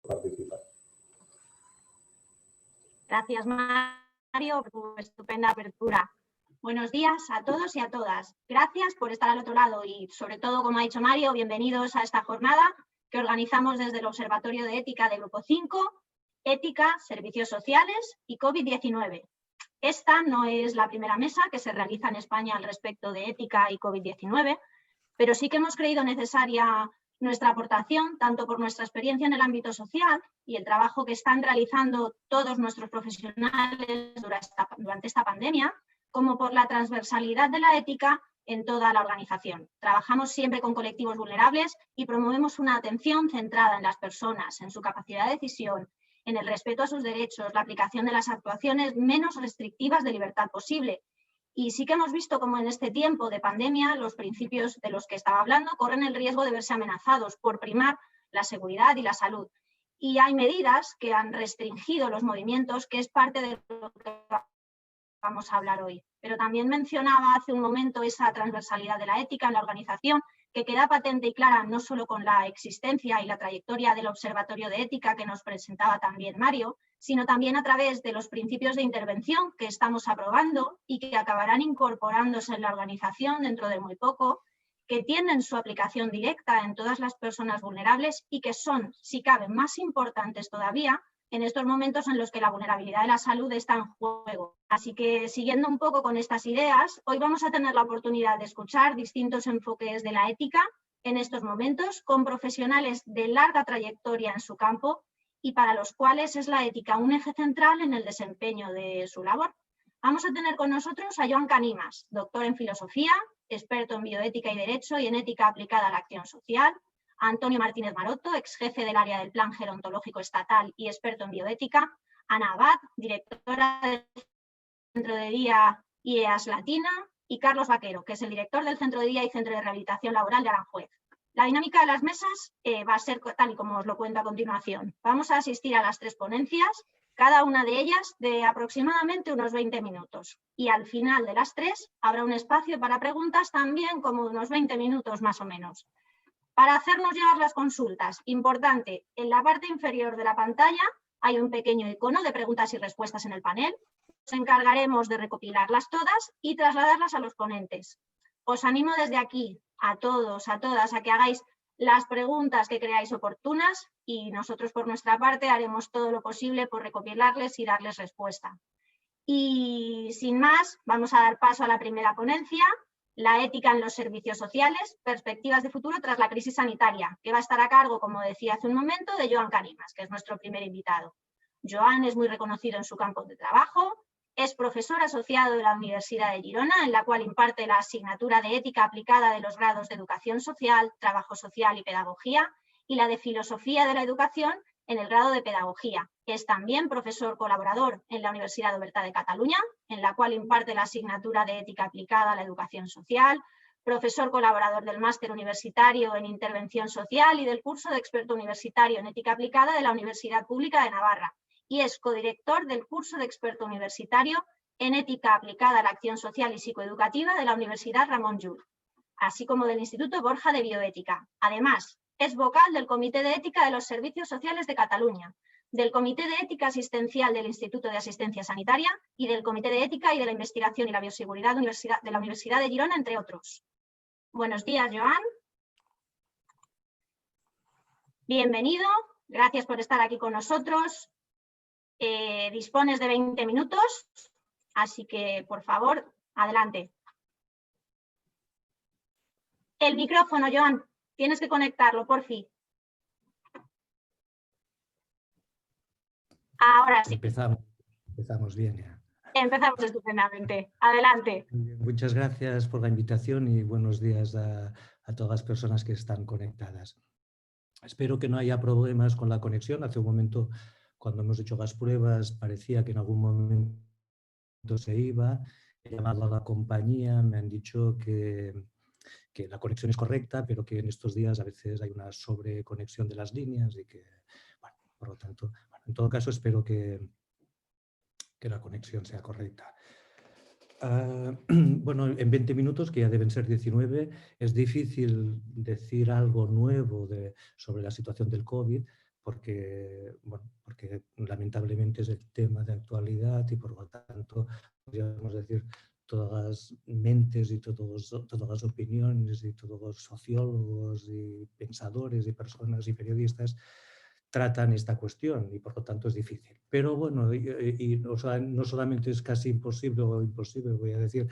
participar. Gracias, Mario, por tu estupenda apertura. Buenos días a todos y a todas. Gracias por estar al otro lado y, sobre todo, como ha dicho Mario, bienvenidos a esta jornada que organizamos desde el Observatorio de Ética de Grupo 5, Ética, Servicios Sociales y COVID-19. Esta no es la primera mesa que se realiza en España al respecto de ética y COVID-19, pero sí que hemos creído necesaria nuestra aportación, tanto por nuestra experiencia en el ámbito social y el trabajo que están realizando todos nuestros profesionales durante esta pandemia, como por la transversalidad de la ética en toda la organización. Trabajamos siempre con colectivos vulnerables y promovemos una atención centrada en las personas, en su capacidad de decisión, en el respeto a sus derechos, la aplicación de las actuaciones menos restrictivas de libertad posible. Y sí que hemos visto cómo en este tiempo de pandemia los principios de los que estaba hablando corren el riesgo de verse amenazados por primar la seguridad y la salud. Y hay medidas que han restringido los movimientos, que es parte de lo que vamos a hablar hoy. Pero también mencionaba hace un momento esa transversalidad de la ética en la organización, que queda patente y clara no solo con la existencia y la trayectoria del Observatorio de Ética que nos presentaba también Mario, sino también a través de los principios de intervención que estamos aprobando y que acabarán incorporándose en la organización dentro de muy poco, que tienen su aplicación directa en todas las personas vulnerables y que son, si cabe, más importantes todavía en estos momentos en los que la vulnerabilidad de la salud está en juego. Así que, siguiendo un poco con estas ideas, hoy vamos a tener la oportunidad de escuchar distintos enfoques de la ética en estos momentos con profesionales de larga trayectoria en su campo y para los cuales es la ética un eje central en el desempeño de su labor. Vamos a tener con nosotros a Joan Canimas, doctor en filosofía, experto en bioética y derecho y en ética aplicada a la acción social; a Antonio Martínez Maroto, ex jefe del área del Plan Gerontológico Estatal y experto en bioética; Ana Abad, directora del Centro de Día IEAS Latina; y Carlos Vaquero, que es el director del Centro de Día y Centro de Rehabilitación Laboral de Aranjuez. La dinámica de las mesas va a ser tal y como os lo cuento a continuación. Vamos a asistir a las 3 ponencias, cada una de ellas de aproximadamente unos 20 minutos. Y al final de las 3 habrá un espacio para preguntas también como unos 20 minutos más o menos. Para hacernos llegar las consultas, importante, en la parte inferior de la pantalla hay un pequeño icono de preguntas y respuestas en el panel. Nos encargaremos de recopilarlas todas y trasladarlas a los ponentes. Os animo desde aquí a todos, a todas, a que hagáis las preguntas que creáis oportunas y nosotros por nuestra parte haremos todo lo posible por recopilarles y darles respuesta. Y sin más, vamos a dar paso a la primera ponencia, la ética en los servicios sociales, perspectivas de futuro tras la crisis sanitaria, que va a estar a cargo, como decía hace un momento, de Joan Canimas, que es nuestro primer invitado. Joan es muy reconocido en su campo de trabajo, es profesor asociado de la Universidad de Girona, en la cual imparte la asignatura de ética aplicada de los grados de educación social, trabajo social y pedagogía, y la de filosofía de la educación en el grado de pedagogía. Es también profesor colaborador en la Universidad Oberta de Cataluña, en la cual imparte la asignatura de ética aplicada a la educación social, profesor colaborador del máster universitario en intervención social y del curso de experto universitario en ética aplicada de la Universidad Pública de Navarra, y es codirector del curso de experto universitario en ética aplicada a la acción social y psicoeducativa de la Universidad Ramon Llull, así como del Instituto Borja de Bioética. Además, es vocal del Comité de Ética de los Servicios Sociales de Cataluña, del Comité de Ética Asistencial del Instituto de Asistencia Sanitaria y del Comité de Ética y de la Investigación y la Bioseguridad de la Universidad de Girona, entre otros. Buenos días, Joan. Bienvenido, gracias por estar aquí con nosotros. Dispones de 20 minutos, así que, por favor, adelante. El micrófono, Joan, tienes que conectarlo, por fin. Ahora sí. Empezamos bien ya. Empezamos estupendamente. Adelante. Muchas gracias por la invitación y buenos días a todas las personas que están conectadas. Espero que no haya problemas con la conexión. Hace un momento, cuando hemos hecho las pruebas, parecía que en algún momento se iba. He llamado a la compañía, me han dicho que la conexión es correcta, pero que en estos días a veces hay una sobreconexión de las líneas y que, bueno, por lo tanto, bueno, en todo caso espero que la conexión sea correcta. Bueno, en 20 minutos, que ya deben ser 19, es difícil decir algo nuevo sobre la situación del COVID, porque lamentablemente es el tema de actualidad y por lo tanto, podríamos decir, todas las mentes y todas las opiniones y todos los sociólogos y pensadores y personas y periodistas tratan esta cuestión y por lo tanto es difícil. Pero bueno, o sea, no solamente es casi imposible o imposible, voy a decir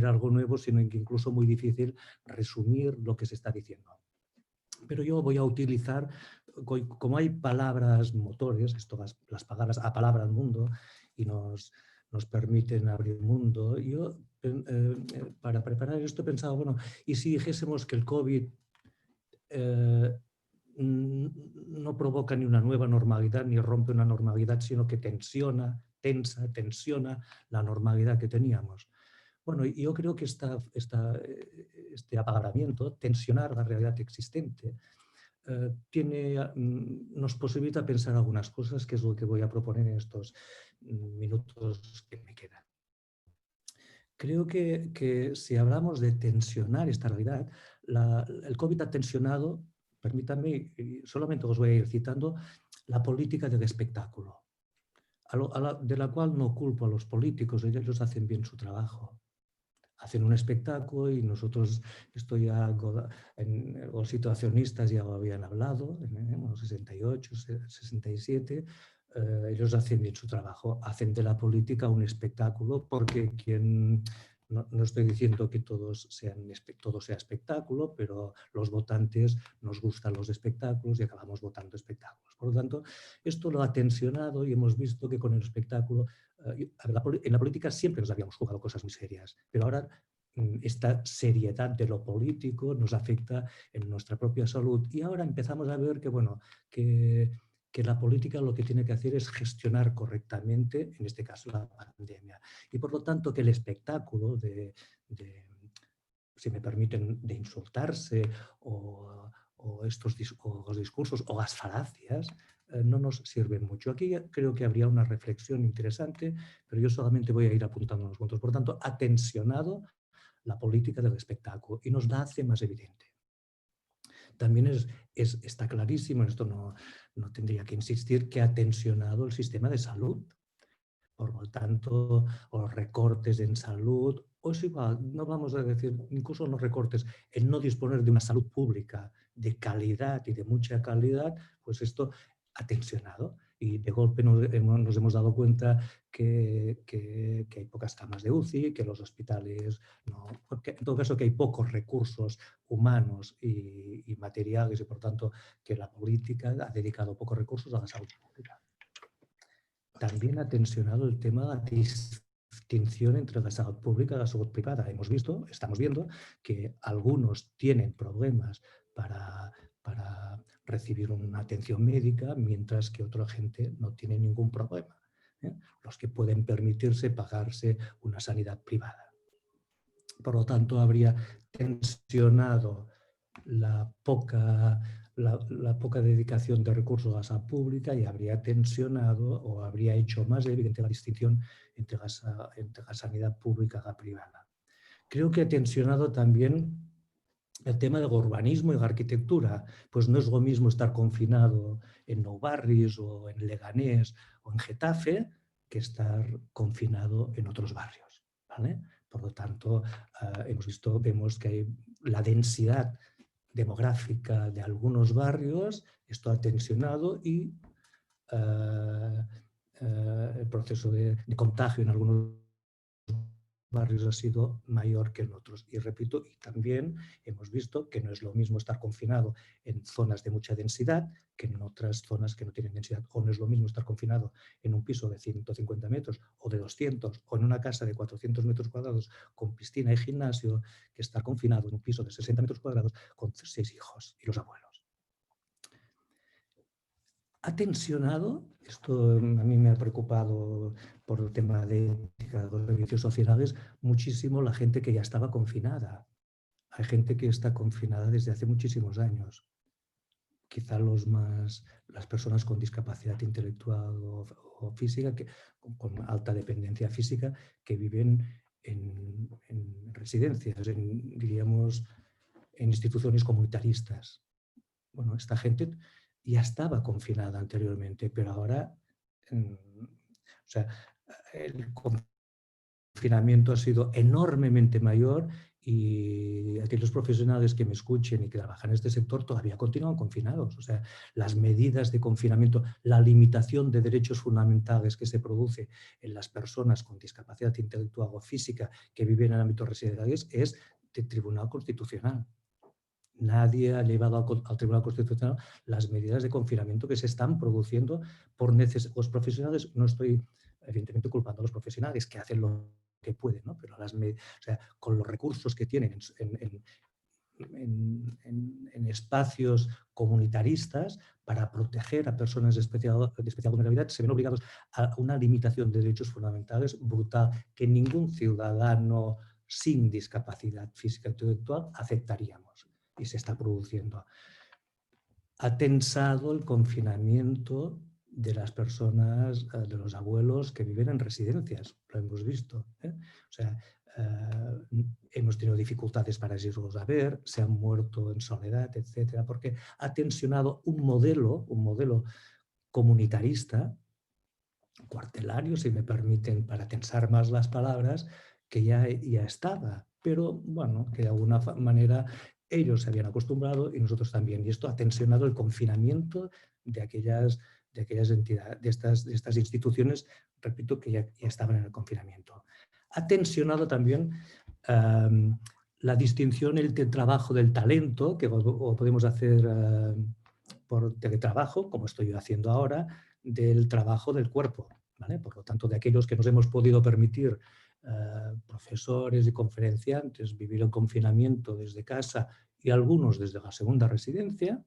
algo nuevo, sino que incluso muy difícil resumir lo que se está diciendo. Pero yo voy a utilizar, como hay palabras motores, las palabras apalabran mundo y nos permiten abrir mundo, yo para preparar esto he pensado, bueno, ¿y si dijésemos que el COVID no provoca ni una nueva normalidad ni rompe una normalidad, sino que tensiona la normalidad que teníamos? Bueno, yo creo que este apalabramiento, tensionar la realidad existente, nos posibilita pensar algunas cosas, que es lo que voy a proponer en estos minutos que me quedan. Creo que si hablamos de tensionar esta realidad, el COVID ha tensionado, permítanme, solamente os voy a ir citando, la política del espectáculo, de la cual no culpo a los políticos, ellos hacen bien su trabajo. Hacen un espectáculo y nosotros, los situacionistas ya lo habían hablado, en los 68, 67, ellos hacen bien su trabajo, hacen de la política un espectáculo porque no estoy diciendo que todo sea espectáculo, pero los votantes nos gustan los espectáculos y acabamos votando espectáculos. Por lo tanto, esto lo ha tensionado y hemos visto que con el espectáculo, en la política siempre nos habíamos jugado cosas muy serias, pero ahora esta seriedad de lo político nos afecta en nuestra propia salud y ahora empezamos a ver que la política lo que tiene que hacer es gestionar correctamente, en este caso, la pandemia. Y por lo tanto que el espectáculo si me permiten, de insultarse o los discursos o las falacias no nos sirven mucho. Aquí creo que habría una reflexión interesante, pero yo solamente voy a ir apuntando unos puntos. Por tanto, ha tensionado la política del espectáculo y nos la hace más evidente. También está clarísimo, en esto no tendría que insistir, que ha tensionado el sistema de salud. Por lo tanto, los recortes en salud, o es igual, no vamos a decir, incluso los recortes, en no disponer de una salud pública de calidad y de mucha calidad, pues esto ha tensionado. Y de golpe nos hemos dado cuenta que hay pocas camas de UCI, que los hospitales no, porque en todo caso que hay pocos recursos humanos y materiales y por tanto que la política ha dedicado pocos recursos a la salud pública. También ha tensionado el tema de la distinción entre la salud pública y la salud privada. Estamos viendo que algunos tienen problemas para recibir una atención médica, mientras que otra gente no tiene ningún problema. Los que pueden permitirse pagarse una sanidad privada. Por lo tanto, habría tensionado la poca dedicación de recursos a la salud pública y habría tensionado o habría hecho más evidente la distinción entre la sanidad pública y la privada. Creo que ha tensionado también el tema del urbanismo y la arquitectura. Pues no es lo mismo estar confinado en Nou Barris o en Leganés o en Getafe que estar confinado en otros barrios, ¿vale? Por lo tanto, vemos que hay la densidad demográfica de algunos barrios, esto ha tensionado y el proceso de contagio en algunos barrios ha sido mayor que en otros. Y repito, y también hemos visto que no es lo mismo estar confinado en zonas de mucha densidad que en otras zonas que no tienen densidad. O no es lo mismo estar confinado en un piso de 150 metros o de 200 o en una casa de 400 metros cuadrados con piscina y gimnasio que estar confinado en un piso de 60 metros cuadrados con 6 hijos y los abuelos. Ha tensionado, esto a mí me ha preocupado por el tema de ética de los servicios sociales, muchísimo la gente que ya estaba confinada. Hay gente que está confinada desde hace muchísimos años. Quizá las personas con discapacidad intelectual o física, con alta dependencia física, que viven en residencias, diríamos, en instituciones comunitaristas. Bueno, esta gente ya estaba confinada anteriormente, pero ahora o sea, el confinamiento ha sido enormemente mayor y aquellos profesionales que me escuchen y que trabajan en este sector todavía continúan confinados. O sea, las medidas de confinamiento, la limitación de derechos fundamentales que se produce en las personas con discapacidad intelectual o física que viven en ámbitos residenciales es de Tribunal Constitucional. Nadie ha llevado al Tribunal Constitucional las medidas de confinamiento que se están produciendo por los profesionales. No estoy, evidentemente, culpando a los profesionales que hacen lo que pueden, ¿no? Pero o sea, con los recursos que tienen en espacios comunitaristas para proteger a personas de especial vulnerabilidad, se ven obligados a una limitación de derechos fundamentales brutal que ningún ciudadano sin discapacidad física e intelectual aceptaríamos. Y se está produciendo. Ha tensado el confinamiento de las personas, de los abuelos que viven en residencias, lo hemos visto. O sea, hemos tenido dificultades para irlos a ver, se han muerto en soledad, etcétera, porque ha tensionado un modelo comunitarista, cuartelario, si me permiten, para tensar más las palabras, que ya estaba, pero bueno, que de alguna manera ellos se habían acostumbrado y nosotros también. Y esto ha tensionado el confinamiento de aquellas entidades, de estas instituciones, repito, que ya estaban en el confinamiento. Ha tensionado también la distinción entre el trabajo del talento, que o podemos hacer por teletrabajo, como estoy yo haciendo ahora, del trabajo del cuerpo. ¿Vale? Por lo tanto, de aquellos que nos hemos podido permitir, profesores y conferenciantes, vivir el confinamiento desde casa y algunos desde la segunda residencia,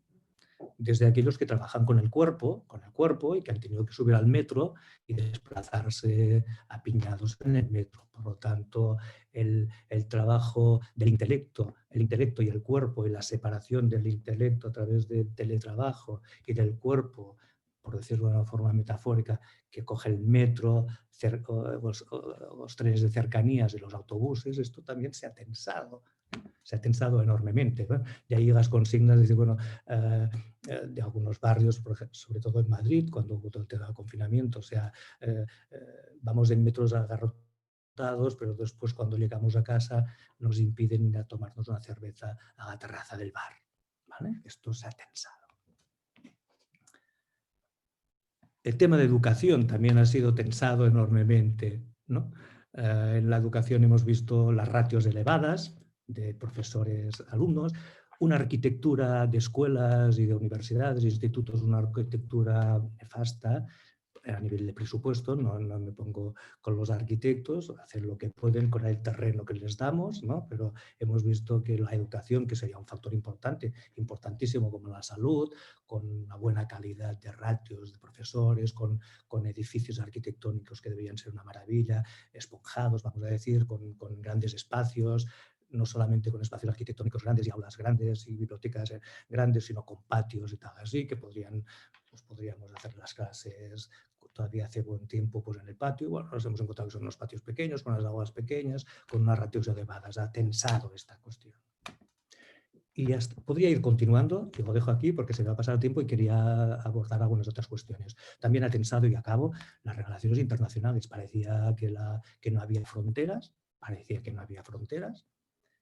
desde aquellos que trabajan con el cuerpo y que han tenido que subir al metro y desplazarse apiñados en el metro. Por lo tanto, el trabajo del intelecto y el cuerpo y la separación del intelecto a través del teletrabajo y del cuerpo, por decirlo de una forma metafórica, que coge el metro, los trenes de cercanías y los autobuses, esto también se ha tensado enormemente, ¿no? Y ahí las consignas de algunos barrios, por ejemplo, sobre todo en Madrid, cuando hubo todo el tema del confinamiento, o sea, vamos en metros agarrotados, pero después cuando llegamos a casa nos impiden ir a tomarnos una cerveza a la terraza del bar. ¿Vale? Esto se ha tensado. El tema de educación también ha sido tensado enormemente, ¿no? En la educación hemos visto las ratios elevadas de profesores, alumnos, una arquitectura de escuelas y de universidades e institutos, una arquitectura nefasta a nivel de presupuesto, no me pongo con los arquitectos, hacen lo que pueden con el terreno que les damos, ¿no? Pero hemos visto que la educación, que sería un factor importantísimo como la salud, con una buena calidad de ratios de profesores, con edificios arquitectónicos que deberían ser una maravilla, esponjados, vamos a decir, con grandes espacios, no solamente con espacios arquitectónicos grandes y aulas grandes y bibliotecas grandes, sino con patios y tal así, que podríamos hacer las clases todavía hace buen tiempo pues en el patio. Bueno, nos hemos encontrado que son unos patios pequeños, con unas aulas pequeñas, con unas ratios elevadas. Ha tensado esta cuestión. Y podría ir continuando, y lo dejo aquí porque se me va a pasar el tiempo y quería abordar algunas otras cuestiones. También ha tensado y acabo las relaciones internacionales. Parecía que no había fronteras,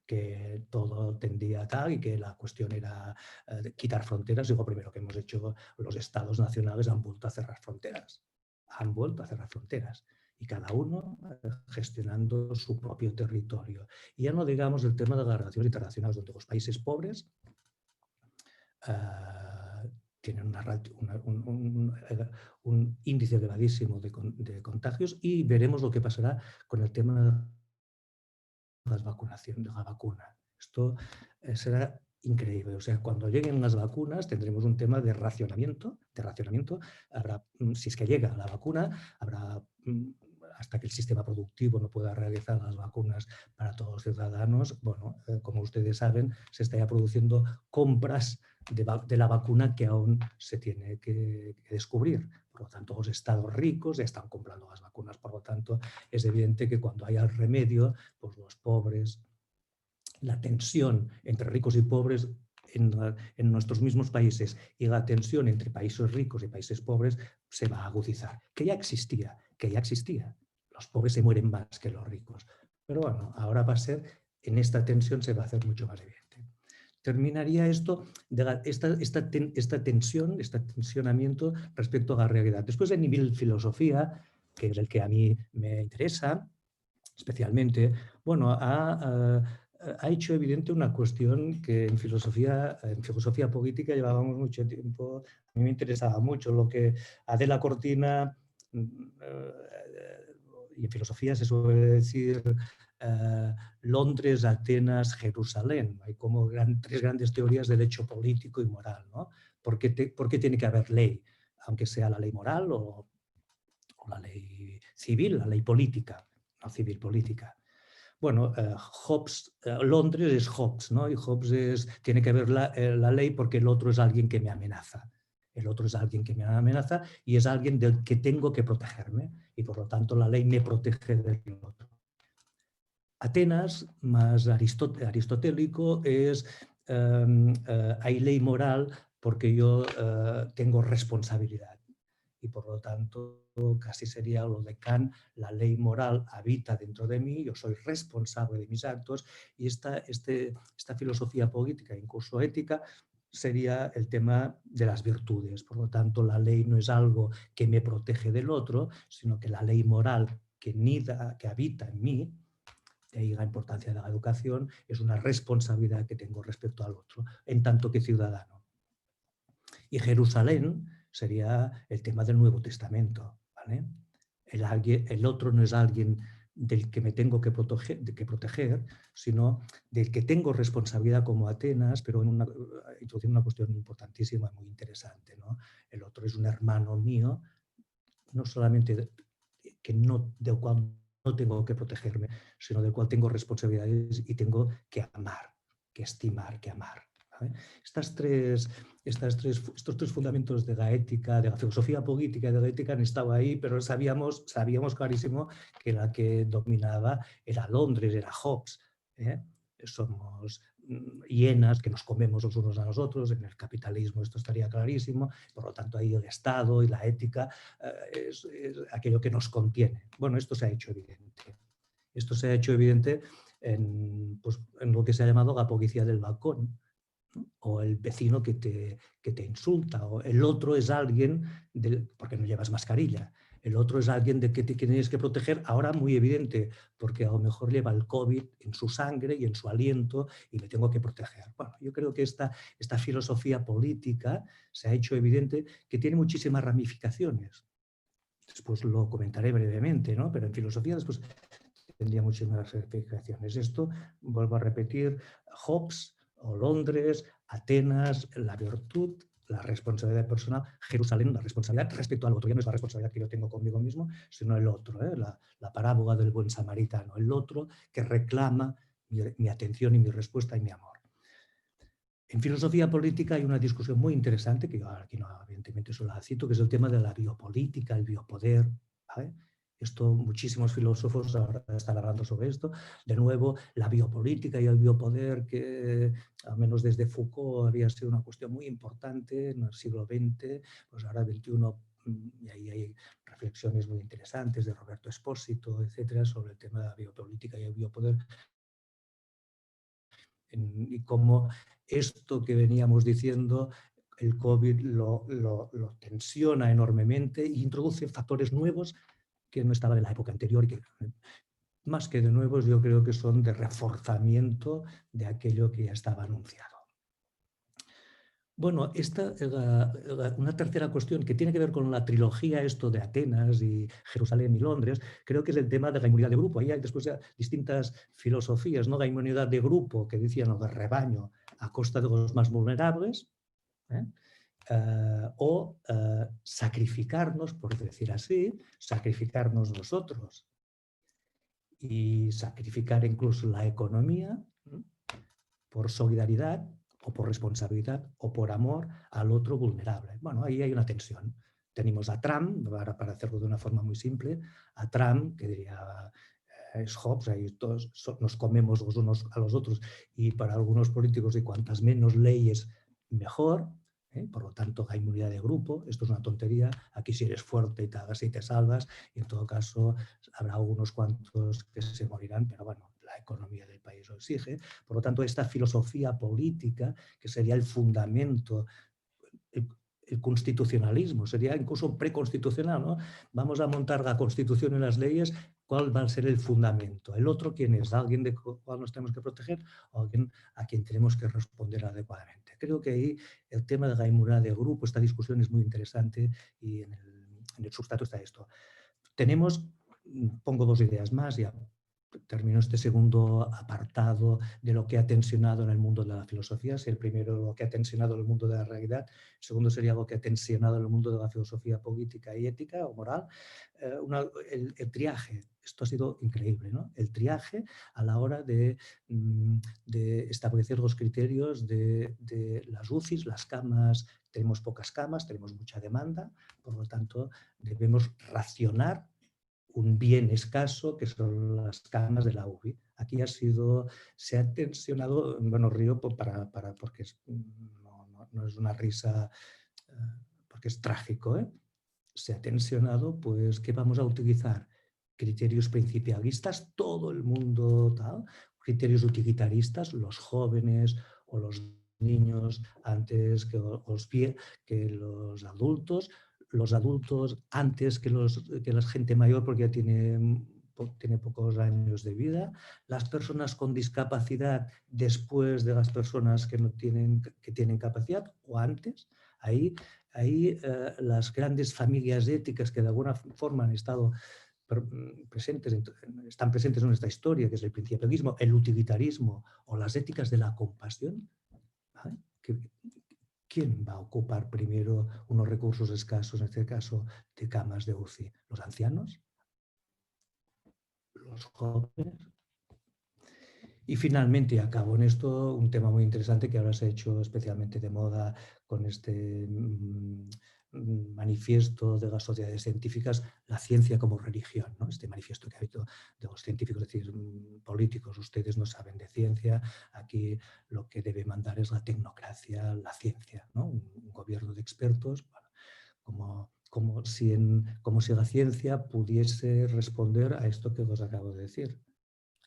que todo tendía a tal y que la cuestión era quitar fronteras. Y lo primero que hemos hecho, los estados nacionales han vuelto a cerrar fronteras. Y cada uno gestionando su propio territorio. Y ya no digamos el tema de las relaciones internacionales, donde los países pobres tienen un índice elevadísimo de contagios, y veremos lo que pasará con el tema de la vacuna. Esto será increíble. O sea, cuando lleguen las vacunas tendremos un tema de racionamiento. Habrá, si es que llega la vacuna, habrá, hasta que el sistema productivo no pueda realizar las vacunas para todos los ciudadanos, bueno, como ustedes saben, se está ya produciendo compras de la vacuna que aún se tiene que descubrir. Por lo tanto, los estados ricos ya están comprando las vacunas. Por lo tanto, es evidente que cuando haya el remedio, pues los pobres, la tensión entre ricos y pobres en nuestros mismos países y la tensión entre países ricos y países pobres se va a agudizar, que ya existía. Los pobres se mueren más que los ricos. Pero bueno, ahora va a ser, en esta tensión se va a hacer mucho más evidente. Terminaría esto, esta tensión, este tensionamiento respecto a la realidad. Después, a nivel filosofía, que es el que a mí me interesa especialmente, bueno, ha hecho evidente una cuestión que en filosofía política llevábamos mucho tiempo. A mí me interesaba mucho lo que Adela Cortina, y en filosofía se suele decir Londres, Atenas, Jerusalén. Hay como tres grandes teorías del hecho político y moral, ¿no? ¿Por qué tiene que haber ley? Aunque sea la ley moral o la ley civil, la ley política, no civil política. Bueno, Londres es Hobbes, ¿no? Y Hobbes tiene que haber la ley porque el otro es alguien que me amenaza. El otro es alguien que me amenaza y es alguien del que tengo que protegerme y por lo tanto la ley me protege del otro. Atenas, más aristotélico, es hay ley moral porque yo tengo responsabilidad. Y por lo tanto, casi sería lo de Kant, la ley moral habita dentro de mí, yo soy responsable de mis actos y esta filosofía política, incluso ética, sería el tema de las virtudes. Por lo tanto, la ley no es algo que me protege del otro, sino que la ley moral que habita en mí, de ahí la importancia de la educación, es una responsabilidad que tengo respecto al otro, en tanto que ciudadano. Y Jerusalén sería el tema del Nuevo Testamento, ¿vale? El otro no es alguien del que me tengo que proteger, sino del que tengo responsabilidad como Atenas, pero introduciendo una cuestión importantísima, muy interesante, ¿no? El otro es un hermano mío, no solamente del cual no tengo que protegerme, sino del cual tengo responsabilidades y tengo que amar, que estimar, que amar. ¿Vale? Estos tres fundamentos de la ética, de la filosofía política y de la ética han estado ahí, pero sabíamos clarísimo que la que dominaba era Londres, era Hobbes. Somos hienas que nos comemos los unos a los otros, en el capitalismo esto estaría clarísimo, por lo tanto ahí el Estado y la ética es aquello que nos contiene. Bueno, esto se ha hecho evidente. Esto se ha hecho evidente en lo que se ha llamado la policía del balcón, ¿no? O el vecino que te insulta, o el otro es alguien, porque no llevas mascarilla, el otro es alguien de que te tienes que proteger, ahora muy evidente, porque a lo mejor lleva el COVID en su sangre y en su aliento y le tengo que proteger. Bueno, yo creo que esta filosofía política se ha hecho evidente que tiene muchísimas ramificaciones. Después lo comentaré brevemente, ¿no? Pero en filosofía después tendría muchísimas ramificaciones. Esto, vuelvo a repetir, Hobbes o Londres, Atenas, la virtud, la responsabilidad personal, Jerusalén, la responsabilidad respecto al otro. Ya no es la responsabilidad que yo tengo conmigo mismo, sino el otro, la parábola del buen samaritano, el otro que reclama mi atención y mi respuesta y mi amor. En filosofía política hay una discusión muy interesante, que yo aquí no, evidentemente solo la cito, que es el tema de la biopolítica, el biopoder. ¿Vale? Esto, muchísimos filósofos ahora están hablando sobre esto. De nuevo, la biopolítica y el biopoder, que al menos desde Foucault había sido una cuestión muy importante en el siglo XX, pues ahora XXI, y ahí hay reflexiones muy interesantes de Roberto Espósito, etcétera, sobre el tema de la biopolítica y el biopoder. Y cómo esto que veníamos diciendo, el COVID lo tensiona enormemente e introduce factores nuevos que no estaban en la época anterior y que, más que de nuevos, yo creo que son de reforzamiento de aquello que ya estaba anunciado. Bueno, una tercera cuestión que tiene que ver con la trilogía esto de Atenas y Jerusalén y Londres, creo que es el tema de la inmunidad de grupo. Ahí hay después ya distintas filosofías, ¿no? La inmunidad de grupo, que decían, o de rebaño, a costa de los más vulnerables, o sacrificarnos, por decir así, sacrificarnos nosotros y sacrificar incluso la economía, ¿no? Por solidaridad o por responsabilidad o por amor al otro vulnerable. Bueno, ahí hay una tensión. Tenemos a Trump, para hacerlo de una forma muy simple, a Trump, que diría es Hobbes, ahí todos nos comemos los unos a los otros, y para algunos políticos, y cuantas menos leyes, mejor. Por lo tanto, hay inmunidad de grupo, esto es una tontería, aquí si eres fuerte y te hagas y te salvas, y en todo caso habrá algunos cuantos que se morirán, pero bueno, la economía del país lo exige. Por lo tanto, esta filosofía política, que sería el fundamento, el constitucionalismo, sería incluso preconstitucional, ¿no? Vamos a montar la Constitución y las leyes, ¿cuál va a ser el fundamento? ¿El otro quién es? ¿Alguien de cual nos tenemos que proteger o alguien a quien tenemos que responder adecuadamente? Creo que ahí el tema de la inmunidad de grupo, esta discusión es muy interesante, y en el sustrato está esto. Tenemos, pongo dos ideas más, ya termino este segundo apartado de lo que ha tensionado en el mundo de la filosofía. Si el primero lo que ha tensionado en el mundo de la realidad, el segundo sería lo que ha tensionado en el mundo de la filosofía política y ética o moral. El triaje, esto ha sido increíble, ¿no? El triaje a la hora de establecer los criterios de las UCIs, las camas. Tenemos pocas camas, tenemos mucha demanda, por lo tanto debemos racionar un bien escaso que son las camas de la UBI. Aquí se ha tensionado, bueno, río porque no es una risa, porque es trágico, ¿eh? Se ha tensionado, pues, ¿qué vamos a utilizar? Criterios principialistas, todo el mundo tal, criterios utilitaristas, los jóvenes o los niños antes que los adultos antes que la gente mayor porque ya tiene pocos años de vida, las personas con discapacidad después de las personas que tienen capacidad o antes. Ahí las grandes familias éticas que de alguna forma han estado están presentes en nuestra historia, que es el principialismo, el utilitarismo o las éticas de la compasión. ¿Vale? ¿Quién va a ocupar primero unos recursos escasos, en este caso de camas de UCI? ¿Los ancianos? ¿Los jóvenes? Y finalmente, acabo en esto, un tema muy interesante que ahora se ha hecho especialmente de moda con este manifiesto de las sociedades científicas, la ciencia como religión, ¿no? Este manifiesto que ha habido de los científicos, es decir, políticos, ustedes no saben de ciencia, aquí lo que debe mandar es la tecnocracia, la ciencia, ¿no? Un gobierno de expertos, bueno, como si la ciencia pudiese responder a esto que os acabo de decir.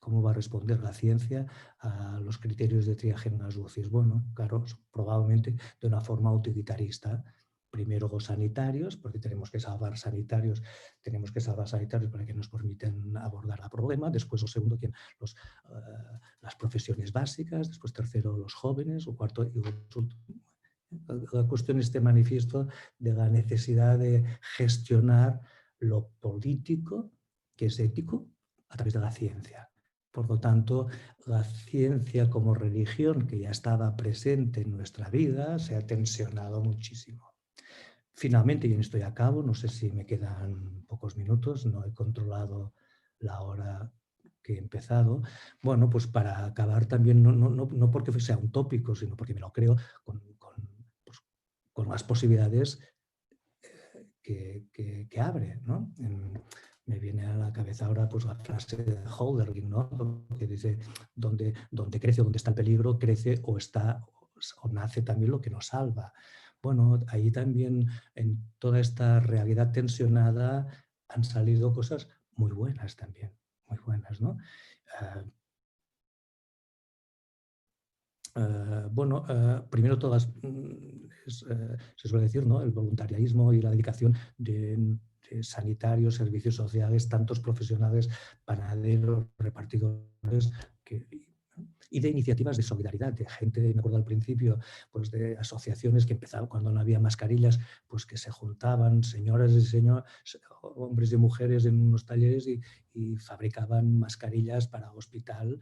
¿Cómo va a responder la ciencia a los criterios de triaje en las UCIs? Bueno, claro, probablemente de una forma utilitarista. Primero los sanitarios, porque tenemos que salvar sanitarios para que nos permitan abordar el problema. Después, lo segundo, las profesiones básicas. Después, tercero, los jóvenes. O cuarto, y la cuestión es este manifiesto de la necesidad de gestionar lo político, que es ético, a través de la ciencia. Por lo tanto, la ciencia como religión, que ya estaba presente en nuestra vida, se ha tensionado muchísimo. Finalmente, y en esto ya acabo, no sé si me quedan pocos minutos, no he controlado la hora que he empezado. Bueno, pues para acabar también, no porque sea un tópico, sino porque me lo creo, con las posibilidades que abre, ¿no? Me viene a la cabeza ahora pues la frase de Hölderlin, ¿no? Que dice, donde crece, donde está el peligro, crece o nace también lo que nos salva. Bueno, ahí también en toda esta realidad tensionada han salido cosas muy buenas también, muy buenas, ¿no? Primero todas, se suele decir, ¿no? El voluntariarismo y la dedicación de sanitarios, servicios sociales, tantos profesionales, panaderos, repartidores, y de iniciativas de solidaridad, de gente, me acuerdo al principio, pues de asociaciones que empezaban cuando no había mascarillas, pues que se juntaban señoras y señores, hombres y mujeres en unos talleres y fabricaban mascarillas para hospital,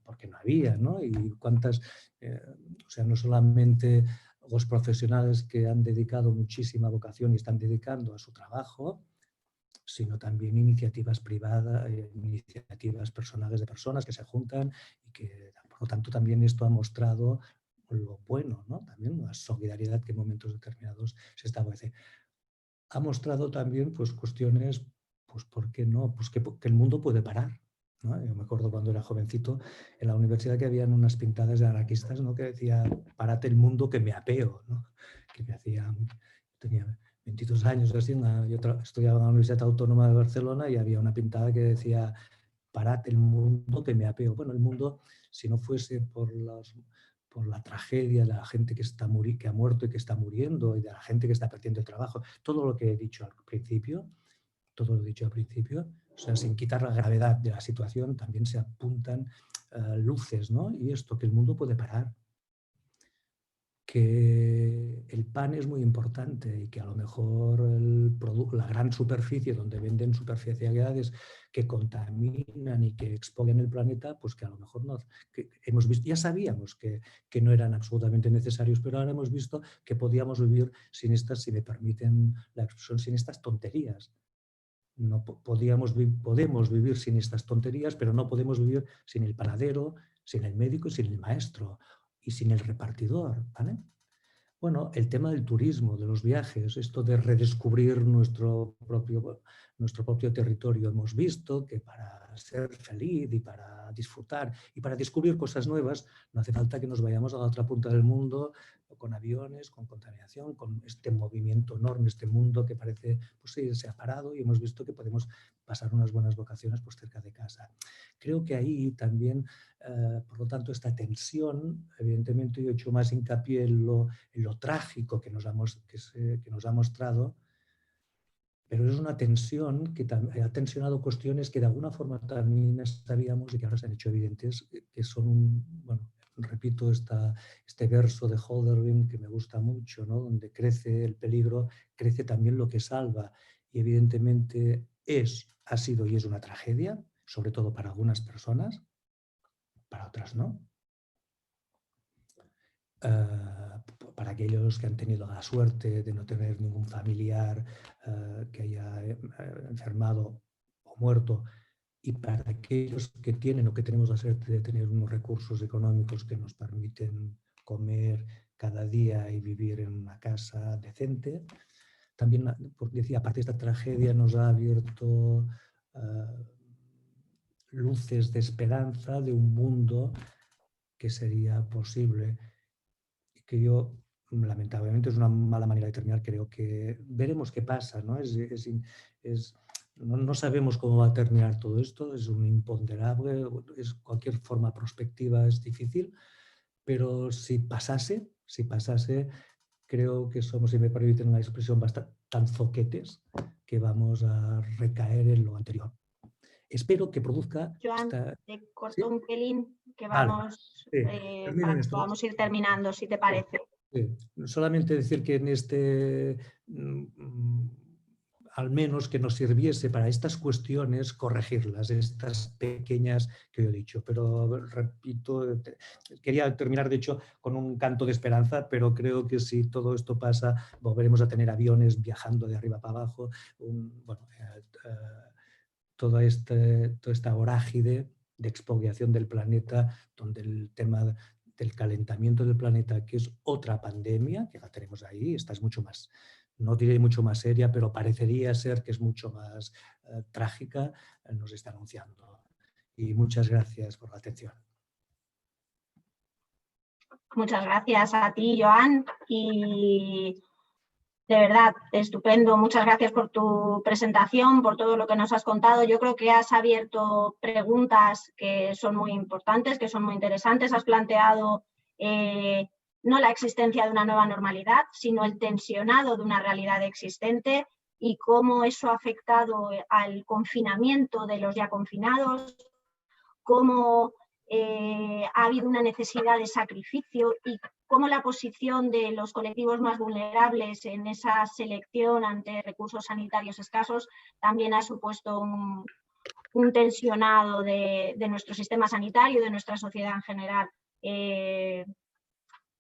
porque no había, ¿no? Y cuántas, o sea, no solamente los profesionales que han dedicado muchísima vocación y están dedicando a su trabajo, sino también iniciativas privadas, iniciativas personales de personas que se juntan y que, por lo tanto, también esto ha mostrado lo bueno, ¿no? También la solidaridad que en momentos determinados se establece. Ha mostrado también pues, cuestiones, pues, ¿por qué no? Pues que el mundo puede parar. ¿no? Yo me acuerdo cuando era jovencito, en la universidad que habían unas pintadas de anarquistas, ¿no? Que decía, párate el mundo que me apeo, ¿no? Que me hacía, tenía 22 años, así, yo estudiaba en la Universidad Autónoma de Barcelona y había una pintada que decía, párate el mundo que me apeo. Bueno, el mundo, si no fuese por la tragedia de la gente que ha muerto y que está muriendo y de la gente que está perdiendo el trabajo, todo lo que he dicho al principio, o sea, sin quitar la gravedad de la situación, también se apuntan luces, ¿no? Y esto, que el mundo puede parar, que el pan es muy importante y que a lo mejor la gran superficie donde venden superficialidades que contaminan y que exponen el planeta, pues que a lo mejor no, que hemos visto, ya sabíamos que no eran absolutamente necesarios, pero ahora hemos visto que podíamos vivir sin estas, si me permiten la expresión, sin estas tonterías. No podemos vivir sin estas tonterías, pero no podemos vivir sin el panadero, sin el médico y sin el maestro y sin el repartidor, ¿vale? Bueno, el tema del turismo, de los viajes, esto de redescubrir nuestro propio territorio. Hemos visto que para ser feliz y para disfrutar y para descubrir cosas nuevas no hace falta que nos vayamos a la otra punta del mundo con aviones, con contaminación, con este movimiento enorme, este mundo que parece, pues sí, se ha parado y hemos visto que podemos pasar unas buenas vacaciones pues cerca de casa. Creo que ahí también, por lo tanto, esta tensión, evidentemente yo he hecho más hincapié en lo trágico que nos ha mostrado, pero es una tensión que ha tensionado cuestiones que de alguna forma también sabíamos y que ahora se han hecho evidentes, que son bueno, repito este verso de Hölderlin que me gusta mucho, ¿no? Donde crece el peligro, crece también lo que salva. Y evidentemente ha sido y es una tragedia, sobre todo para algunas personas, para otras no. Para aquellos que han tenido la suerte de no tener ningún familiar que haya enfermado o muerto, y para aquellos que tienen o que tenemos la suerte de tener unos recursos económicos que nos permiten comer cada día y vivir en una casa decente. También, porque decía, aparte de esta tragedia nos ha abierto luces de esperanza de un mundo que sería posible, que yo, lamentablemente, es una mala manera de terminar, creo que veremos qué pasa, ¿no? No sabemos cómo va a terminar todo esto, es un imponderable, cualquier forma prospectiva es difícil, pero si pasase, creo que somos, si me permiten la expresión, bastante tan zoquetes que vamos a recaer en lo anterior. Espero que produzca Joan, te corto ¿Sí? un pelín, que Vale. vamos, Sí. para que Esto. podamos ir terminando, si te parece. Sí. Solamente decir que en al menos que nos sirviese para estas cuestiones corregirlas, estas pequeñas que yo he dicho. Pero repito, quería terminar de hecho con un canto de esperanza, pero creo que si todo esto pasa, volveremos a tener aviones viajando de arriba para abajo, toda esta vorágine de expoliación del planeta, donde el tema del calentamiento del planeta, que es otra pandemia, que la tenemos ahí, esta es mucho más, no diré mucho más seria, pero parecería ser que es mucho más trágica, nos está anunciando. Y muchas gracias por la atención. Muchas gracias a ti, Joan, y de verdad, estupendo. Muchas gracias por tu presentación, por todo lo que nos has contado. Yo creo que has abierto preguntas que son muy importantes, que son muy interesantes. Has planteado no la existencia de una nueva normalidad, sino el tensionado de una realidad existente y cómo eso ha afectado al confinamiento de los ya confinados, cómo ha habido una necesidad de sacrificio y cómo la posición de los colectivos más vulnerables en esa selección ante recursos sanitarios escasos también ha supuesto un tensionado de nuestro sistema sanitario y de nuestra sociedad en general.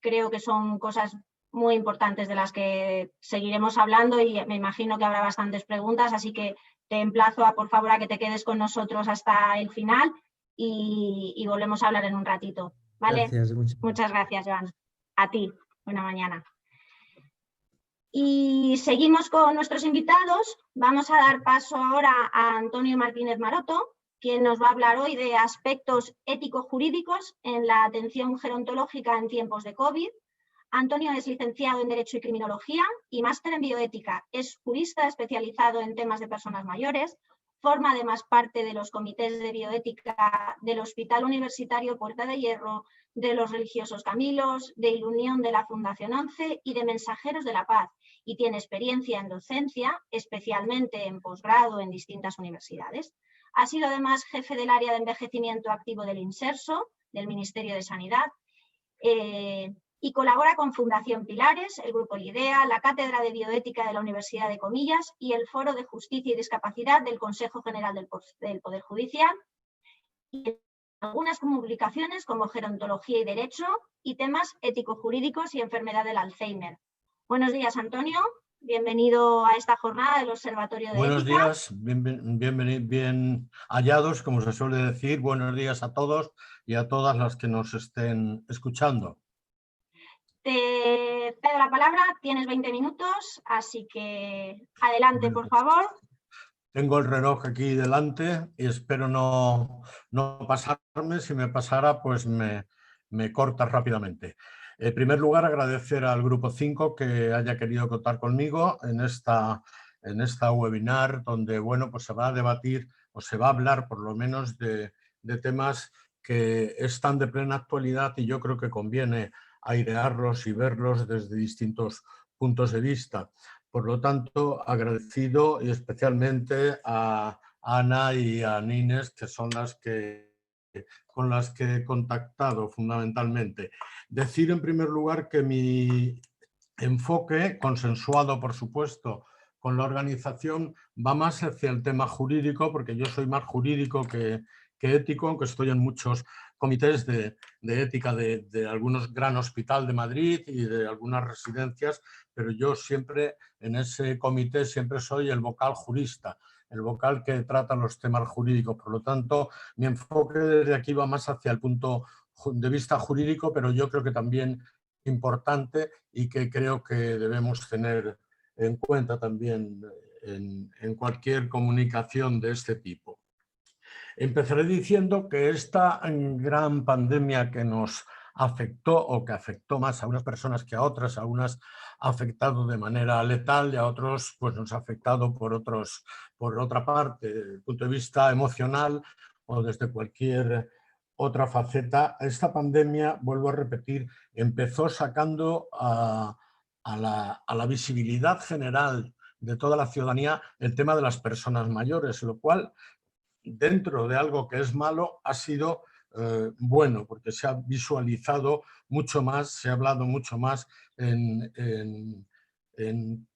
Creo que son cosas muy importantes de las que seguiremos hablando y me imagino que habrá bastantes preguntas, así que te emplazo por favor a que te quedes con nosotros hasta el final y volvemos a hablar en un ratito. ¿Vale? Gracias. Muchas gracias, Joan. A ti. Buena mañana. Y seguimos con nuestros invitados. Vamos a dar paso ahora a Antonio Martínez Maroto, quien nos va a hablar hoy de aspectos ético-jurídicos en la atención gerontológica en tiempos de COVID. Antonio es licenciado en Derecho y Criminología y máster en Bioética. Es jurista especializado en temas de personas mayores. Forma además parte de los comités de bioética del Hospital Universitario Puerta de Hierro, de los Religiosos Camilos, de Ilunión de la Fundación 11 y de Mensajeros de la Paz. Y tiene experiencia en docencia, especialmente en posgrado en distintas universidades. Ha sido además jefe del área de envejecimiento activo del INSERSO, del Ministerio de Sanidad, y colabora con Fundación Pilares, el Grupo Lidea, la Cátedra de Bioética de la Universidad de Comillas y el Foro de Justicia y Discapacidad del Consejo General del Poder Judicial. Y algunas publicaciones como Gerontología y Derecho y temas ético-jurídicos y enfermedad del Alzheimer. Buenos días, Antonio. Bienvenido a esta jornada del Observatorio de Buenos Ética. días, bien hallados, como se suele decir. Buenos días a todos y a todas las que nos estén escuchando. Te cedo la palabra, tienes 20 minutos, así que adelante, por favor. Tengo el reloj aquí delante y espero no pasarme. Si me pasara, pues me cortas rápidamente. En primer lugar, agradecer al Grupo 5 que haya querido contar conmigo en esta webinar, donde bueno, pues se va a debatir o se va a hablar por lo menos de temas que están de plena actualidad y yo creo que conviene airearlos y verlos desde distintos puntos de vista. Por lo tanto, agradecido y especialmente a Ana y a Nines, que son con las que he contactado fundamentalmente. Decir en primer lugar que mi enfoque, consensuado por supuesto con la organización, va más hacia el tema jurídico, porque yo soy más jurídico que ético, aunque estoy en muchos comités de ética de algunos gran hospital de Madrid y de algunas residencias, pero yo siempre en ese comité siempre soy el vocal jurista, el vocal que trata los temas jurídicos. Por lo tanto, mi enfoque desde aquí va más hacia el punto de vista jurídico, pero yo creo que también importante y que creo que debemos tener en cuenta también en cualquier comunicación de este tipo. Empezaré diciendo que esta gran pandemia que nos afectó o que afectó más a unas personas que a otras, a unas ha afectado de manera letal y a otros pues nos ha afectado por otra parte, desde el punto de vista emocional o desde cualquier otra faceta. Esta pandemia, vuelvo a repetir, empezó sacando a la visibilidad general de toda la ciudadanía el tema de las personas mayores, lo cual dentro de algo que es malo ha sido bueno, porque se ha visualizado mucho más, se ha hablado mucho más en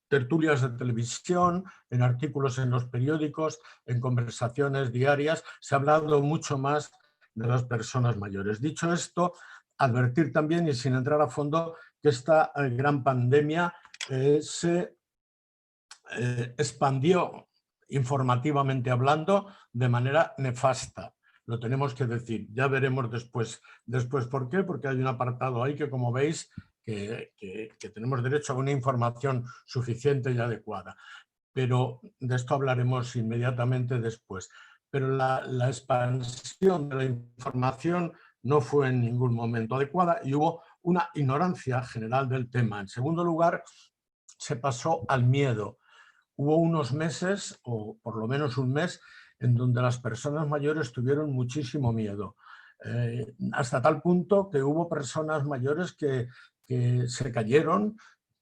tertulias de televisión, en artículos en los periódicos, en conversaciones diarias, se ha hablado mucho más de las personas mayores. Dicho esto, advertir también, y sin entrar a fondo, que esta gran pandemia se expandió informativamente hablando de manera nefasta. Lo tenemos que decir. Ya veremos después por qué, porque hay un apartado ahí que, como veis, que tenemos derecho a una información suficiente y adecuada. Pero de esto hablaremos inmediatamente después. Pero la expansión de la información no fue en ningún momento adecuada y hubo una ignorancia general del tema. En segundo lugar, se pasó al miedo. Hubo unos meses, o por lo menos un mes, en donde las personas mayores tuvieron muchísimo miedo. Hasta tal punto que hubo personas mayores que se cayeron,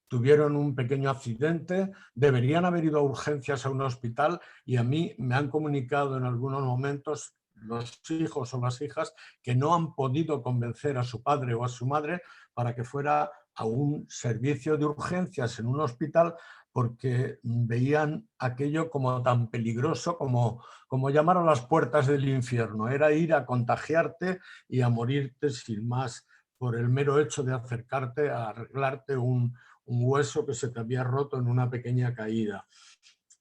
tuvieron un pequeño accidente, deberían haber ido a urgencias a un hospital y a mí me han comunicado en algunos momentos los hijos o las hijas que no han podido convencer a su padre o a su madre para que fuera a un servicio de urgencias en un hospital porque veían aquello como tan peligroso como llamar a las puertas del infierno. Era ir a contagiarte y a morirte sin más por el mero hecho de acercarte a arreglarte un hueso que se te había roto en una pequeña caída.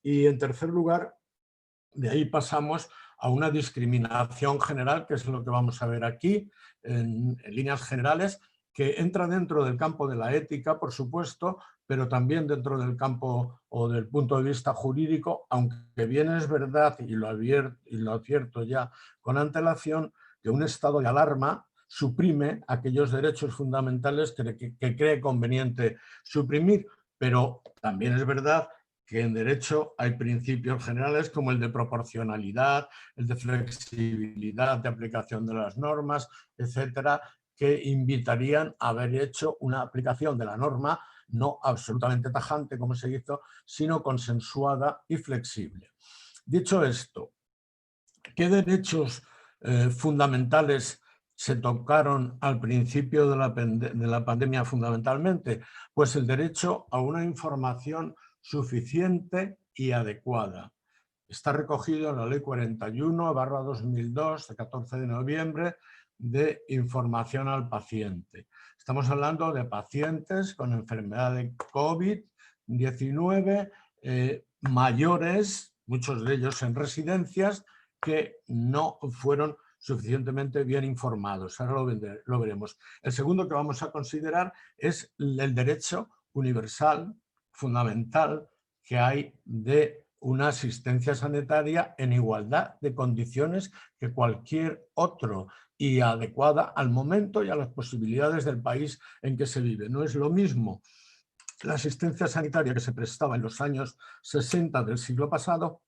Y en tercer lugar, de ahí pasamos a una discriminación general, que es lo que vamos a ver aquí, en líneas generales, que entra dentro del campo de la ética, por supuesto, pero también dentro del campo o del punto de vista jurídico, aunque bien es verdad, y lo advierto ya con antelación, que un estado de alarma suprime aquellos derechos fundamentales que cree conveniente suprimir, pero también es verdad que en derecho hay principios generales como el de proporcionalidad, el de flexibilidad de aplicación de las normas, etcétera, que invitarían a haber hecho una aplicación de la norma no absolutamente tajante, como se hizo, sino consensuada y flexible. Dicho esto, ¿qué derechos fundamentales se tocaron al principio de la pandemia fundamentalmente? Pues el derecho a una información suficiente y adecuada. Está recogido en la Ley 41/2002, de 14 de noviembre, de información al paciente. Estamos hablando de pacientes con enfermedad de COVID-19, mayores, muchos de ellos en residencias, que no fueron suficientemente bien informados. Ahora lo veremos. El segundo que vamos a considerar es el derecho universal, fundamental, que hay de una asistencia sanitaria en igualdad de condiciones que cualquier otro y adecuada al momento y a las posibilidades del país en que se vive. No es lo mismo la asistencia sanitaria que se prestaba en los años 60 del siglo pasado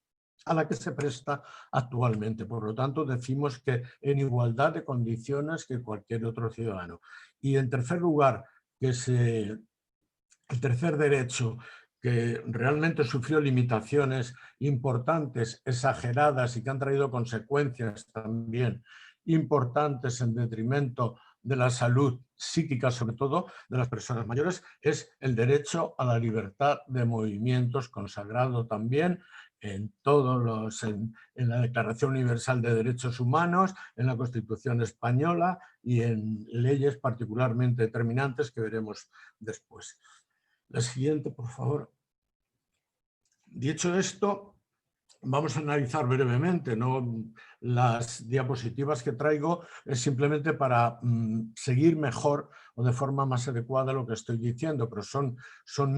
a la que se presta actualmente. Por lo tanto, decimos que en igualdad de condiciones que cualquier otro ciudadano. Y en tercer lugar, el tercer derecho que realmente sufrió limitaciones importantes, exageradas y que han traído consecuencias también importantes en detrimento de la salud psíquica, sobre todo de las personas mayores, es el derecho a la libertad de movimientos, consagrado también en la Declaración Universal de Derechos Humanos, en la Constitución Española y en leyes particularmente determinantes que veremos después. La siguiente, por favor. Dicho esto, vamos a analizar brevemente, ¿no? Las diapositivas que traigo es simplemente para seguir mejor o de forma más adecuada lo que estoy diciendo, pero son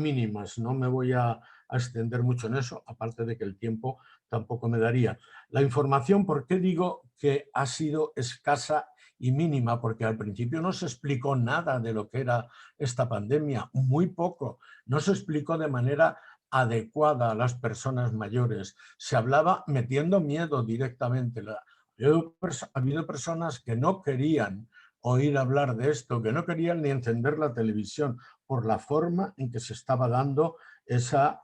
mínimas, no me voy a extender mucho en eso, aparte de que el tiempo tampoco me daría. La información, ¿por qué digo que ha sido escasa y mínima? Porque al principio no se explicó nada de lo que era esta pandemia, muy poco, no se explicó de manera adecuada a las personas mayores. Se hablaba metiendo miedo directamente. Ha habido personas que no querían oír hablar de esto, que no querían ni encender la televisión por la forma en que se estaba dando esa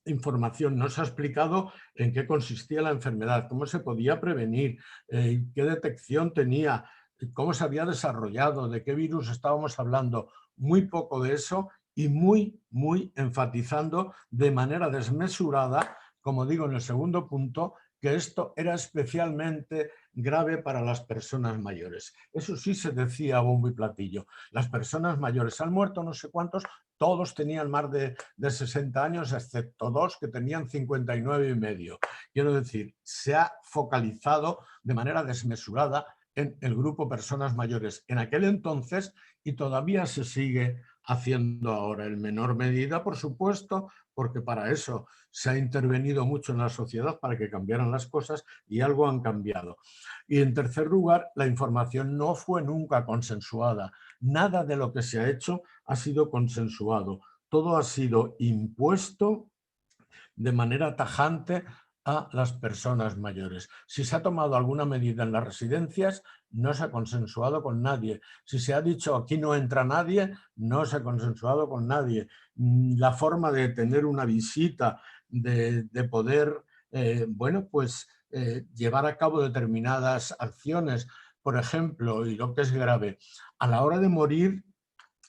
información. No se ha explicado en qué consistía la enfermedad, cómo se podía prevenir, qué detección tenía, cómo se había desarrollado, de qué virus estábamos hablando. Muy poco de eso y muy enfatizando de manera desmesurada, como digo en el segundo punto, que esto era especialmente grave para las personas mayores. Eso sí se decía a bombo y platillo. Las personas mayores han muerto no sé cuántos, todos tenían más de 60 años, excepto 2 que tenían 59 y medio. Quiero decir, se ha focalizado de manera desmesurada en el grupo personas mayores en aquel entonces y todavía se sigue haciendo ahora, en menor medida, por supuesto, porque para eso se ha intervenido mucho en la sociedad para que cambiaran las cosas y algo han cambiado. Y en tercer lugar, la información no fue nunca consensuada. Nada de lo que se ha hecho ha sido consensuado. Todo ha sido impuesto de manera tajante a las personas mayores. Si se ha tomado alguna medida en las residencias, no se ha consensuado con nadie. Si se ha dicho aquí no entra nadie, no se ha consensuado con nadie. La forma de tener una visita, de poder, llevar a cabo determinadas acciones, por ejemplo, y lo que es grave, a la hora de morir,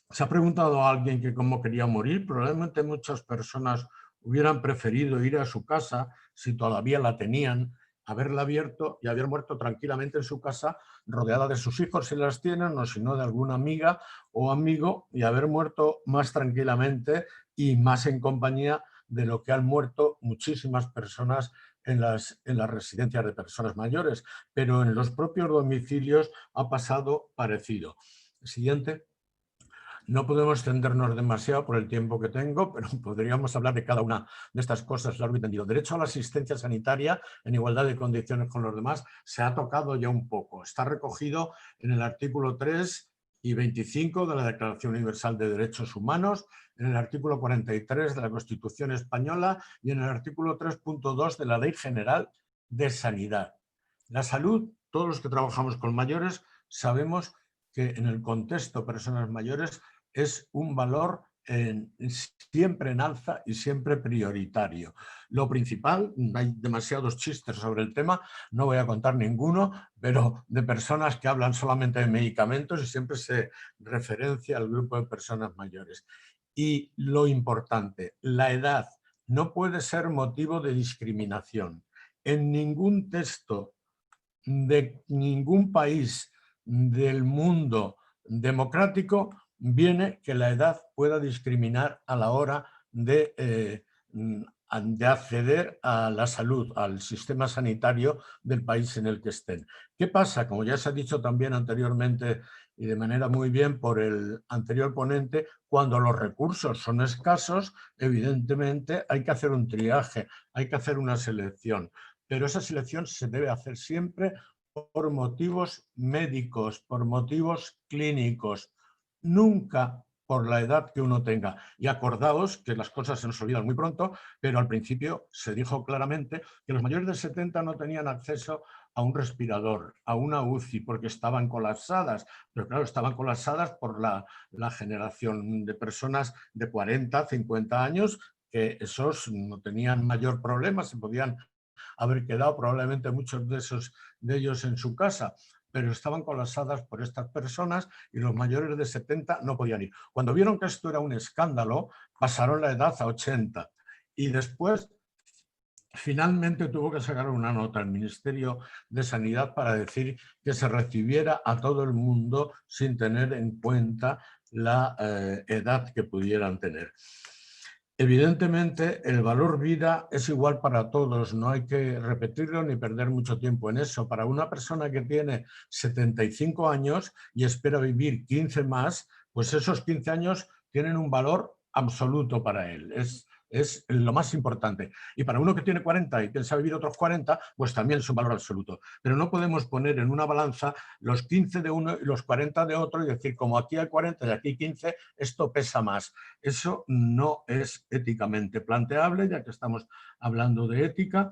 se ha preguntado a alguien que cómo quería morir. Probablemente muchas personas hubieran preferido ir a su casa, si todavía la tenían, haberla abierto y haber muerto tranquilamente en su casa, rodeada de sus hijos si las tienen, o si no de alguna amiga o amigo, y haber muerto más tranquilamente y más en compañía de lo que han muerto muchísimas personas en las residencias de personas mayores. Pero en los propios domicilios ha pasado parecido. Siguiente. No podemos extendernos demasiado por el tiempo que tengo, pero podríamos hablar de cada una de estas cosas largo y tendido. Derecho a la asistencia sanitaria en igualdad de condiciones con los demás se ha tocado ya un poco. Está recogido en el artículo 3 y 25 de la Declaración Universal de Derechos Humanos, en el artículo 43 de la Constitución Española y en el artículo 3.2 de la Ley General de Sanidad. La salud, todos los que trabajamos con mayores sabemos que en el contexto personas mayores es un valor siempre en alza y siempre prioritario. Lo principal, hay demasiados chistes sobre el tema, no voy a contar ninguno, pero de personas que hablan solamente de medicamentos y siempre se referencia al grupo de personas mayores. Y lo importante, la edad no puede ser motivo de discriminación. En ningún texto de ningún país del mundo democrático viene que la edad pueda discriminar a la hora de acceder a la salud, al sistema sanitario del país en el que estén. ¿Qué pasa? Como ya se ha dicho también anteriormente y de manera muy bien por el anterior ponente, cuando los recursos son escasos, evidentemente hay que hacer un triaje, hay que hacer una selección. Pero esa selección se debe hacer siempre por motivos médicos, por motivos clínicos, nunca por la edad que uno tenga. Y acordaos que las cosas se nos olvidan muy pronto, pero al principio se dijo claramente que los mayores de 70 no tenían acceso a un respirador, a una UCI, porque estaban colapsadas. Pero claro, estaban colapsadas por la generación de personas de 40, 50 años, que esos no tenían mayor problema, se podían haber quedado probablemente muchos de ellos en su casa, pero estaban colapsadas por estas personas y los mayores de 70 no podían ir. Cuando vieron que esto era un escándalo, pasaron la edad a 80 y después finalmente tuvo que sacar una nota el Ministerio de Sanidad para decir que se recibiera a todo el mundo sin tener en cuenta la edad que pudieran tener. Evidentemente, el valor vida es igual para todos, no hay que repetirlo ni perder mucho tiempo en eso. Para una persona que tiene 75 años y espera vivir 15 más, pues esos 15 años tienen un valor absoluto para él. Es lo más importante. Y para uno que tiene 40 y piensa vivir otros 40, pues también es un valor absoluto. Pero no podemos poner en una balanza los 15 de uno y los 40 de otro y decir, como aquí hay 40 y aquí 15, esto pesa más. Eso no es éticamente planteable, ya que estamos hablando de ética,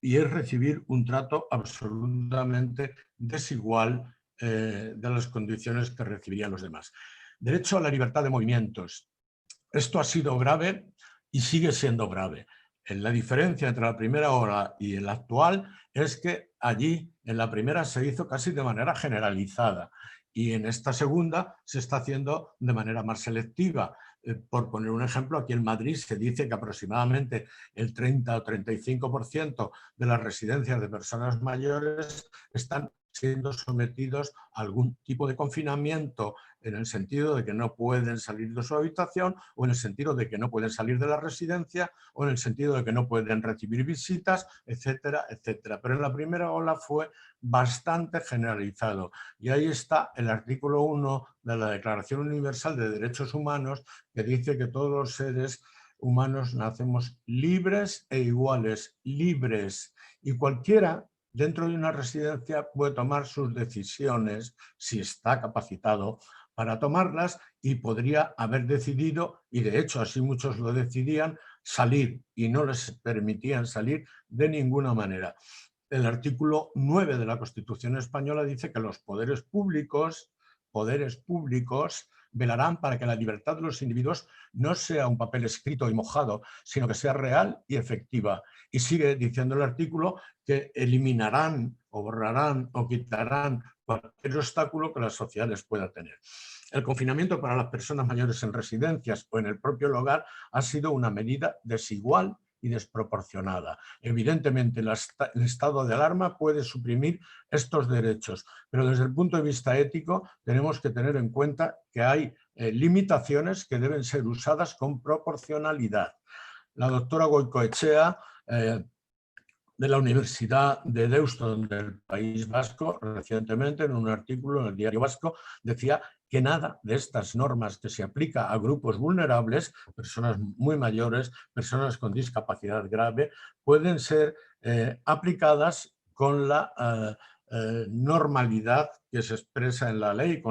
y es recibir un trato absolutamente desigual de las condiciones que recibirían los demás. Derecho a la libertad de movimientos. Esto ha sido grave y sigue siendo grave. La diferencia entre la primera ola y el actual es que allí, en la primera, se hizo casi de manera generalizada y en esta segunda se está haciendo de manera más selectiva. Por poner un ejemplo, aquí en Madrid se dice que aproximadamente el 30 o 35% de las residencias de personas mayores están siendo sometidos a algún tipo de confinamiento en el sentido de que no pueden salir de su habitación o en el sentido de que no pueden salir de la residencia o en el sentido de que no pueden recibir visitas, etcétera, etcétera. Pero en la primera ola fue bastante generalizado y ahí está el artículo 1 de la Declaración Universal de Derechos Humanos que dice que todos los seres humanos nacemos libres e iguales, libres, y cualquiera dentro de una residencia puede tomar sus decisiones si está capacitado para tomarlas y podría haber decidido, y de hecho así muchos lo decidían, salir y no les permitían salir de ninguna manera. El artículo 9 de la Constitución Española dice que los poderes públicos velarán para que la libertad de los individuos no sea un papel escrito y mojado, sino que sea real y efectiva. Y sigue diciendo el artículo que eliminarán o borrarán o quitarán cualquier obstáculo que la sociedad les pueda tener. El confinamiento para las personas mayores en residencias o en el propio hogar ha sido una medida desigual y desproporcionada. Evidentemente, el estado de alarma puede suprimir estos derechos, pero desde el punto de vista ético tenemos que tener en cuenta que hay limitaciones que deben ser usadas con proporcionalidad. La doctora Goicoechea de la Universidad de Deusto del País Vasco, recientemente en un artículo en el Diario Vasco, decía que nada de estas normas que se aplica a grupos vulnerables, personas muy mayores, personas con discapacidad grave, pueden ser aplicadas con la normalidad que se expresa en la ley,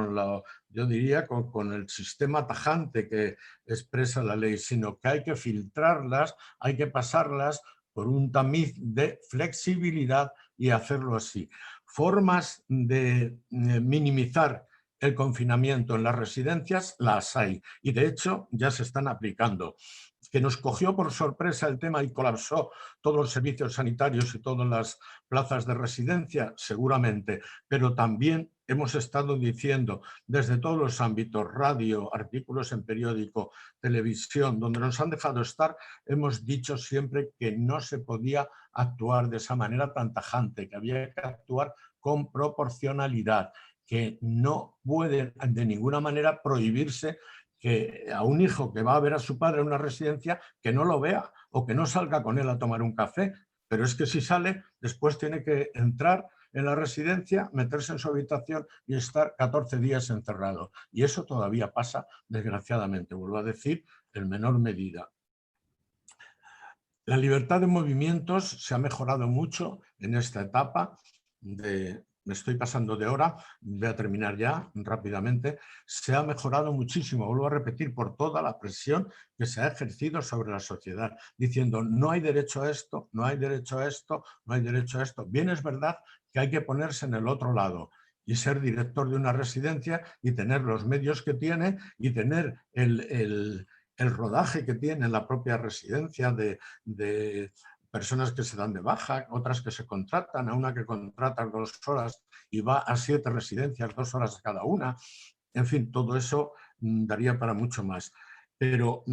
yo diría con el sistema tajante que expresa la ley, sino que hay que filtrarlas, hay que pasarlas por un tamiz de flexibilidad y hacerlo así. Formas de minimizar el confinamiento en las residencias las hay y de hecho ya se están aplicando. Que nos cogió por sorpresa el tema y colapsó todos los servicios sanitarios y todas las plazas de residencia, seguramente, pero también hemos estado diciendo desde todos los ámbitos, radio, artículos en periódico, televisión, donde nos han dejado estar, hemos dicho siempre que no se podía actuar de esa manera tan tajante, que había que actuar con proporcionalidad, que no puede de ninguna manera prohibirse que a un hijo que va a ver a su padre en una residencia que no lo vea o que no salga con él a tomar un café, pero es que si sale, después tiene que entrar en la residencia, meterse en su habitación y estar 14 días encerrado. Y eso todavía pasa, desgraciadamente, vuelvo a decir, en menor medida. La libertad de movimientos se ha mejorado mucho en esta etapa me estoy pasando de hora, voy a terminar ya rápidamente, se ha mejorado muchísimo, vuelvo a repetir, por toda la presión que se ha ejercido sobre la sociedad, diciendo no hay derecho a esto, no hay derecho a esto, no hay derecho a esto. Bien es verdad que hay que ponerse en el otro lado y ser director de una residencia y tener los medios que tiene y tener el rodaje que tiene la propia residencia de personas que se dan de baja, otras que se contratan, a una que contrata 2 horas y va a 7 residencias, 2 horas cada una. En fin, todo eso daría para mucho más. Pero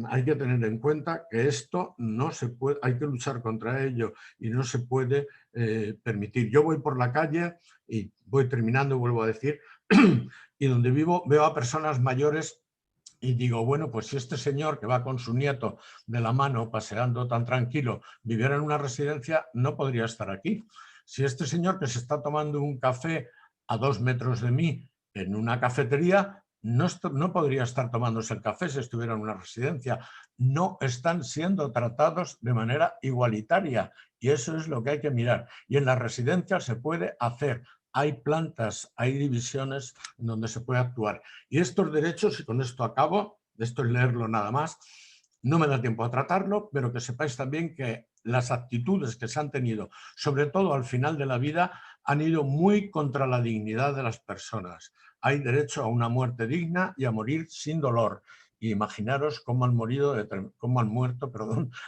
hay que tener en cuenta que esto no se puede, hay que luchar contra ello y no se puede permitir. Yo voy por la calle y voy terminando, vuelvo a decir, y donde vivo veo a personas mayores y digo, bueno, pues si este señor que va con su nieto de la mano paseando tan tranquilo viviera en una residencia, no podría estar aquí. Si este señor que se está tomando un café a 2 metros de mí en una cafetería, no podría estar tomándose el café si estuviera en una residencia. No están siendo tratados de manera igualitaria y eso es lo que hay que mirar. Y en las residencias se puede hacer. Hay plantas, hay divisiones en donde se puede actuar. Y estos derechos, y con esto acabo, esto es leerlo nada más, no me da tiempo a tratarlo, pero que sepáis también que las actitudes que se han tenido, sobre todo al final de la vida, han ido muy contra la dignidad de las personas. Hay derecho a una muerte digna y a morir sin dolor. Y imaginaros cómo han muerto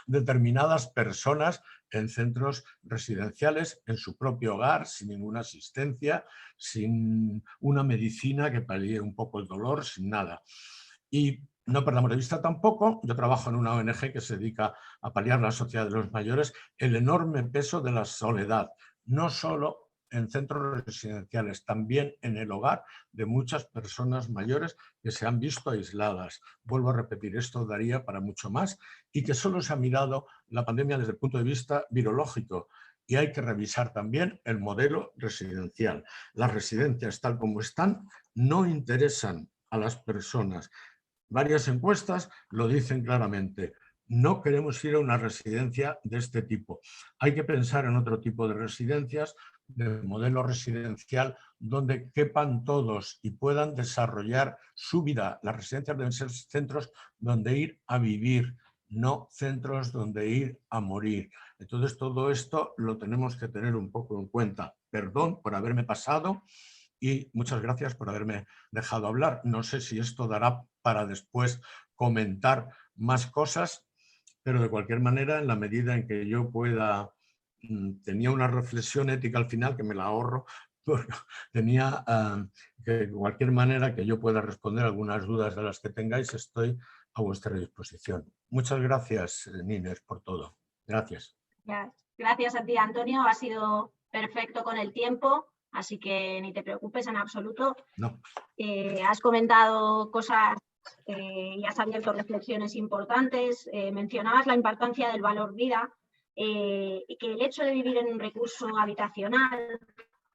determinadas personas en centros residenciales, en su propio hogar, sin ninguna asistencia, sin una medicina que palíe un poco el dolor, sin nada. Y no perdamos de vista tampoco, yo trabajo en una ONG que se dedica a paliar la sociedad de los mayores, el enorme peso de la soledad, no solo en centros residenciales, también en el hogar de muchas personas mayores que se han visto aisladas. Vuelvo a repetir, esto daría para mucho más y que solo se ha mirado la pandemia desde el punto de vista virológico y hay que revisar también el modelo residencial. Las residencias tal como están no interesan a las personas. Varias encuestas lo dicen claramente. No queremos ir a una residencia de este tipo. Hay que pensar en otro tipo de residencias, de modelo residencial, donde quepan todos y puedan desarrollar su vida. Las residencias deben ser centros donde ir a vivir, no centros donde ir a morir. Entonces todo esto lo tenemos que tener un poco en cuenta. Perdón por haberme pasado y muchas gracias por haberme dejado hablar. No sé si esto dará para después comentar más cosas, pero de cualquier manera, en la medida en que yo pueda, tenía una reflexión ética al final que me la ahorro, porque tenía que de cualquier manera que yo pueda responder algunas dudas de las que tengáis, estoy a vuestra disposición. Muchas gracias, Nines, por todo. Gracias. Gracias a ti, Antonio. Ha sido perfecto con el tiempo, así que ni te preocupes en absoluto. No. Has comentado cosas y has abierto reflexiones importantes. Mencionabas la importancia del valor vida. y que el hecho de vivir en un recurso habitacional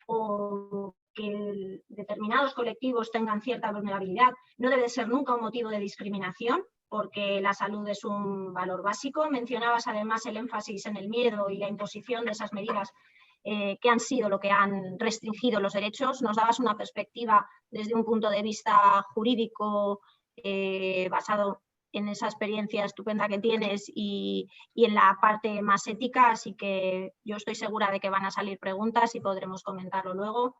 o que determinados colectivos tengan cierta vulnerabilidad no debe ser nunca un motivo de discriminación, porque la salud es un valor básico. Mencionabas además el énfasis en el miedo y la imposición de esas medidas que han sido lo que han restringido los derechos. Nos dabas una perspectiva desde un punto de vista jurídico basado en esa experiencia estupenda que tienes y en la parte más ética, así que yo estoy segura de que van a salir preguntas y podremos comentarlo luego.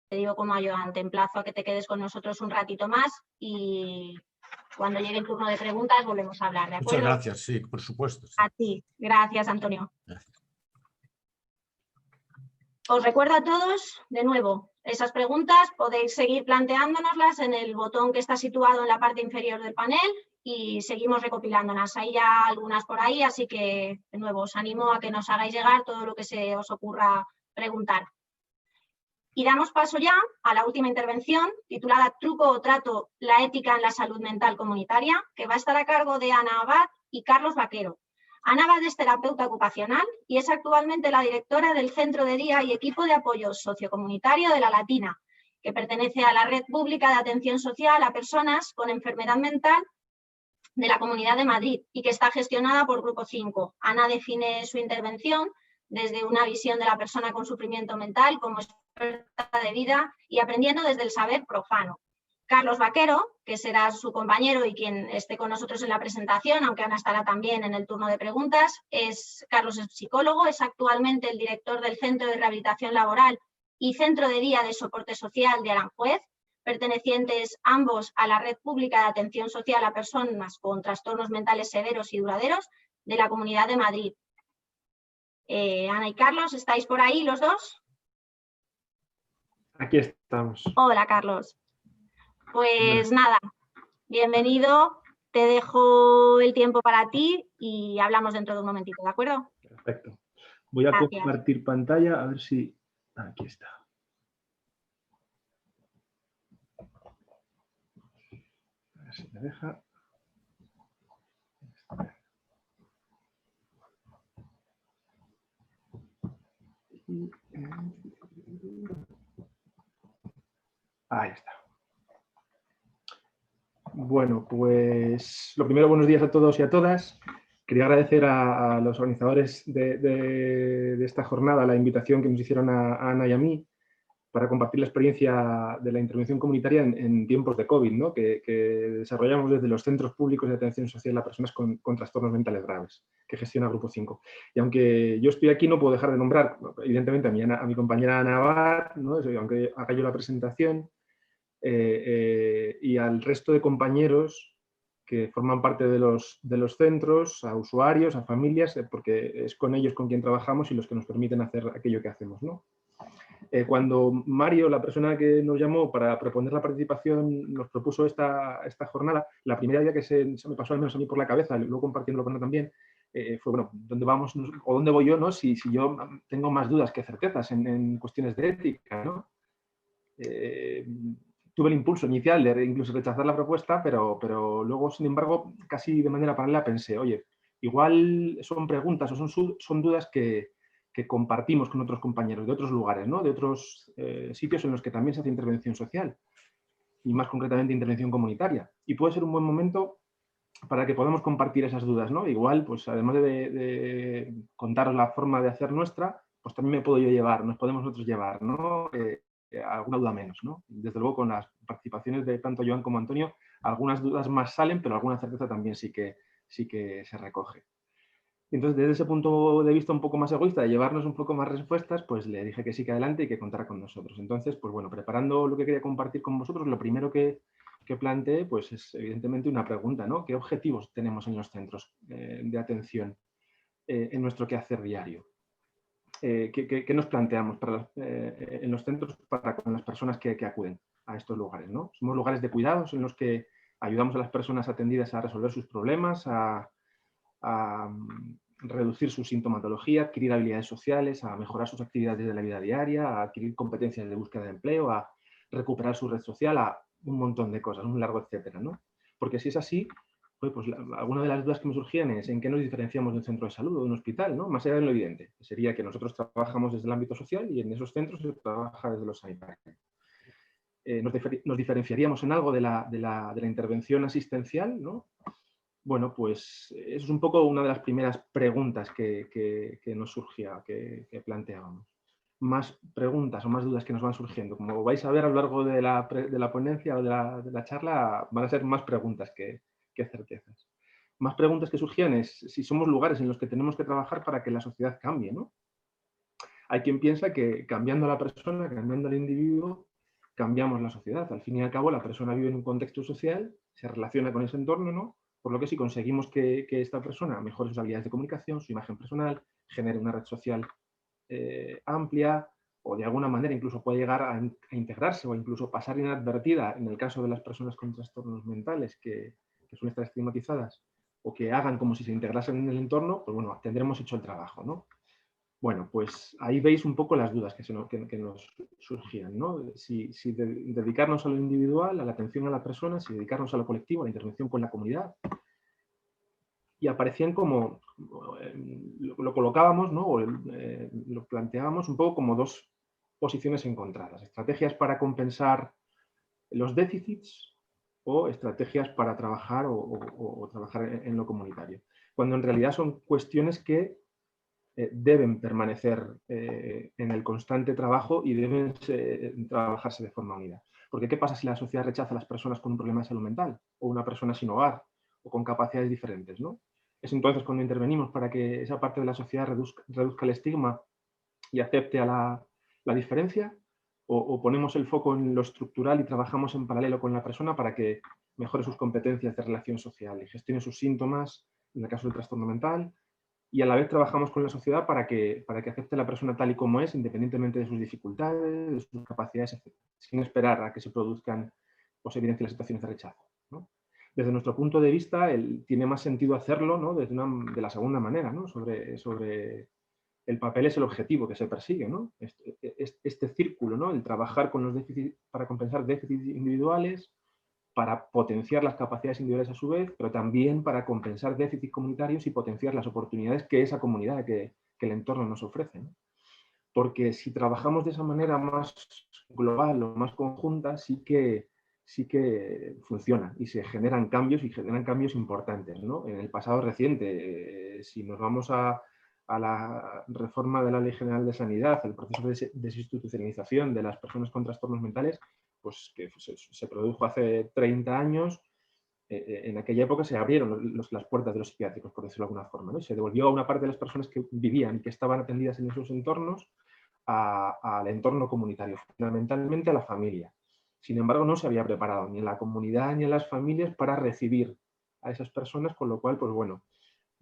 Te digo como a Joan, te emplazo a que te quedes con nosotros un ratito más y cuando llegue el turno de preguntas volvemos a hablar, ¿de acuerdo? Muchas gracias, sí, por supuesto. Sí. A ti. Gracias, Antonio. Gracias. Os recuerdo a todos, de nuevo, esas preguntas podéis seguir planteándonoslas en el botón que está situado en la parte inferior del panel y seguimos recopilándolas. Hay ya algunas por ahí, así que, de nuevo, os animo a que nos hagáis llegar todo lo que se os ocurra preguntar. Y damos paso ya a la última intervención, titulada Truco o trato, la ética en la salud mental comunitaria, que va a estar a cargo de Ana Abad y Carlos Vaquero. Ana Abad es terapeuta ocupacional y es actualmente la directora del Centro de Día y Equipo de Apoyo Sociocomunitario de La Latina, que pertenece a la Red Pública de Atención Social a Personas con Enfermedad Mental de la Comunidad de Madrid y que está gestionada por Grupo 5. Ana define su intervención desde una visión de la persona con sufrimiento mental como experta de vida y aprendiendo desde el saber profano. Carlos Vaquero, que será su compañero y quien esté con nosotros en la presentación, aunque Ana estará también en el turno de preguntas, Carlos es psicólogo, es actualmente el director del Centro de Rehabilitación Laboral y Centro de Día de Soporte Social de Aranjuez, pertenecientes ambos a la Red Pública de Atención Social a Personas con Trastornos Mentales Severos y Duraderos de la Comunidad de Madrid. Ana y Carlos, ¿estáis por ahí los dos? Aquí estamos. Hola, Carlos. Pues nada, bienvenido. Te dejo el tiempo para ti y hablamos dentro de un momentito, ¿de acuerdo? Perfecto. Voy a compartir pantalla a ver si... Aquí está. A ver si me deja. Ahí está. Bueno, pues lo primero, buenos días a todos y a todas. Quería agradecer a los organizadores de esta jornada la invitación que nos hicieron a Ana y a mí para compartir la experiencia de la intervención comunitaria en tiempos de COVID, ¿no? que desarrollamos desde los centros públicos de atención social a personas con trastornos mentales graves, que gestiona Grupo 5. Y aunque yo estoy aquí, no puedo dejar de nombrar, evidentemente, a mi compañera Ana Abad, ¿no? Aunque haga yo la presentación, y al resto de compañeros que forman parte de los centros, a usuarios, a familias, porque es con ellos con quien trabajamos y los que nos permiten hacer aquello que hacemos, ¿no? Cuando Mario, la persona que nos llamó para proponer la participación, nos propuso esta jornada, la primera idea que se me pasó al menos a mí por la cabeza, luego compartiéndolo con él también, fue, bueno, ¿dónde vamos o dónde voy yo, ¿no? Si yo tengo más dudas que certezas en cuestiones de ética, ¿no? Tuve el impulso inicial de incluso rechazar la propuesta, pero luego, sin embargo, casi de manera paralela pensé, oye, igual son preguntas o son dudas que compartimos con otros compañeros de otros lugares, ¿no? De otros sitios en los que también se hace intervención social y más concretamente intervención comunitaria. Y puede ser un buen momento para que podamos compartir esas dudas, ¿no? Igual, pues además de contaros la forma de hacer nuestra, pues también me puedo yo llevar, nos podemos nosotros llevar, ¿no? Alguna duda menos, ¿no? Desde luego con las participaciones de tanto Joan como Antonio, algunas dudas más salen, pero alguna certeza también sí que se recoge. Entonces, desde ese punto de vista un poco más egoísta, de llevarnos un poco más respuestas, pues le dije que sí, que adelante y que contara con nosotros. Entonces, pues bueno, preparando lo que quería compartir con vosotros, lo primero que planteé, pues es evidentemente una pregunta, ¿no? ¿Qué objetivos tenemos en los centros de atención en nuestro quehacer diario? ¿Qué nos planteamos en los centros con las personas que acuden a estos lugares, ¿no? Somos lugares de cuidados en los que ayudamos a las personas atendidas a resolver sus problemas, a reducir su sintomatología, adquirir habilidades sociales, a mejorar sus actividades de la vida diaria, a adquirir competencias de búsqueda de empleo, a recuperar su red social, a un montón de cosas, un largo etcétera, ¿no? Porque si es así, pues alguna de las dudas que me surgían es en qué nos diferenciamos de un centro de salud o de un hospital, ¿no? Más allá de lo evidente, que sería que nosotros trabajamos desde el ámbito social y en esos centros se trabaja desde lo sanitario. ¿Nos diferenciaríamos en algo de la intervención asistencial, ¿no? Bueno, pues eso es un poco una de las primeras preguntas que nos surgía, que planteábamos. Más preguntas o más dudas que nos van surgiendo. Como vais a ver a lo largo de la ponencia o de la charla, van a ser más preguntas que certezas. Más preguntas que surgían es si somos lugares en los que tenemos que trabajar para que la sociedad cambie, ¿no? Hay quien piensa que cambiando a la persona, cambiando al individuo, cambiamos la sociedad. Al fin y al cabo, la persona vive en un contexto social, se relaciona con ese entorno, ¿no? Por lo que si conseguimos que esta persona mejore sus habilidades de comunicación, su imagen personal, genere una red social amplia o de alguna manera incluso puede llegar a integrarse o incluso pasar inadvertida en el caso de las personas con trastornos mentales que suelen estar estigmatizadas o que hagan como si se integrasen en el entorno, pues bueno, tendremos hecho el trabajo, ¿no? Bueno, pues ahí veis un poco las dudas que nos surgían, ¿no? Si dedicarnos a lo individual, a la atención a la persona, si dedicarnos a lo colectivo, a la intervención con la comunidad. Y aparecían como, lo colocábamos, ¿no? O lo planteábamos un poco como dos posiciones encontradas. Estrategias para compensar los déficits o estrategias para trabajar o trabajar en lo comunitario. Cuando en realidad son cuestiones que deben permanecer en el constante trabajo y deben trabajarse de forma unida. Porque ¿qué pasa si la sociedad rechaza a las personas con un problema de salud mental o una persona sin hogar o con capacidades diferentes, ¿no? Es entonces cuando intervenimos para que esa parte de la sociedad reduzca el estigma y acepte a la diferencia, o ponemos el foco en lo estructural y trabajamos en paralelo con la persona para que mejore sus competencias de relación social y gestione sus síntomas, en el caso del trastorno mental, y a la vez trabajamos con la sociedad para que acepte a la persona tal y como es, independientemente de sus dificultades, de sus capacidades, etc., sin esperar a que se produzcan o se evidencien las situaciones de rechazo, ¿no? Desde nuestro punto de vista, tiene más sentido hacerlo, ¿no? de la segunda manera, ¿no? Sobre el papel es el objetivo que se persigue, ¿no? Este círculo, ¿no? El trabajar con los déficits para compensar déficits individuales, para potenciar las capacidades individuales a su vez, pero también para compensar déficits comunitarios y potenciar las oportunidades que esa comunidad, que el entorno nos ofrece, ¿no? Porque si trabajamos de esa manera más global o más conjunta, sí que funciona y se generan cambios y generan cambios importantes, ¿no? En el pasado reciente, si nos vamos a la reforma de la Ley General de Sanidad, el proceso de desinstitucionalización de las personas con trastornos mentales, pues que se produjo hace 30 años, en aquella época se abrieron las puertas de los psiquiátricos, por decirlo de alguna forma, ¿no? Y se devolvió a una parte de las personas que vivían y que estaban atendidas en esos entornos al entorno comunitario, fundamentalmente a la familia. Sin embargo, no se había preparado ni en la comunidad ni en las familias para recibir a esas personas, con lo cual, pues bueno,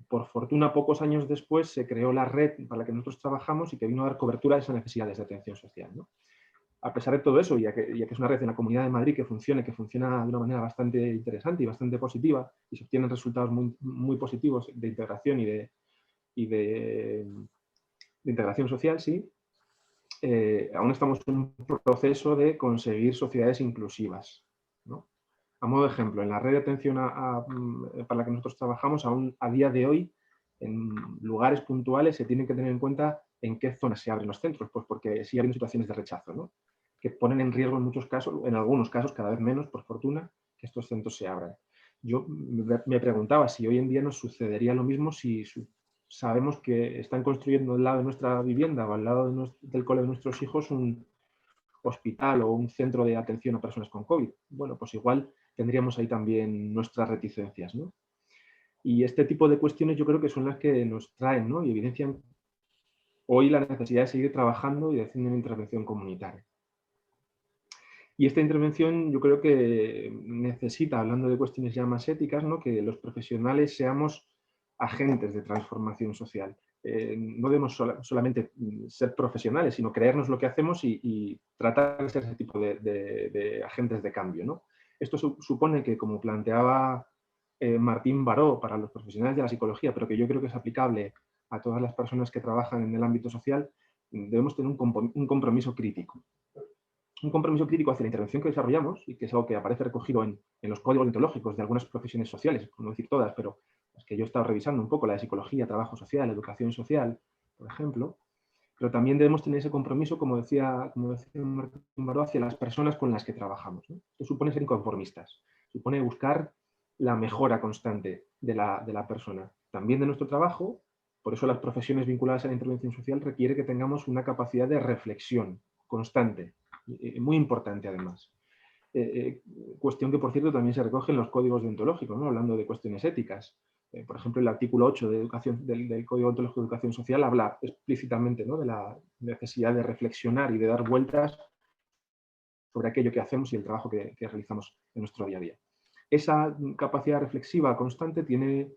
por fortuna, pocos años después se creó la red para la que nosotros trabajamos y que vino a dar cobertura a esas necesidades de atención social, ¿no? A pesar de todo eso, ya que es una red en la Comunidad de Madrid que funciona de una manera bastante interesante y bastante positiva, y se obtienen resultados muy, muy positivos de integración y de integración social, sí, aún estamos en un proceso de conseguir sociedades inclusivas, ¿no? A modo de ejemplo, en la red de atención para la que nosotros trabajamos, aún a día de hoy, en lugares puntuales se tienen que tener en cuenta en qué zonas se abren los centros, pues porque sí hay situaciones de rechazo, ¿no? Que ponen en riesgo en muchos casos, en algunos casos cada vez menos, por fortuna, que estos centros se abran. Yo me preguntaba si hoy en día nos sucedería lo mismo si sabemos que están construyendo al lado de nuestra vivienda o al lado del cole de nuestros hijos un hospital o un centro de atención a personas con COVID. Bueno, pues igual tendríamos ahí también nuestras reticencias, ¿no? Y este tipo de cuestiones yo creo que son las que nos traen, ¿no? Y evidencian hoy la necesidad de seguir trabajando y haciendo una intervención comunitaria. Y esta intervención yo creo que necesita, hablando de cuestiones ya más éticas, ¿no? Que los profesionales seamos agentes de transformación social. No debemos solamente ser profesionales, sino creernos lo que hacemos y tratar de ser ese tipo de agentes de cambio, ¿no? Esto supone que, como planteaba Martín Baró para los profesionales de la psicología, pero que yo creo que es aplicable a todas las personas que trabajan en el ámbito social, debemos tener un compromiso crítico. un compromiso crítico hacia la intervención que desarrollamos y que es algo que aparece recogido en los códigos deontológicos de algunas profesiones sociales, por no decir todas, pero las que yo he estado revisando un poco, la de psicología, trabajo social, educación social, por ejemplo. Pero también debemos tener ese compromiso, como decía Martín Baró, hacia las personas con las que trabajamos, ¿no? Esto supone ser inconformistas, supone buscar la mejora constante de la persona, también de nuestro trabajo. Por eso las profesiones vinculadas a la intervención social requiere que tengamos una capacidad de reflexión constante, muy importante además. Cuestión que, por cierto, también se recoge en los códigos deontológicos, ¿no? Hablando de cuestiones éticas. Por ejemplo, el artículo 8 del Código Deontológico de Educación Social habla explícitamente, ¿no?, de la necesidad de reflexionar y de dar vueltas sobre aquello que hacemos y el trabajo que realizamos en nuestro día a día. Esa capacidad reflexiva constante tiene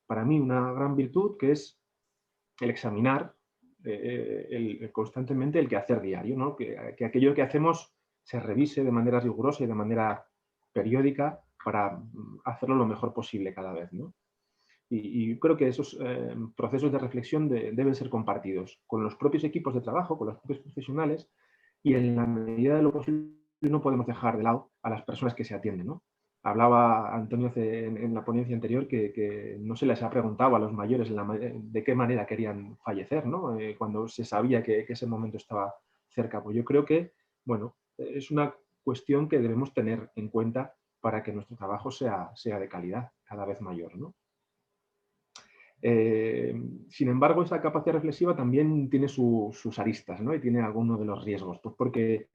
para mí una gran virtud, que es el examinar constantemente el quehacer diario, ¿no? Que aquello que hacemos se revise de manera rigurosa y de manera periódica para hacerlo lo mejor posible cada vez, ¿no? Y creo que esos procesos de reflexión deben ser compartidos con los propios equipos de trabajo, con los propios profesionales, y en la medida de lo posible no podemos dejar de lado a las personas que se atienden, ¿no? Hablaba Antonio en la ponencia anterior que no se les ha preguntado a los mayores de qué manera querían fallecer, ¿no? Cuando se sabía que ese momento estaba cerca. Pues yo creo que, bueno, es una cuestión que debemos tener en cuenta para que nuestro trabajo sea de calidad cada vez mayor, ¿no? Sin embargo, esa capacidad reflexiva también tiene sus aristas, ¿no? Y tiene algunos de los riesgos, pues porque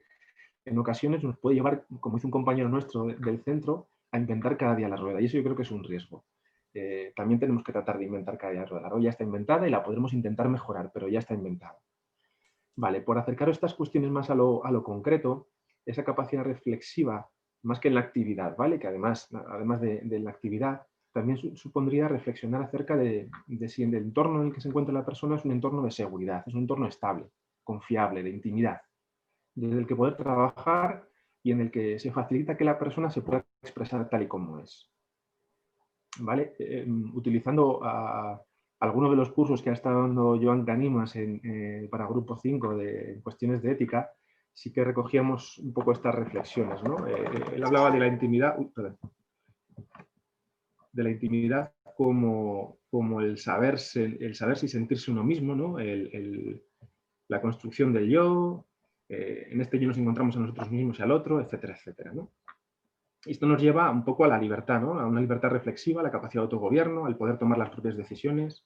en ocasiones nos puede llevar, como hizo un compañero nuestro del centro, a inventar cada día la rueda, y eso yo creo que es un riesgo. También tenemos que tratar de inventar cada día la rueda. La rueda ya está inventada y la podremos intentar mejorar, pero ya está inventada. Vale, por acercar estas cuestiones más a lo concreto, esa capacidad reflexiva, más que en la actividad, ¿vale? Que además de la actividad, también supondría reflexionar acerca de si el entorno en el que se encuentra la persona es un entorno de seguridad, es un entorno estable, confiable, de intimidad, desde el que poder trabajar y en el que se facilita que la persona se pueda expresar tal y como es. ¿Vale? Utilizando algunos de los cursos que ha estado dando Joan Canimas para Grupo 5 de cuestiones de ética, sí que recogíamos un poco estas reflexiones, ¿no? Él hablaba de la intimidad, como el saberse y sentirse uno mismo, ¿no? La construcción del yo, en este yo nos encontramos a nosotros mismos y al otro, etcétera, etcétera, ¿no? Esto nos lleva un poco a la libertad, ¿no? A una libertad reflexiva, a la capacidad de autogobierno, al poder tomar las propias decisiones.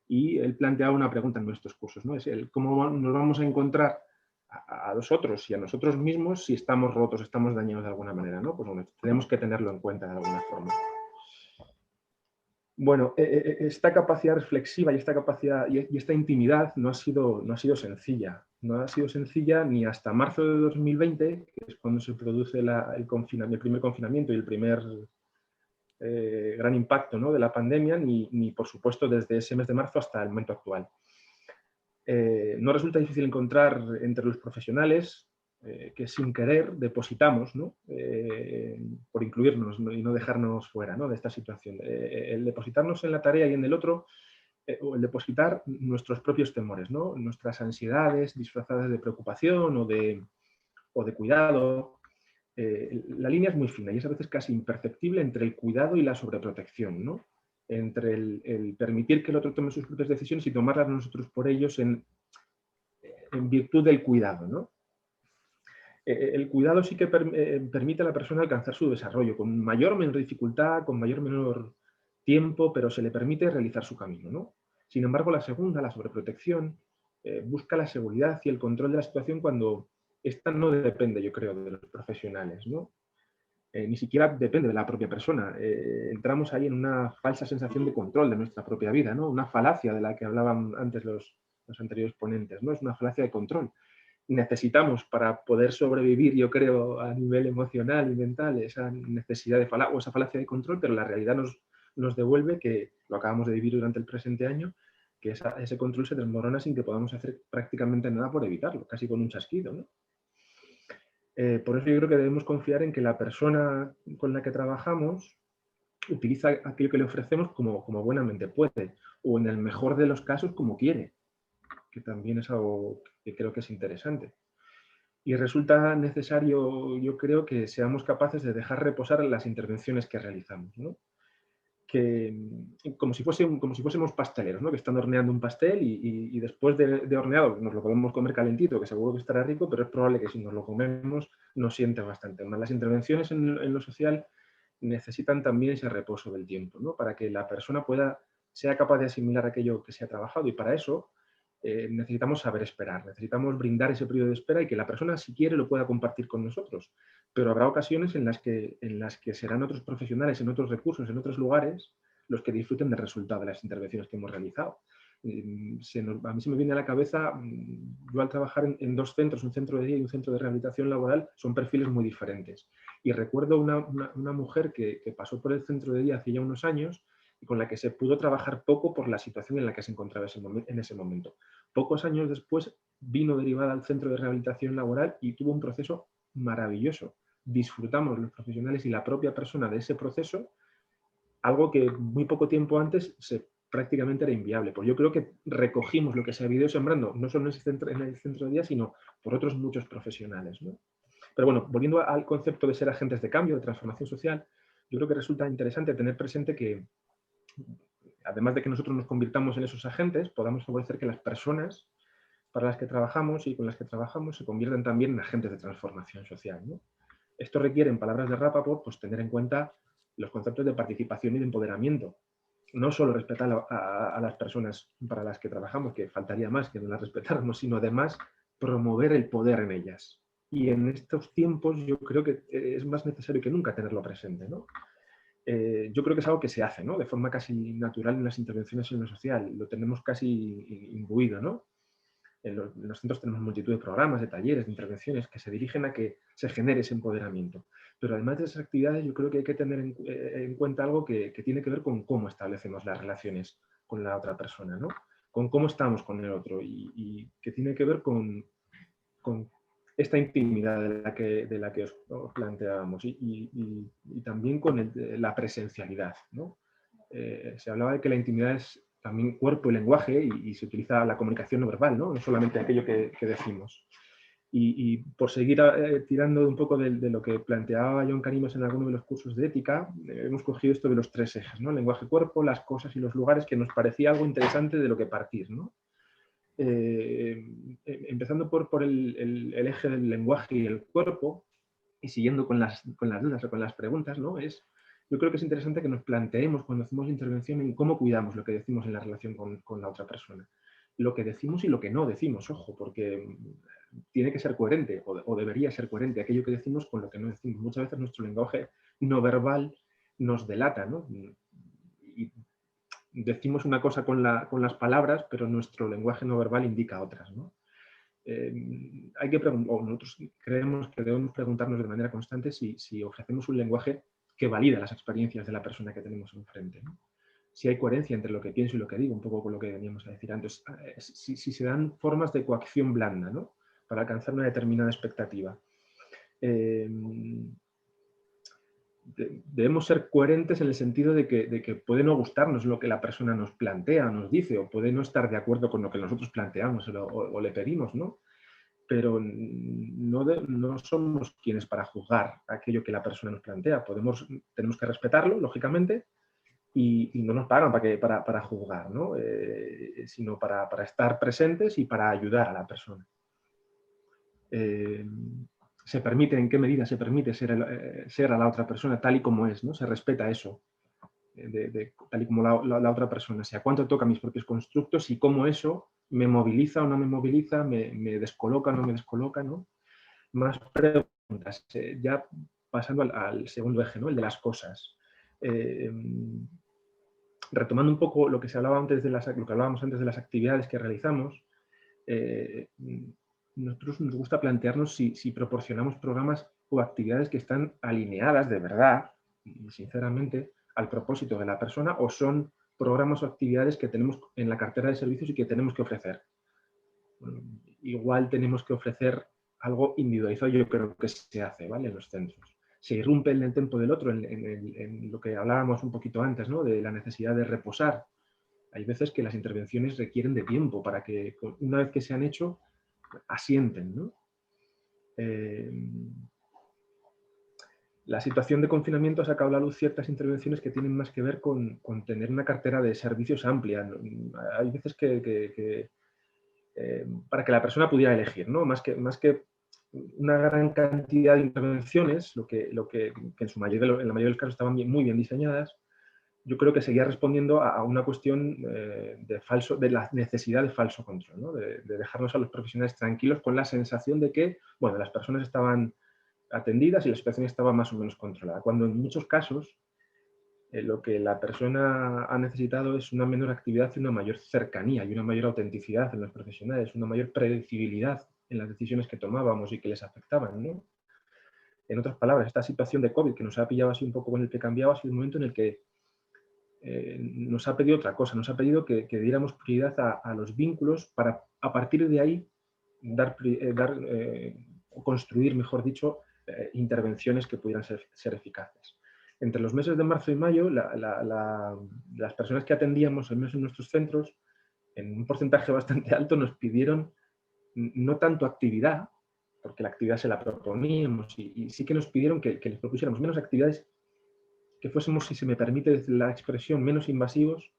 Y él planteaba una pregunta en nuestros cursos, ¿no? Es cómo nos vamos a encontrar a nosotros y a nosotros mismos si estamos rotos, estamos dañados de alguna manera, ¿no? Pues bueno, tenemos que tenerlo en cuenta de alguna forma. Bueno, esta capacidad reflexiva y esta intimidad no ha sido sencilla. No ha sido sencilla ni hasta marzo de 2020, que es cuando se produce el primer confinamiento y el primer gran impacto, ¿no?, de la pandemia, ni por supuesto desde ese mes de marzo hasta el momento actual. No resulta difícil encontrar entre los profesionales que sin querer depositamos, ¿no?, por incluirnos, ¿no?, y no dejarnos fuera, ¿no?, de esta situación. El depositarnos en la tarea y en el otro, o el depositar nuestros propios temores, ¿no?, nuestras ansiedades disfrazadas de preocupación o de cuidado. La línea es muy fina y es a veces casi imperceptible entre el cuidado y la sobreprotección, ¿no?, entre el permitir que el otro tome sus propias decisiones y tomarlas nosotros por ellos en virtud del cuidado, ¿no? El cuidado sí que permite a la persona alcanzar su desarrollo con mayor o menor dificultad, con mayor o menor tiempo, pero se le permite realizar su camino, ¿no? Sin embargo, la segunda, la sobreprotección, busca la seguridad y el control de la situación cuando esta no depende, yo creo, de los profesionales, ¿no? Ni siquiera depende de la propia persona. Entramos ahí en una falsa sensación de control de nuestra propia vida, ¿no? Una falacia de la que hablaban antes los anteriores ponentes, ¿no? Es una falacia de control. Necesitamos para poder sobrevivir, yo creo, a nivel emocional y mental, esa necesidad o esa falacia de control, pero la realidad nos devuelve, que lo acabamos de vivir durante el presente año, que ese control se desmorona sin que podamos hacer prácticamente nada por evitarlo, casi con un chasquido, ¿no? Por eso yo creo que debemos confiar en que la persona con la que trabajamos utiliza aquello que le ofrecemos como buenamente puede, o en el mejor de los casos como quiere, que también es algo que creo que es interesante. Y resulta necesario, yo creo, que seamos capaces de dejar reposar las intervenciones que realizamos, ¿no? Como si fuésemos pasteleros, ¿no? Que están horneando un pastel y después de horneado nos lo podemos comer calentito, que seguro que estará rico, pero es probable que si nos lo comemos nos siente bastante mal. Las intervenciones en lo social necesitan también ese reposo del tiempo, ¿no? Para que la persona sea capaz de asimilar aquello que se ha trabajado, y para eso necesitamos saber esperar, necesitamos brindar ese periodo de espera y que la persona, si quiere, lo pueda compartir con nosotros. Pero habrá ocasiones en las que serán otros profesionales, en otros recursos, en otros lugares, los que disfruten del resultado de las intervenciones que hemos realizado. A mí se me viene a la cabeza, yo al trabajar en dos centros, un centro de día y un centro de rehabilitación laboral, son perfiles muy diferentes. Y recuerdo una mujer que pasó por el centro de día hace ya unos años y con la que se pudo trabajar poco por la situación en la que se encontraba en ese momento. Pocos años después vino derivada al centro de rehabilitación laboral y tuvo un proceso maravilloso. Disfrutamos los profesionales y la propia persona de ese proceso, algo que muy poco tiempo antes prácticamente era inviable. Pues yo creo que recogimos lo que se ha ido sembrando, no solo en el centro de día, sino por otros muchos profesionales, ¿no? Pero bueno, volviendo al concepto de ser agentes de cambio, de transformación social, yo creo que resulta interesante tener presente que, además de que nosotros nos convirtamos en esos agentes, podamos favorecer que las personas para las que trabajamos y con las que trabajamos se conviertan también en agentes de transformación social, ¿no? Esto requiere, en palabras de Rappaport, pues tener en cuenta los conceptos de participación y de empoderamiento. No solo respetar a las personas para las que trabajamos, que faltaría más que no las respetáramos, sino además promover el poder en ellas. Y en estos tiempos yo creo que es más necesario que nunca tenerlo presente, ¿no? Yo creo que es algo que se hace, ¿no? De forma casi natural en las intervenciones en lo social. Lo tenemos casi imbuido, ¿no? En los centros tenemos multitud de programas, de talleres, de intervenciones que se dirigen a que se genere ese empoderamiento. Pero además de esas actividades, yo creo que hay que tener en cuenta algo que tiene que ver con cómo establecemos las relaciones con la otra persona, ¿no? Con cómo estamos con el otro y que tiene que ver con esta intimidad de la que os planteábamos y también con la presencialidad, ¿no? Se hablaba de que la intimidad es también cuerpo y lenguaje y se utiliza la comunicación no verbal, no solamente aquello que decimos. Y por seguir tirando un poco de lo que planteaba John Canimos en alguno de los cursos de ética, hemos cogido esto de los tres ejes, ¿no? Lenguaje, cuerpo, las cosas y los lugares, que nos parecía algo interesante de lo que partir, ¿no? Empezando por el eje del lenguaje y el cuerpo, y siguiendo con las dudas o con las preguntas, ¿no? Yo creo que es interesante que nos planteemos cuando hacemos intervención en cómo cuidamos lo que decimos en la relación con la otra persona. Lo que decimos y lo que no decimos, ojo, porque tiene que ser coherente o debería ser coherente aquello que decimos con lo que no decimos. Muchas veces nuestro lenguaje no verbal nos delata, ¿no? Y decimos una cosa con las palabras, pero nuestro lenguaje no verbal indica otras, ¿no? Nosotros creemos que debemos preguntarnos de manera constante si ofrecemos un lenguaje que valida las experiencias de la persona que tenemos enfrente, ¿no? Si hay coherencia entre lo que pienso y lo que digo, un poco con lo que veníamos a decir antes, si se dan formas de coacción blanda, ¿no? Para alcanzar una determinada expectativa. Debemos ser coherentes en el sentido de que puede no gustarnos lo que la persona nos plantea, nos dice, o puede no estar de acuerdo con lo que nosotros planteamos o le pedimos, ¿no? Pero no somos quienes para juzgar aquello que la persona nos plantea. Tenemos que respetarlo, lógicamente, y no nos pagan para juzgar, ¿no? Sino para estar presentes y para ayudar a la persona. ¿En qué medida se permite ser a la otra persona tal y como es, ¿no? Se respeta eso, tal y como la otra persona, sea cuánto toca mis propios constructos y cómo eso me moviliza o no me moviliza, me descoloca o no me descoloca, ¿no? Más preguntas, ya pasando al segundo eje, ¿no? El de las cosas. Retomando un poco lo que hablábamos antes de las actividades que realizamos, nosotros nos gusta plantearnos si proporcionamos programas o actividades que están alineadas de verdad y sinceramente al propósito de la persona, o son programas o actividades que tenemos en la cartera de servicios y que tenemos que ofrecer. Igual tenemos que ofrecer algo individualizado, yo creo que se hace, ¿vale? En los centros. Se irrumpe en el tiempo del otro, en lo que hablábamos un poquito antes, ¿no? De la necesidad de reposar. Hay veces que las intervenciones requieren de tiempo para que, una vez que se han hecho, asienten, ¿no? La situación de confinamiento ha sacado a la luz ciertas intervenciones que tienen más que ver con tener una cartera de servicios amplia. Hay veces que para que la persona pudiera elegir, ¿no? Más que una gran cantidad de intervenciones, que en la mayoría de los casos estaban muy bien diseñadas, yo creo que seguía respondiendo a una cuestión de la necesidad de falso control, ¿no? De dejarnos a los profesionales tranquilos con la sensación de que, bueno, las personas estaban atendidas y la situación estaba más o menos controlada, cuando en muchos casos lo que la persona ha necesitado es una menor actividad y una mayor cercanía y una mayor autenticidad en los profesionales, una mayor predecibilidad en las decisiones que tomábamos y que les afectaban, ¿no? En otras palabras, esta situación de COVID que nos ha pillado así un poco con el pie cambiado ha sido un momento en el que nos ha pedido otra cosa, nos ha pedido que diéramos prioridad a los vínculos para, a partir de ahí, construir, mejor dicho, intervenciones que pudieran ser eficaces. Entre los meses de marzo y mayo, las personas que atendíamos, al menos en nuestros centros, en un porcentaje bastante alto, nos pidieron no tanto actividad, porque la actividad se la proponíamos, y sí que nos pidieron que les propusiéramos menos actividades, que fuésemos, si se me permite la expresión, menos invasivos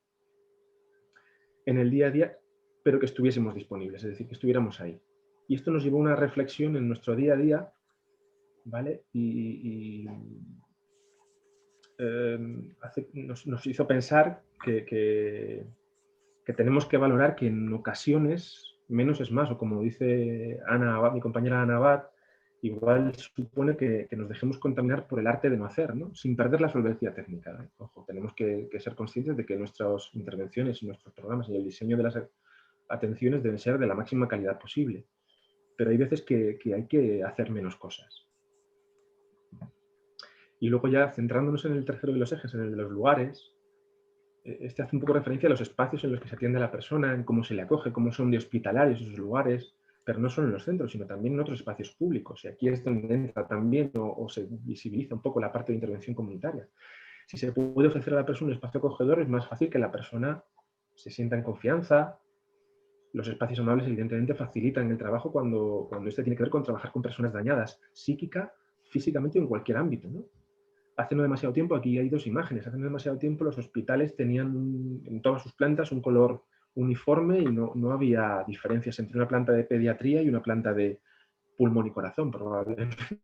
en el día a día, pero que estuviésemos disponibles, es decir, que estuviéramos ahí. Y esto nos llevó a una reflexión en nuestro día a día, ¿vale? Nos hizo pensar que tenemos que valorar que en ocasiones menos es más, o como dice Ana Abad, mi compañera Ana Abad, igual supone que nos dejemos contaminar por el arte de no hacer, ¿no? Sin perder la solvencia técnica, ¿eh? Ojo, tenemos que ser conscientes de que nuestras intervenciones y nuestros programas y el diseño de las atenciones deben ser de la máxima calidad posible, pero hay veces que hay que hacer menos cosas. Y luego ya centrándonos en el tercero de los ejes, en el de los lugares, este hace un poco referencia a los espacios en los que se atiende a la persona, en cómo se le acoge, cómo son de hospitalarios esos lugares, pero no solo en los centros, sino también en otros espacios públicos. Y aquí es donde entra también o se visibiliza un poco la parte de intervención comunitaria. Si se puede ofrecer a la persona un espacio acogedor, es más fácil que la persona se sienta en confianza. Los espacios amables, evidentemente, facilitan el trabajo cuando este tiene que ver con trabajar con personas dañadas, psíquica, físicamente o en cualquier ámbito, ¿no? Hace no demasiado tiempo, aquí hay dos imágenes, hace no demasiado tiempo los hospitales tenían en todas sus plantas un color uniforme y no había diferencias entre una planta de pediatría y una planta de pulmón y corazón, probablemente,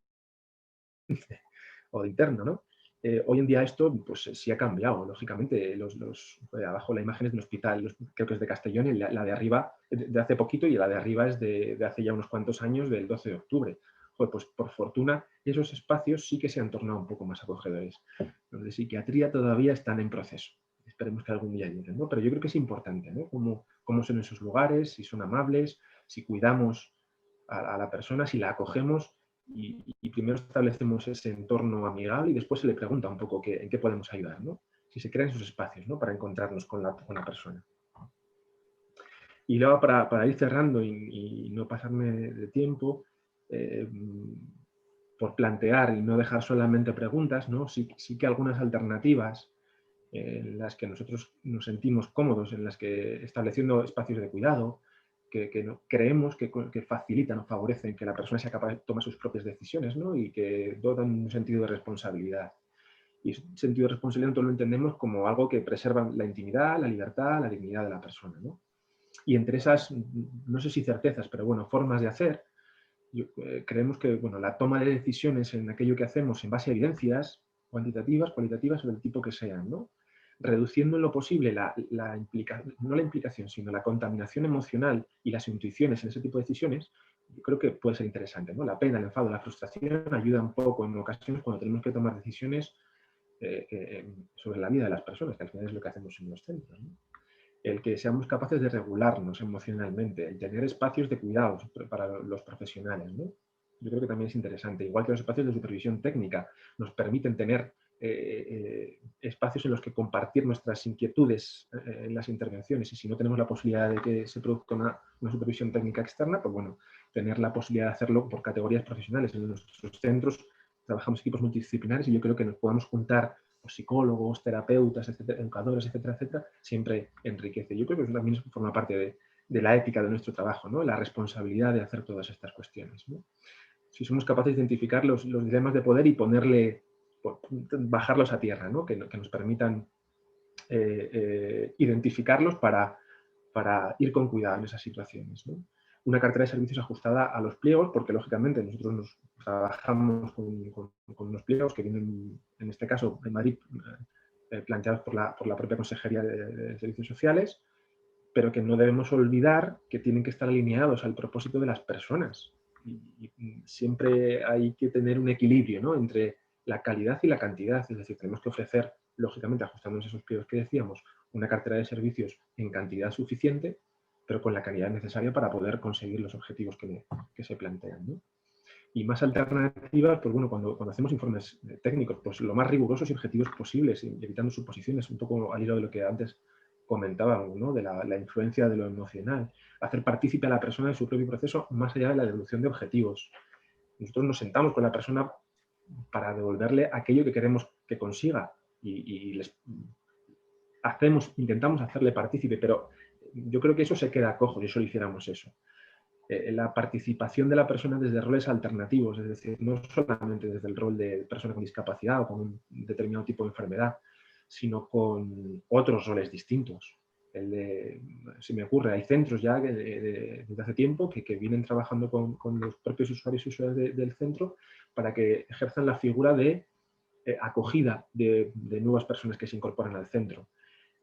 o de interno, ¿no? Hoy en día esto pues, sí ha cambiado, lógicamente. Abajo la imagen es de un hospital, creo que es de Castellón, y la de arriba de hace poquito, y la de arriba es de hace ya unos cuantos años, del 12 de octubre. Pues por fortuna esos espacios sí que se han tornado un poco más acogedores. Los de psiquiatría todavía están en proceso. Esperemos que algún día lleguen, ¿no? Pero yo creo que es importante, ¿no? Cómo son esos lugares, si son amables, si cuidamos a la persona, si la acogemos y primero establecemos ese entorno amigable y después se le pregunta un poco en qué podemos ayudar, ¿no? Si se crean esos espacios, ¿no? Para encontrarnos con la persona. Y luego para ir cerrando y no pasarme de tiempo, por plantear y no dejar solamente preguntas, ¿no? Sí que algunas alternativas en las que nosotros nos sentimos cómodos, en las que estableciendo espacios de cuidado, que creemos que facilitan o favorecen que la persona sea capaz de tomar sus propias decisiones, ¿no? Y que dotan un sentido de responsabilidad. Y ese sentido de responsabilidad nosotros lo entendemos como algo que preserva la intimidad, la libertad, la dignidad de la persona, ¿no? Y entre esas, no sé si certezas, pero bueno, formas de hacer, creemos que bueno, la toma de decisiones en aquello que hacemos en base a evidencias cuantitativas, cualitativas, o del tipo que sean, ¿no? Reduciendo en lo posible no la implicación, sino la contaminación emocional y las intuiciones en ese tipo de decisiones, yo creo que puede ser interesante, ¿no? La pena, el enfado, la frustración ayuda un poco en ocasiones cuando tenemos que tomar decisiones sobre la vida de las personas, que al final es lo que hacemos en los centros, ¿no? El que seamos capaces de regularnos emocionalmente, el tener espacios de cuidados para los profesionales, ¿no? Yo creo que también es interesante. Igual que los espacios de supervisión técnica nos permiten tener espacios en los que compartir nuestras inquietudes en las intervenciones, y si no tenemos la posibilidad de que se produzca una supervisión técnica externa, pues bueno, tener la posibilidad de hacerlo por categorías profesionales. En nuestros centros trabajamos equipos multidisciplinares y yo creo que nos podamos juntar psicólogos, terapeutas, etcétera, educadores, etcétera, etcétera, siempre enriquece. Yo creo que eso también forma parte de la ética de nuestro trabajo, ¿no? La responsabilidad de hacer todas estas cuestiones, ¿no? si somos capaces de identificar los dilemas de poder y bajarlos a tierra, ¿no? que nos permitan identificarlos para ir con cuidado en esas situaciones, ¿no? Una cartera de servicios ajustada a los pliegos, porque lógicamente nosotros trabajamos con unos pliegos que vienen, en este caso, en Madrid, planteados por la propia Consejería de Servicios Sociales, pero que no debemos olvidar que tienen que estar alineados al propósito de las personas. Y siempre hay que tener un equilibrio, ¿no?, entre la calidad y la cantidad. Es decir, tenemos que ofrecer, lógicamente, ajustándonos a esos pliegos que decíamos, una cartera de servicios en cantidad suficiente, pero con la calidad necesaria para poder conseguir los objetivos que se plantean, ¿no? Y más alternativas, pues bueno, cuando hacemos informes técnicos, pues lo más rigurosos y objetivos posibles, evitando suposiciones, un poco al hilo de lo que antes comentábamos, ¿no?, de la influencia de lo emocional. Hacer partícipe a la persona de su propio proceso más allá de la devolución de objetivos. Nosotros nos sentamos con la persona para devolverle aquello que queremos que consiga y intentamos hacerle partícipe, pero yo creo que eso se queda cojo si solo hiciéramos eso. La participación de la persona desde roles alternativos, es decir, no solamente desde el rol de persona con discapacidad o con un determinado tipo de enfermedad, sino con otros roles distintos. Se me ocurre, hay centros ya desde hace tiempo que vienen trabajando con los propios usuarios y usuarias del centro para que ejerzan la figura de acogida de nuevas personas que se incorporan al centro.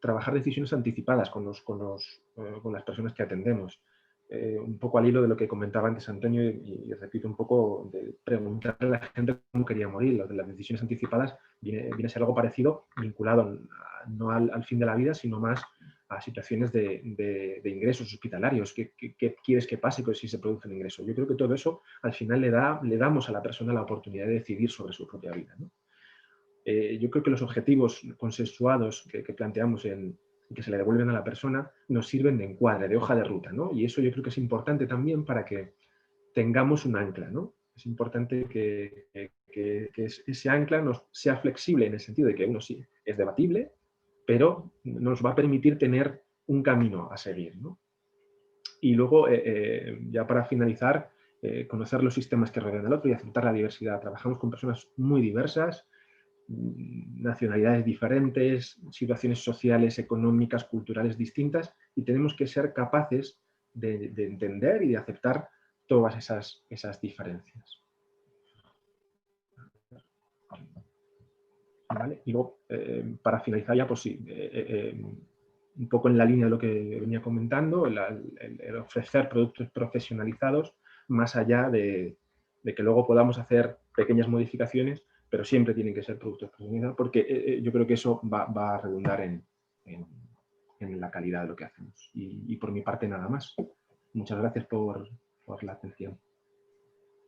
Trabajar decisiones anticipadas con las personas que atendemos. Un poco al hilo de lo que comentaba antes Antonio y repito un poco, de preguntarle a la gente cómo quería morir. Lo de las decisiones anticipadas viene a ser algo parecido, vinculado no al fin de la vida, sino más a situaciones de ingresos hospitalarios. ¿Qué quieres que pase si se produce un ingreso? Yo creo que todo eso al final le damos a la persona la oportunidad de decidir sobre su propia vida, ¿no? Yo creo que los objetivos consensuados que planteamos que se le devuelven a la persona nos sirven de encuadre, de hoja de ruta, ¿no? Y eso yo creo que es importante también para que tengamos un ancla, ¿no? Es importante que ese ancla sea flexible en el sentido de que uno sí es debatible, pero nos va a permitir tener un camino a seguir, ¿no? Y luego, ya para finalizar, conocer los sistemas que rodean al otro y aceptar la diversidad. Trabajamos con personas muy diversas, nacionalidades diferentes, situaciones sociales, económicas, culturales distintas, y tenemos que ser capaces de entender y de aceptar todas esas diferencias. ¿Vale? Y luego, para finalizar ya, pues sí, un poco en la línea de lo que venía comentando, el ofrecer productos profesionalizados más allá de que luego podamos hacer pequeñas modificaciones, pero siempre tienen que ser productos profesionalizados, porque yo creo que eso va a redundar en la calidad de lo que hacemos. Y por mi parte nada más. Muchas gracias por la atención.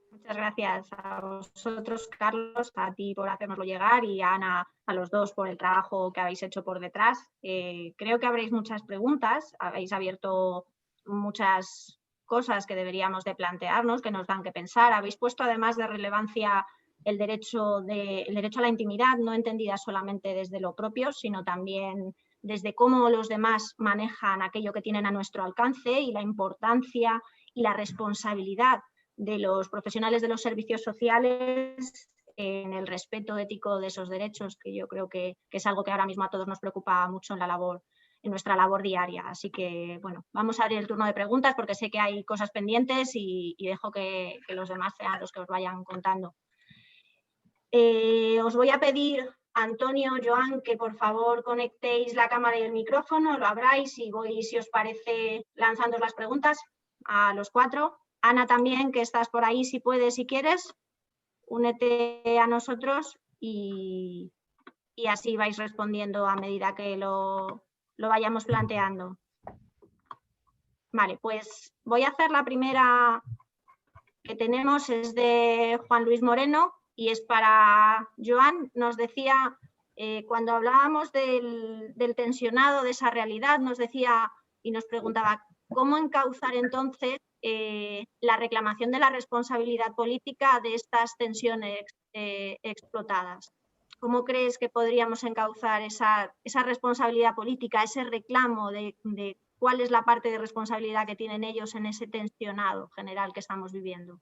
Muchas gracias a vosotros, Carlos, a ti por hacérnoslo llegar y a Ana, a los dos por el trabajo que habéis hecho por detrás. Creo que habréis muchas preguntas, habéis abierto muchas cosas que deberíamos de plantearnos, que nos dan que pensar. Habéis puesto además de relevancia el derecho a la intimidad, no entendida solamente desde lo propio, sino también desde cómo los demás manejan aquello que tienen a nuestro alcance y la importancia y la responsabilidad de los profesionales de los servicios sociales en el respeto ético de esos derechos, que yo creo que es algo que ahora mismo a todos nos preocupa mucho en nuestra labor diaria. Así que, bueno, vamos a abrir el turno de preguntas porque sé que hay cosas pendientes y dejo que los demás sean los que os vayan contando. Os voy a pedir, Antonio, Joan, que por favor conectéis la cámara y el micrófono, lo abráis y voy, si os parece, lanzando las preguntas a los cuatro. Ana también, que estás por ahí, si puedes, si quieres, únete a nosotros y así vais respondiendo a medida que lo vayamos planteando. Vale, pues voy a hacer la primera que tenemos, es de Juan Luis Moreno y es para Joan. Nos decía, cuando hablábamos del tensionado, de esa realidad, nos decía y nos preguntaba cómo encauzar entonces la reclamación de la responsabilidad política de estas tensiones explotadas. ¿Cómo crees que podríamos encauzar esa responsabilidad política, ese reclamo de cuál es la parte de responsabilidad que tienen ellos en ese tensionado general que estamos viviendo?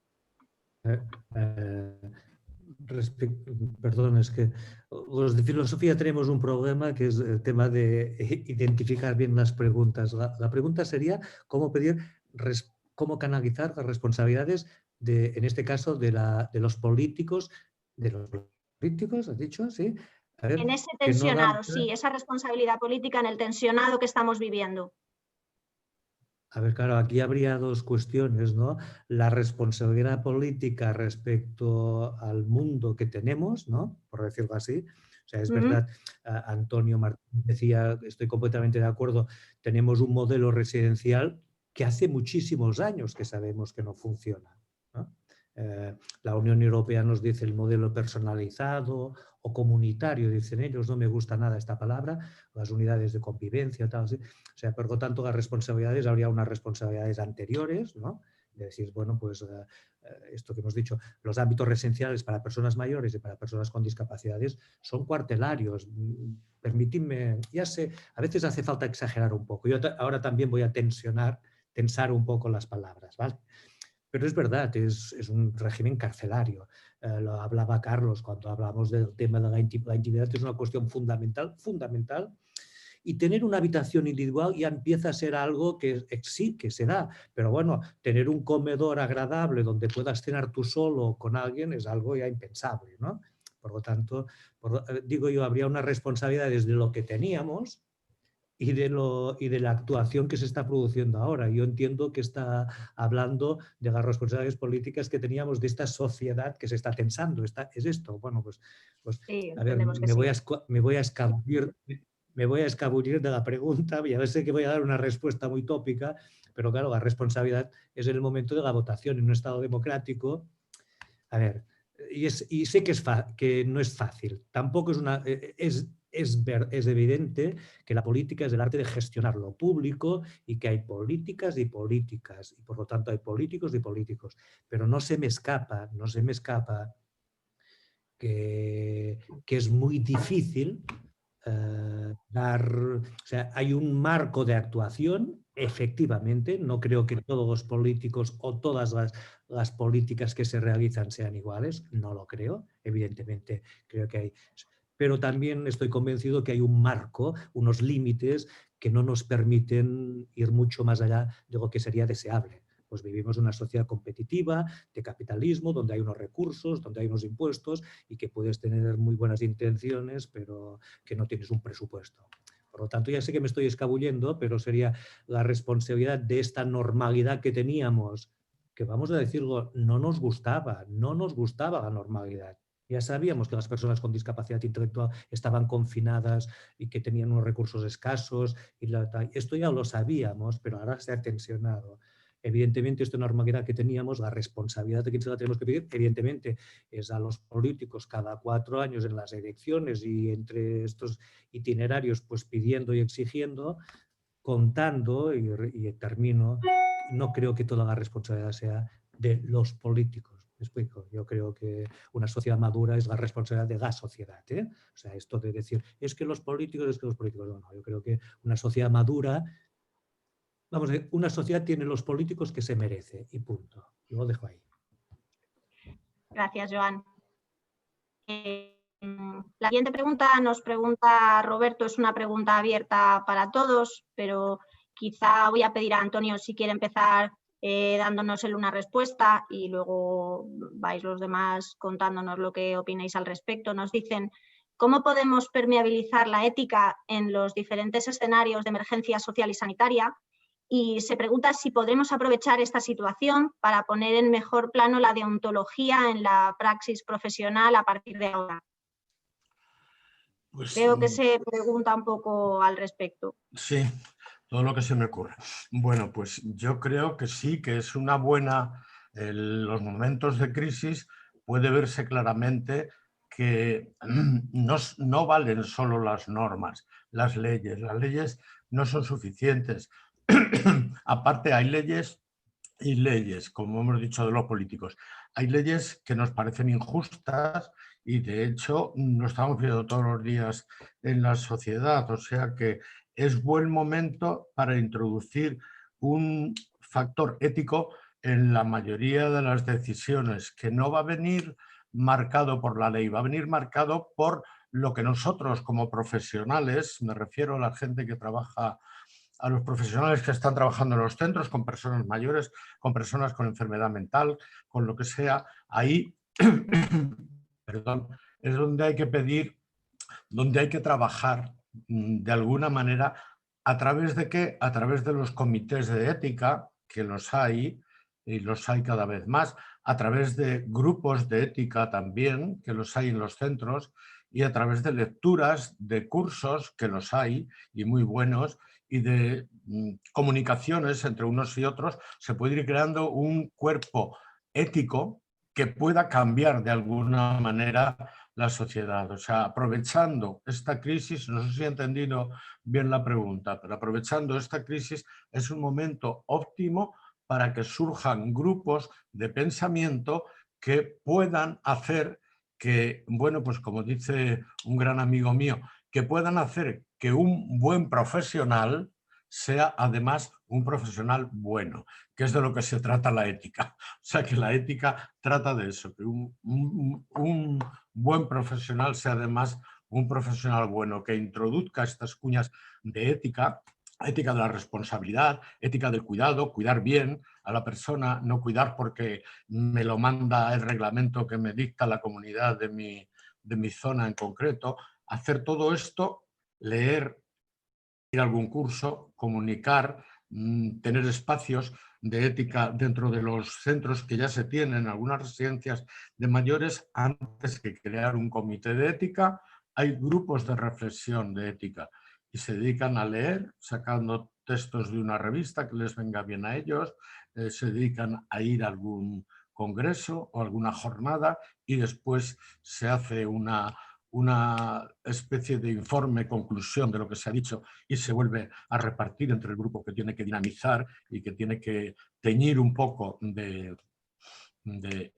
Perdón, es que los de filosofía tenemos un problema que es el tema de identificar bien las preguntas. La pregunta sería cómo cómo canalizar las responsabilidades en este caso, de los políticos. ¿De los políticos, has dicho? Sí. A ver, en ese que no tensionado, dan... sí, esa responsabilidad política en el tensionado que estamos viviendo. A ver, claro, aquí habría dos cuestiones, ¿no? La responsabilidad política respecto al mundo que tenemos, ¿no? Por decirlo así. O sea, es verdad, Antonio Martín decía, estoy completamente de acuerdo, tenemos un modelo residencial que hace muchísimos años que sabemos que no funciona, ¿no? La Unión Europea nos dice el modelo personalizado o comunitario, dicen ellos, no me gusta nada esta palabra, las unidades de convivencia, tal, así. O sea, por lo tanto, las responsabilidades, habría unas responsabilidades anteriores, ¿no? De decir, bueno, pues esto que hemos dicho, los ámbitos residenciales para personas mayores y para personas con discapacidades son cuartelarios. Permitidme, ya sé, a veces hace falta exagerar un poco. Yo ahora también voy a tensar un poco las palabras, ¿vale? Pero es verdad, es un régimen carcelario. Lo hablaba Carlos cuando hablamos del tema de la intimidad, es una cuestión fundamental, y tener una habitación individual ya empieza a ser algo que sí, que se da, pero bueno, tener un comedor agradable donde puedas cenar tú solo con alguien es algo ya impensable, ¿no? Por lo tanto, digo yo, habría una responsabilidad desde lo que teníamos y de la actuación que se está produciendo ahora. Yo entiendo que está hablando de las responsabilidades políticas que teníamos de esta sociedad que se está tensando. ¿Es esto? Bueno, pues Sí, a ver, entendemos que me voy a escabullir de la pregunta y a ver si que voy a dar una respuesta muy tópica, pero claro, la responsabilidad es en el momento de la votación en un Estado democrático. A ver, y sé que no es fácil, tampoco es una... Es evidente que la política es el arte de gestionar lo público y que hay políticas y políticas, y por lo tanto hay políticos y políticos, pero no se me escapa que es muy difícil o sea, hay un marco de actuación, efectivamente, no creo que todos los políticos o todas las políticas que se realizan sean iguales, no lo creo, evidentemente creo que hay, pero también estoy convencido que hay un marco, unos límites que no nos permiten ir mucho más allá de lo que sería deseable. Pues vivimos en una sociedad competitiva, de capitalismo, donde hay unos recursos, donde hay unos impuestos y que puedes tener muy buenas intenciones, pero que no tienes un presupuesto. Por lo tanto, ya sé que me estoy escabullendo, pero sería la responsabilidad de esta normalidad que teníamos, que vamos a decirlo, no nos gustaba la normalidad. Ya sabíamos que las personas con discapacidad intelectual estaban confinadas y que tenían unos recursos escasos. Esto ya lo sabíamos, pero ahora se ha tensionado. Evidentemente, esta normalidad que teníamos, la responsabilidad de quien se la tenemos que pedir, evidentemente, es a los políticos cada 4 años en las elecciones y entre estos itinerarios, pues pidiendo y exigiendo, contando, y termino, no creo que toda la responsabilidad sea de los políticos. ¿Me explico? Yo creo que una sociedad madura es la responsabilidad de la sociedad, ¿eh? O sea, esto de decir, es que los políticos, no, yo creo que una sociedad madura, vamos a ver, una sociedad tiene los políticos que se merece y punto. Yo lo dejo ahí. Gracias, Joan. La siguiente pregunta nos pregunta Roberto, es una pregunta abierta para todos, pero quizá voy a pedir a Antonio si quiere empezar dándonos él una respuesta y luego vais los demás contándonos lo que opináis al respecto. Nos dicen, ¿cómo podemos permeabilizar la ética en los diferentes escenarios de emergencia social y sanitaria? Y se pregunta si podremos aprovechar esta situación para poner en mejor plano la deontología en la praxis profesional a partir de ahora. Pues, creo que se pregunta un poco al respecto. Sí, todo lo que se me ocurre. Bueno, pues yo creo que sí, que es una buena... los momentos de crisis puede verse claramente que no valen solo las normas, las leyes no son suficientes. Aparte hay leyes y leyes, como hemos dicho de los políticos. Hay leyes que nos parecen injustas y de hecho lo estamos viendo todos los días en la sociedad, o sea que es buen momento para introducir un factor ético en la mayoría de las decisiones, que no va a venir marcado por la ley, va a venir marcado por lo que nosotros como profesionales, me refiero a la gente que trabaja, a los profesionales que están trabajando en los centros, con personas mayores, con personas con enfermedad mental, con lo que sea, ahí perdón, es donde hay que pedir, donde hay que trabajar de alguna manera. ¿A través de qué? A través de los comités de ética, que los hay, y los hay cada vez más, a través de grupos de ética también, que los hay en los centros, y a través de lecturas, de cursos, que los hay, y muy buenos, y de comunicaciones entre unos y otros, se puede ir creando un cuerpo ético que pueda cambiar de alguna manera la sociedad. O sea, aprovechando esta crisis, no sé si he entendido bien la pregunta, pero aprovechando esta crisis es un momento óptimo para que surjan grupos de pensamiento que puedan hacer que, bueno, pues como dice un gran amigo mío, que puedan hacer que un buen profesional sea además un profesional bueno, que es de lo que se trata la ética. O sea, que la ética trata de eso, que un buen profesional sea además un profesional bueno, que introduzca estas cuñas de ética, ética de la responsabilidad, ética del cuidado, cuidar bien a la persona, no cuidar porque me lo manda el reglamento que me dicta la comunidad de mi zona en concreto. Hacer todo esto, leer, ir a algún curso, comunicar, tener espacios de ética dentro de los centros que ya se tienen en algunas residencias de mayores. Antes que crear un comité de ética, hay grupos de reflexión de ética y se dedican a leer, sacando textos de una revista que les venga bien a ellos, se dedican a ir a algún congreso o alguna jornada y después se hace una especie de informe, conclusión de lo que se ha dicho y se vuelve a repartir entre el grupo que tiene que dinamizar y que tiene que teñir un poco de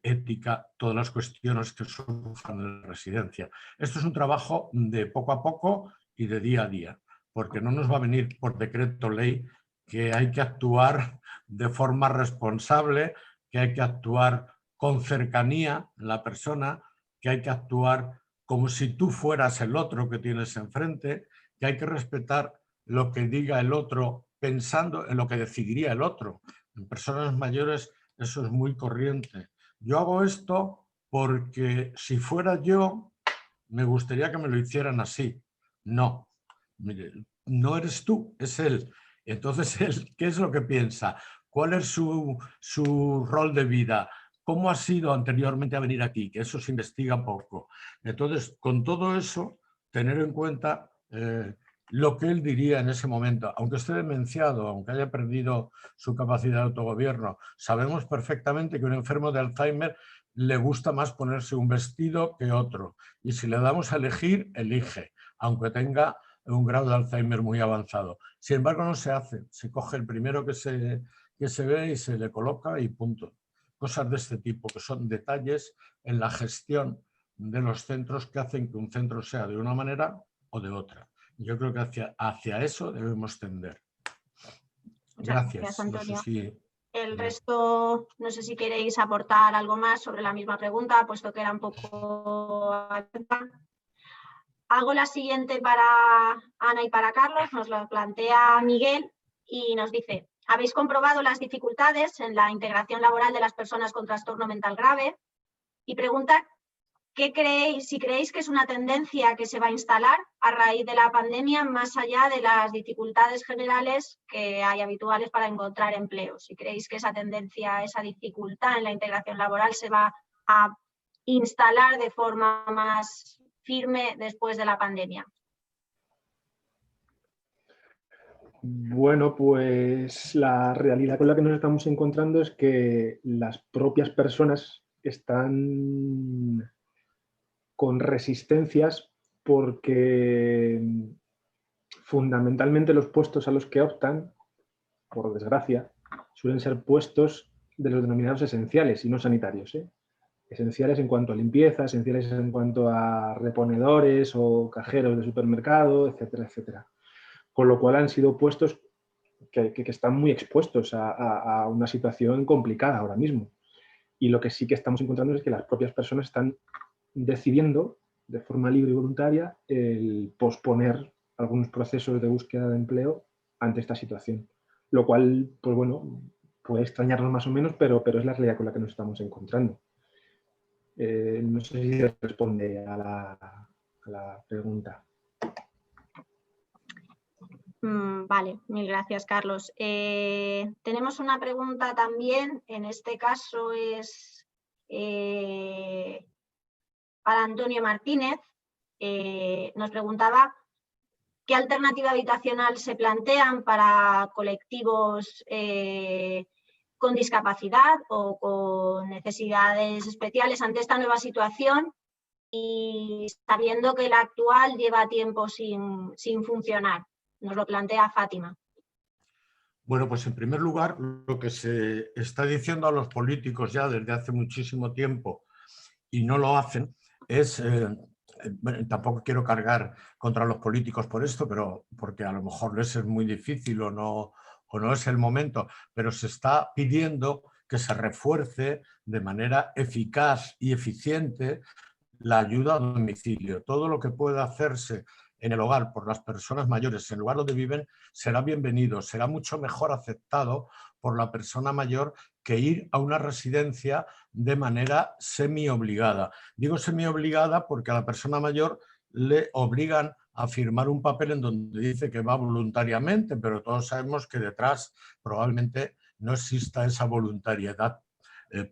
ética todas las cuestiones que surjan en la residencia. Esto es un trabajo de poco a poco y de día a día, porque no nos va a venir por decreto ley que hay que actuar de forma responsable, que hay que actuar con cercanía en la persona, que hay que actuar como si tú fueras el otro que tienes enfrente, que hay que respetar lo que diga el otro pensando en lo que decidiría el otro. En personas mayores eso es muy corriente. Yo hago esto porque si fuera yo, me gustaría que me lo hicieran así. No, mire, no eres tú, es él. Entonces, él, ¿qué es lo que piensa? ¿Cuál es su rol de vida? ¿Cómo ha sido anteriormente a venir aquí? Que eso se investiga poco. Entonces, con todo eso, tener en cuenta lo que él diría en ese momento. Aunque esté demenciado, aunque haya perdido su capacidad de autogobierno, sabemos perfectamente que un enfermo de Alzheimer le gusta más ponerse un vestido que otro. Y si le damos a elegir, elige, aunque tenga un grado de Alzheimer muy avanzado. Sin embargo, no se hace. Se coge el primero que se ve y se le coloca y punto. Cosas de este tipo, que son detalles en la gestión de los centros que hacen que un centro sea de una manera o de otra. Yo creo que hacia eso debemos tender. Gracias. Antonio. No sé si... El resto, no sé si queréis aportar algo más sobre la misma pregunta, puesto que era un poco... Hago la siguiente para Ana y para Carlos, nos lo plantea Miguel y nos dice: ¿habéis comprobado las dificultades en la integración laboral de las personas con trastorno mental grave? Y pregunta ¿qué creéis, si creéis que es una tendencia que se va a instalar a raíz de la pandemia, más allá de las dificultades generales que hay habituales para encontrar empleo? Si creéis que esa tendencia, esa dificultad en la integración laboral se va a instalar de forma más firme después de la pandemia. Bueno, pues la realidad con la que nos estamos encontrando es que las propias personas están con resistencias porque fundamentalmente los puestos a los que optan, por desgracia, suelen ser puestos de los denominados esenciales y no sanitarios, ¿eh? Esenciales en cuanto a limpieza, esenciales en cuanto a reponedores o cajeros de supermercado, etcétera, etcétera. Con lo cual han sido puestos que están muy expuestos a una situación complicada ahora mismo. Y lo que sí que estamos encontrando es que las propias personas están decidiendo de forma libre y voluntaria el posponer algunos procesos de búsqueda de empleo ante esta situación. Lo cual, pues bueno, puede extrañarnos más o menos, pero es la realidad con la que nos estamos encontrando. No sé si responde a la pregunta. Vale, mil gracias, Carlos. Tenemos una pregunta también, en este caso es para Antonio Martínez. Nos preguntaba qué alternativa habitacional se plantean para colectivos con discapacidad o con necesidades especiales ante esta nueva situación, y sabiendo que la actual lleva tiempo sin funcionar. Nos lo plantea Fátima. Bueno, pues en primer lugar, lo que se está diciendo a los políticos ya desde hace muchísimo tiempo y no lo hacen es, bueno, tampoco quiero cargar contra los políticos por esto, pero porque a lo mejor les es muy difícil o no es el momento, pero se está pidiendo que se refuerce de manera eficaz y eficiente la ayuda a domicilio. Todo lo que pueda hacerse en el hogar por las personas mayores en el lugar donde viven será bienvenido, será mucho mejor aceptado por la persona mayor que ir a una residencia de manera semi-obligada. Digo semi-obligada porque a la persona mayor le obligan a firmar un papel en donde dice que va voluntariamente, pero todos sabemos que detrás probablemente no exista esa voluntariedad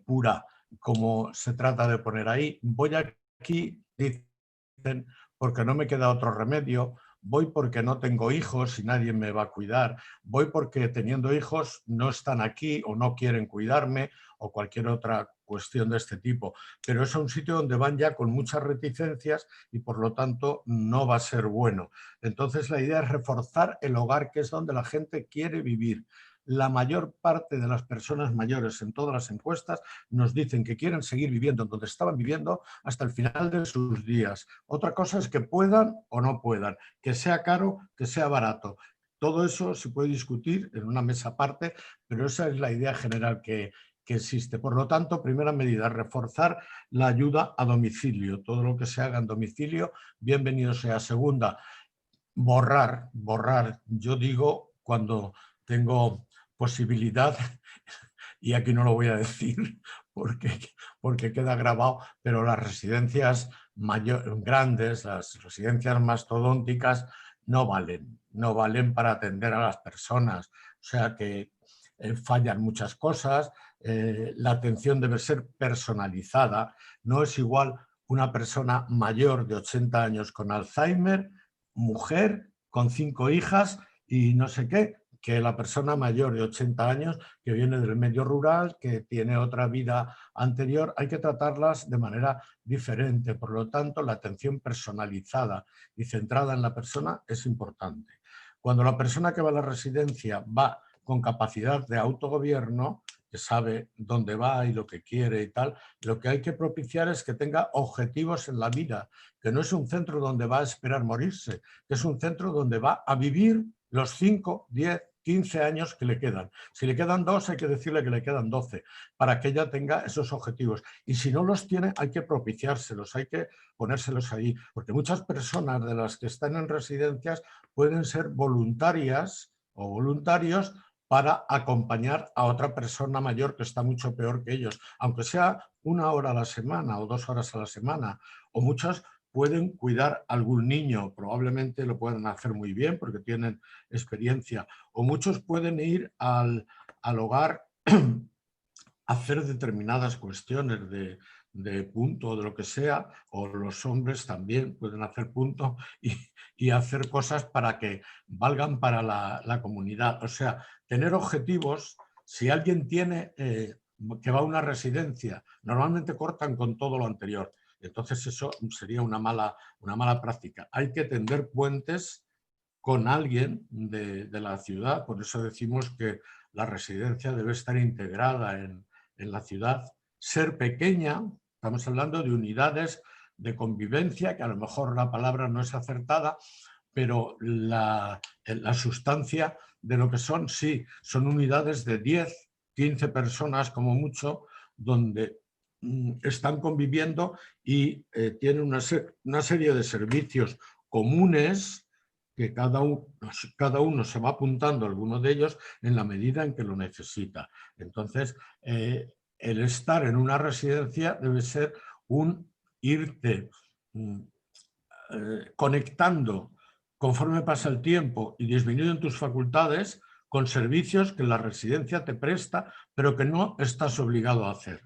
pura como se trata de poner ahí. Voy aquí, dicen, porque no me queda otro remedio, voy porque no tengo hijos y nadie me va a cuidar, voy porque teniendo hijos no están aquí o no quieren cuidarme o cualquier otra cuestión de este tipo. Pero es un sitio donde van ya con muchas reticencias y por lo tanto no va a ser bueno. Entonces la idea es reforzar el hogar, que es donde la gente quiere vivir. La mayor parte de las personas mayores en todas las encuestas nos dicen que quieren seguir viviendo en donde estaban viviendo hasta el final de sus días. Otra cosa es que puedan o no puedan, que sea caro, que sea barato. Todo eso se puede discutir en una mesa aparte, pero esa es la idea general que existe. Por lo tanto, primera medida, reforzar la ayuda a domicilio. Todo lo que se haga en domicilio, bienvenido sea. Segunda, borrar. Yo digo cuando tengo posibilidad, y aquí no lo voy a decir porque queda grabado, pero las residencias grandes, las residencias mastodónticas no valen para atender a las personas. O sea que fallan muchas cosas, la atención debe ser personalizada, no es igual una persona mayor de 80 años con Alzheimer, mujer, con 5 hijas y no sé qué, que la persona mayor de 80 años que viene del medio rural, que tiene otra vida anterior. Hay que tratarlas de manera diferente. Por lo tanto, la atención personalizada y centrada en la persona es importante. Cuando la persona que va a la residencia va con capacidad de autogobierno, que sabe dónde va y lo que quiere y tal, lo que hay que propiciar es que tenga objetivos en la vida, que no es un centro donde va a esperar morirse, que es un centro donde va a vivir los 5, 10, 15 años que le quedan. Si le quedan 2, hay que decirle que le quedan 12, para que ella tenga esos objetivos. Y si no los tiene, hay que propiciárselos, hay que ponérselos ahí, porque muchas personas de las que están en residencias pueden ser voluntarias o voluntarios para acompañar a otra persona mayor que está mucho peor que ellos, aunque sea 1 hora a la semana o 2 horas a la semana, o muchos pueden cuidar a algún niño, probablemente lo pueden hacer muy bien porque tienen experiencia, o muchos pueden ir al hogar a hacer determinadas cuestiones de punto o de lo que sea, o los hombres también pueden hacer punto y hacer cosas para que valgan para la comunidad. O sea, tener objetivos. Si alguien tiene que va a una residencia, normalmente cortan con todo lo anterior. Entonces eso sería una mala práctica. Hay que tender puentes con alguien de la ciudad. Por eso decimos que la residencia debe estar integrada en la ciudad. Ser pequeña, estamos hablando de unidades de convivencia, que a lo mejor la palabra no es acertada, pero la sustancia de lo que son, sí, son unidades de 10, 15 personas como mucho, donde están conviviendo y tienen una serie de servicios comunes que cada uno se va apuntando a alguno de ellos en la medida en que lo necesita. Entonces, el estar en una residencia debe ser un irte conectando conforme pasa el tiempo y disminuyendo tus facultades con servicios que la residencia te presta, pero que no estás obligado a hacer.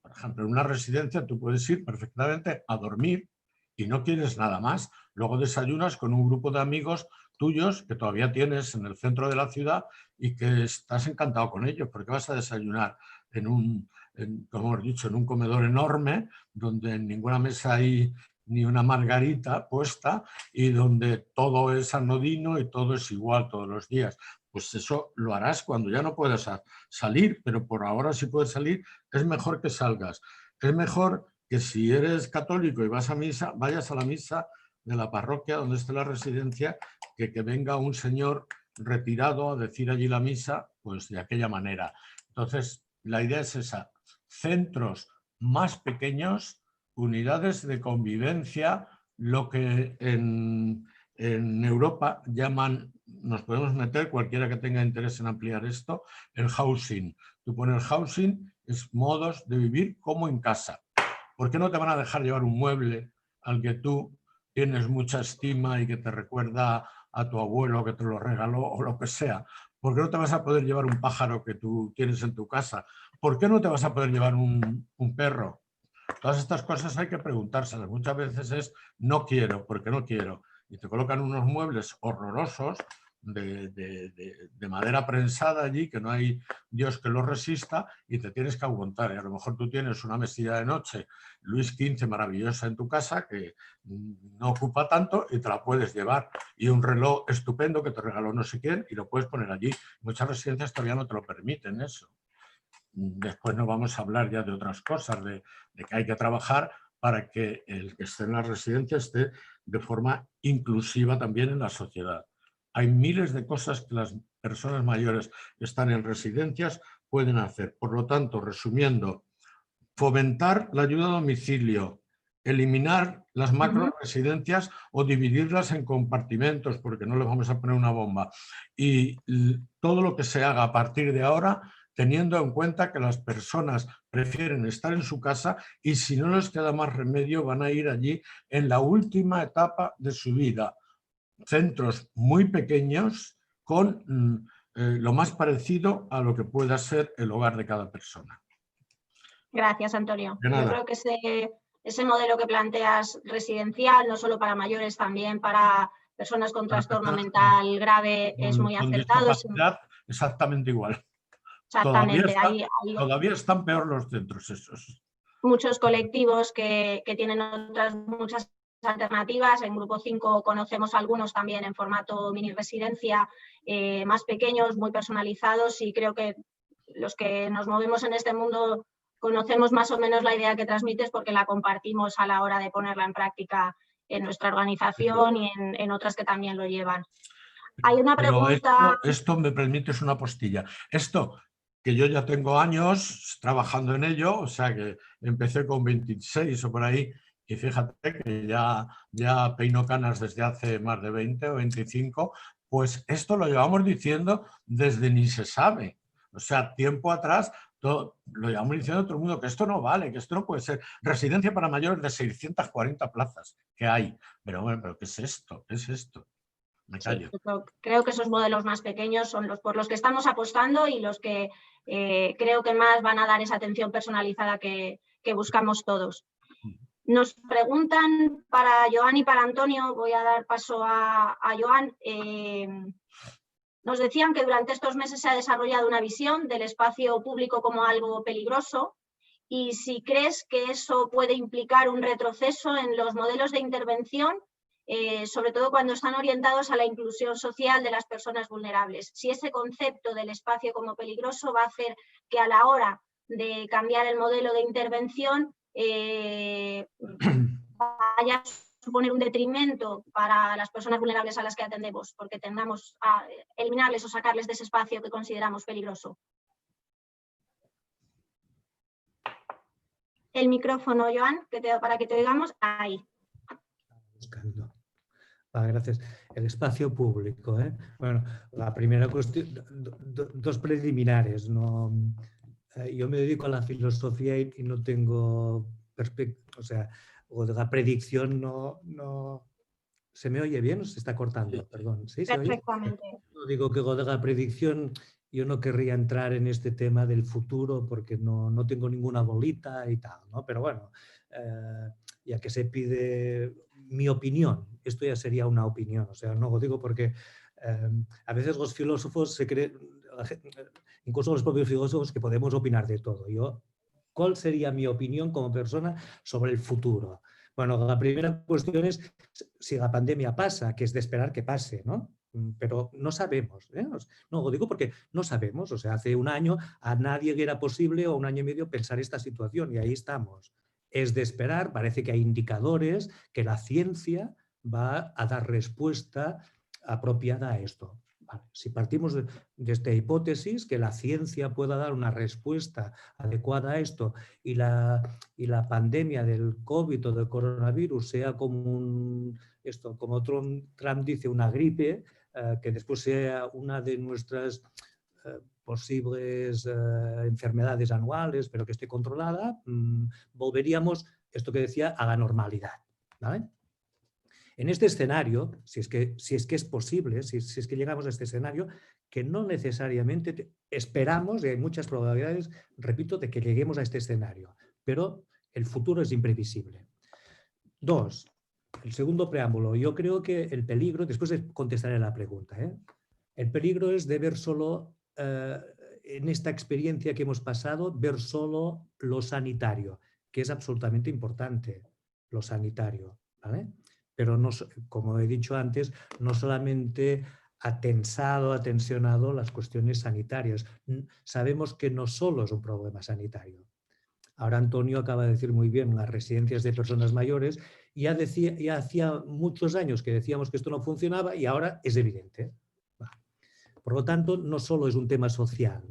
Por ejemplo, en una residencia tú puedes ir perfectamente a dormir y no quieres nada más. Luego desayunas con un grupo de amigos tuyos que todavía tienes en el centro de la ciudad y que estás encantado con ellos, porque vas a desayunar como hemos dicho, en un comedor enorme donde en ninguna mesa hay ni una margarita puesta y donde todo es anodino y todo es igual todos los días. Pues eso lo harás cuando ya no puedas salir, pero por ahora si puedes salir es mejor que salgas. Es mejor que si eres católico y vas a misa, vayas a la misa de la parroquia donde esté la residencia, que venga un señor retirado a decir allí la misa, pues de aquella manera. Entonces, la idea es esa, centros más pequeños, unidades de convivencia, lo que en Europa llaman, nos podemos meter, cualquiera que tenga interés en ampliar esto, el housing. Tú pones housing, es modos de vivir como en casa. ¿Por qué no te van a dejar llevar un mueble al que tú tienes mucha estima y que te recuerda a tu abuelo que te lo regaló o lo que sea? ¿Por qué no te vas a poder llevar un pájaro que tú tienes en tu casa? ¿Por qué no te vas a poder llevar un perro? Todas estas cosas hay que preguntárselas. Muchas veces es no quiero, porque no quiero. Y te colocan unos muebles horrorosos de madera prensada allí, que no hay Dios que lo resista, y te tienes que aguantar. Y a lo mejor tú tienes una mesilla de noche Luis XV maravillosa en tu casa que no ocupa tanto y te la puedes llevar. Y un reloj estupendo que te regaló no sé quién y lo puedes poner allí. Muchas residencias todavía no te lo permiten eso. Después no vamos a hablar ya de otras cosas, de que hay que trabajar para que el que esté en la residencia esté de forma inclusiva también en la sociedad. Hay miles de cosas que las personas mayores que están en residencias pueden hacer. Por lo tanto, resumiendo, fomentar la ayuda a domicilio, eliminar las macroresidencias o dividirlas en compartimentos, porque no les vamos a poner una bomba. Y todo lo que se haga a partir de ahora, teniendo en cuenta que las personas prefieren estar en su casa y si no les queda más remedio van a ir allí en la última etapa de su vida. Centros muy pequeños con lo más parecido a lo que pueda ser el hogar de cada persona. Gracias, Antonio. De nada. Yo creo que ese modelo que planteas residencial, no solo para mayores, también para personas con trastorno mental grave, es muy acertado. Exactamente igual. Exactamente. Todavía están peor los centros esos. Muchos colectivos que tienen muchas alternativas. En Grupo 5 conocemos algunos también en formato mini residencia, más pequeños, muy personalizados, y creo que los que nos movemos en este mundo conocemos más o menos la idea que transmites porque la compartimos a la hora de ponerla en práctica en nuestra organización y en otras que también lo llevan. Hay una pregunta... Esto me permites una postilla. Esto que yo ya tengo años trabajando en ello, o sea que empecé con 26 o por ahí, y fíjate que ya peino canas desde hace más de 20 o 25, pues esto lo llevamos diciendo desde ni se sabe. O sea, tiempo atrás lo llevamos diciendo a todo el mundo que esto no vale, que esto no puede ser. Residencia para mayores de 640 plazas que hay. Pero bueno, ¿pero qué es esto? ¿Qué es esto? Me callo. Sí, creo que esos modelos más pequeños son los por los que estamos apostando y los que creo que más van a dar esa atención personalizada que buscamos todos. Nos preguntan para Joan y para Antonio, voy a dar paso a Joan. Nos decían que durante estos meses se ha desarrollado una visión del espacio público como algo peligroso, y si crees que eso puede implicar un retroceso en los modelos de intervención, sobre todo cuando están orientados a la inclusión social de las personas vulnerables. Si ese concepto del espacio como peligroso va a hacer que a la hora de cambiar el modelo de intervención vaya suponer un detrimento para las personas vulnerables a las que atendemos, porque tendamos a eliminarles o sacarles de ese espacio que consideramos peligroso. El micrófono, Joan, para que te oigamos, ahí. Buscando. Gracias. El espacio público. Bueno, la primera cuestión, dos preliminares. No, yo me dedico a la filosofía y no tengo perspectiva, o sea, la predicción no... ¿Se me oye bien o se está cortando? Perdón. ¿Sí? ¿Se oye? Perfectamente. Digo que de la predicción yo no querría entrar en este tema del futuro porque no tengo ninguna bolita y tal, ¿no? Pero bueno, ya que se pide mi opinión, esto ya sería una opinión, o sea, no lo digo porque a veces los filósofos se creen, incluso los propios filósofos, que podemos opinar de todo. ¿Cuál sería mi opinión como persona sobre el futuro? Bueno, la primera cuestión es si la pandemia pasa, que es de esperar que pase, ¿no? Pero no sabemos. No, lo digo porque no sabemos. O sea, hace un año a nadie le era posible o un año y medio pensar esta situación y ahí estamos. Es de esperar, parece que hay indicadores que la ciencia va a dar respuesta apropiada a esto. Vale. Si partimos de esta hipótesis, que la ciencia pueda dar una respuesta adecuada a esto y la pandemia del COVID o del coronavirus sea como como Trump dice, una gripe, que después sea una de nuestras posibles enfermedades anuales, pero que esté controlada, volveríamos, esto que decía, a la normalidad. ¿Vale? En este escenario, si es que es posible, si es que llegamos a este escenario, que no necesariamente esperamos, y hay muchas probabilidades, repito, de que lleguemos a este escenario, pero el futuro es imprevisible. Dos, el segundo preámbulo, yo creo que el peligro, después contestaré la pregunta, el peligro es de ver solo, en esta experiencia que hemos pasado, ver solo lo sanitario, que es absolutamente importante, lo sanitario, ¿vale? Pero no, como he dicho antes, no solamente ha tensionado las cuestiones sanitarias. Sabemos que no solo es un problema sanitario. Ahora Antonio acaba de decir muy bien las residencias de personas mayores. Ya hacía muchos años que decíamos que esto no funcionaba y ahora es evidente. Por lo tanto, no solo es un tema social,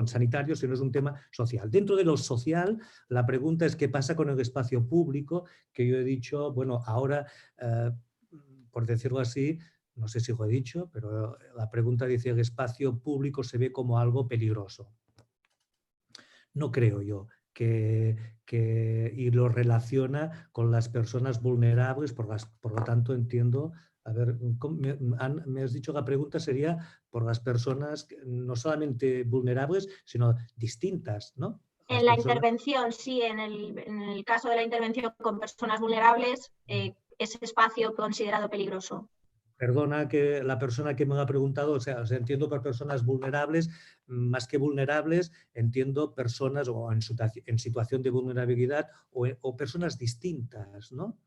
sanitario, sino es un tema social. Dentro de lo social, la pregunta es qué pasa con el espacio público, que yo he dicho, bueno, ahora, por decirlo así, no sé si lo he dicho, pero la pregunta dice el espacio público se ve como algo peligroso. No creo yo y lo relaciona con las personas vulnerables, por lo tanto entiendo. A ver, me has dicho que la pregunta sería por las personas no solamente vulnerables, sino distintas, ¿no? En la intervención, sí, en el caso de la intervención con personas vulnerables, ese espacio considerado peligroso. Perdona que la persona que me lo ha preguntado, o sea, entiendo por personas vulnerables, más que vulnerables, entiendo personas o en situación de vulnerabilidad o personas distintas, ¿no?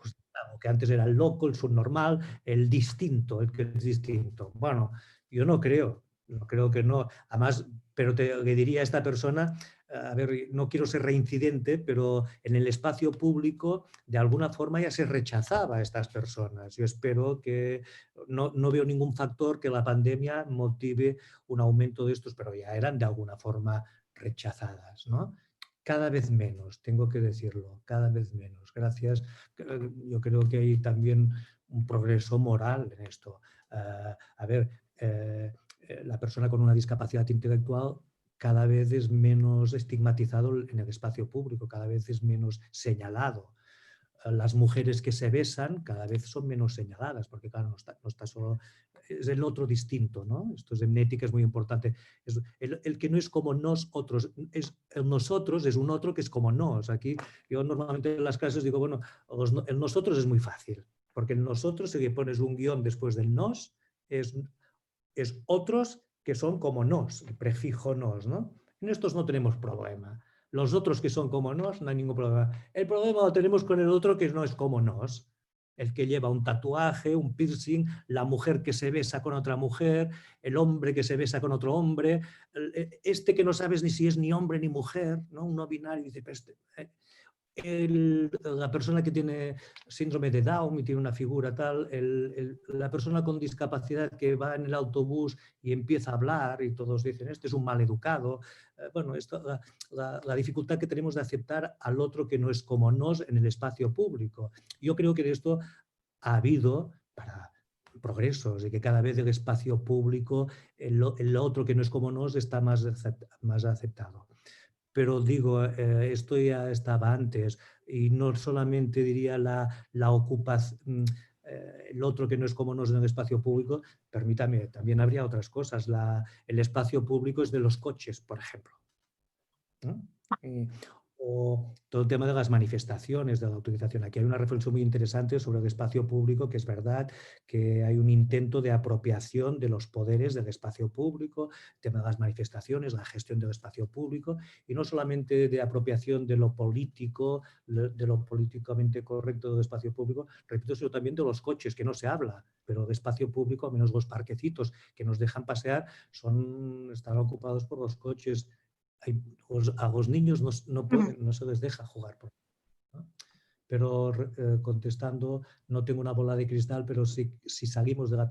Pues claro, que antes era el loco, el subnormal, el distinto, el que es distinto. Bueno, yo no creo que no. Además, pero le diría a esta persona, a ver, no quiero ser reincidente, pero en el espacio público de alguna forma ya se rechazaba a estas personas. Yo espero que no veo ningún factor que la pandemia motive un aumento de estos, pero ya eran de alguna forma rechazadas, ¿no? Cada vez menos, tengo que decirlo, cada vez menos. Gracias. Yo creo que hay también un progreso moral en esto. A ver, la persona con una discapacidad intelectual cada vez es menos estigmatizado en el espacio público, cada vez es menos señalado. Las mujeres que se besan cada vez son menos señaladas, porque claro, no está solo, es el otro distinto, ¿no? Esto es en ética, es muy importante. Es el que no es como nosotros, el nosotros es un otro que es como nos. Aquí yo normalmente en las clases digo, bueno, el nosotros es muy fácil, porque el nosotros, si le pones un guión después del nos, es otros que son como nos, el prefijo nos, ¿no? En estos no tenemos problema. Los otros que son como nos, no hay ningún problema. El problema lo tenemos con el otro que no es como nos. El que lleva un tatuaje, un piercing, la mujer que se besa con otra mujer, el hombre que se besa con otro hombre, este que no sabes ni si es ni hombre ni mujer, ¿no? Un no binario, dice, la persona que tiene síndrome de Down y tiene una figura tal, la persona con discapacidad que va en el autobús y empieza a hablar y todos dicen, este es un maleducado. Bueno, la dificultad que tenemos de aceptar al otro que no es como nos en el espacio público. Yo creo que de esto ha habido para progresos y que cada vez el espacio público, el otro que no es como nos, está más aceptado. Pero digo, esto ya estaba antes y no solamente diría la ocupación, el otro que no es como nos en el espacio público, permítame, también habría otras cosas. El espacio público es de los coches, por ejemplo, ¿no? O todo el tema de las manifestaciones, de la utilización. Aquí hay una reflexión muy interesante sobre el espacio público, que es verdad que hay un intento de apropiación de los poderes del espacio público, el tema de las manifestaciones, la gestión del espacio público, y no solamente de apropiación de lo político, de lo políticamente correcto del espacio público, repito, sino también de los coches, que no se habla, pero de espacio público, al menos los parquecitos que nos dejan pasear, están ocupados por los coches. A los niños no se les deja jugar, ¿no? Pero contestando, no tengo una bola de cristal, pero si salimos de la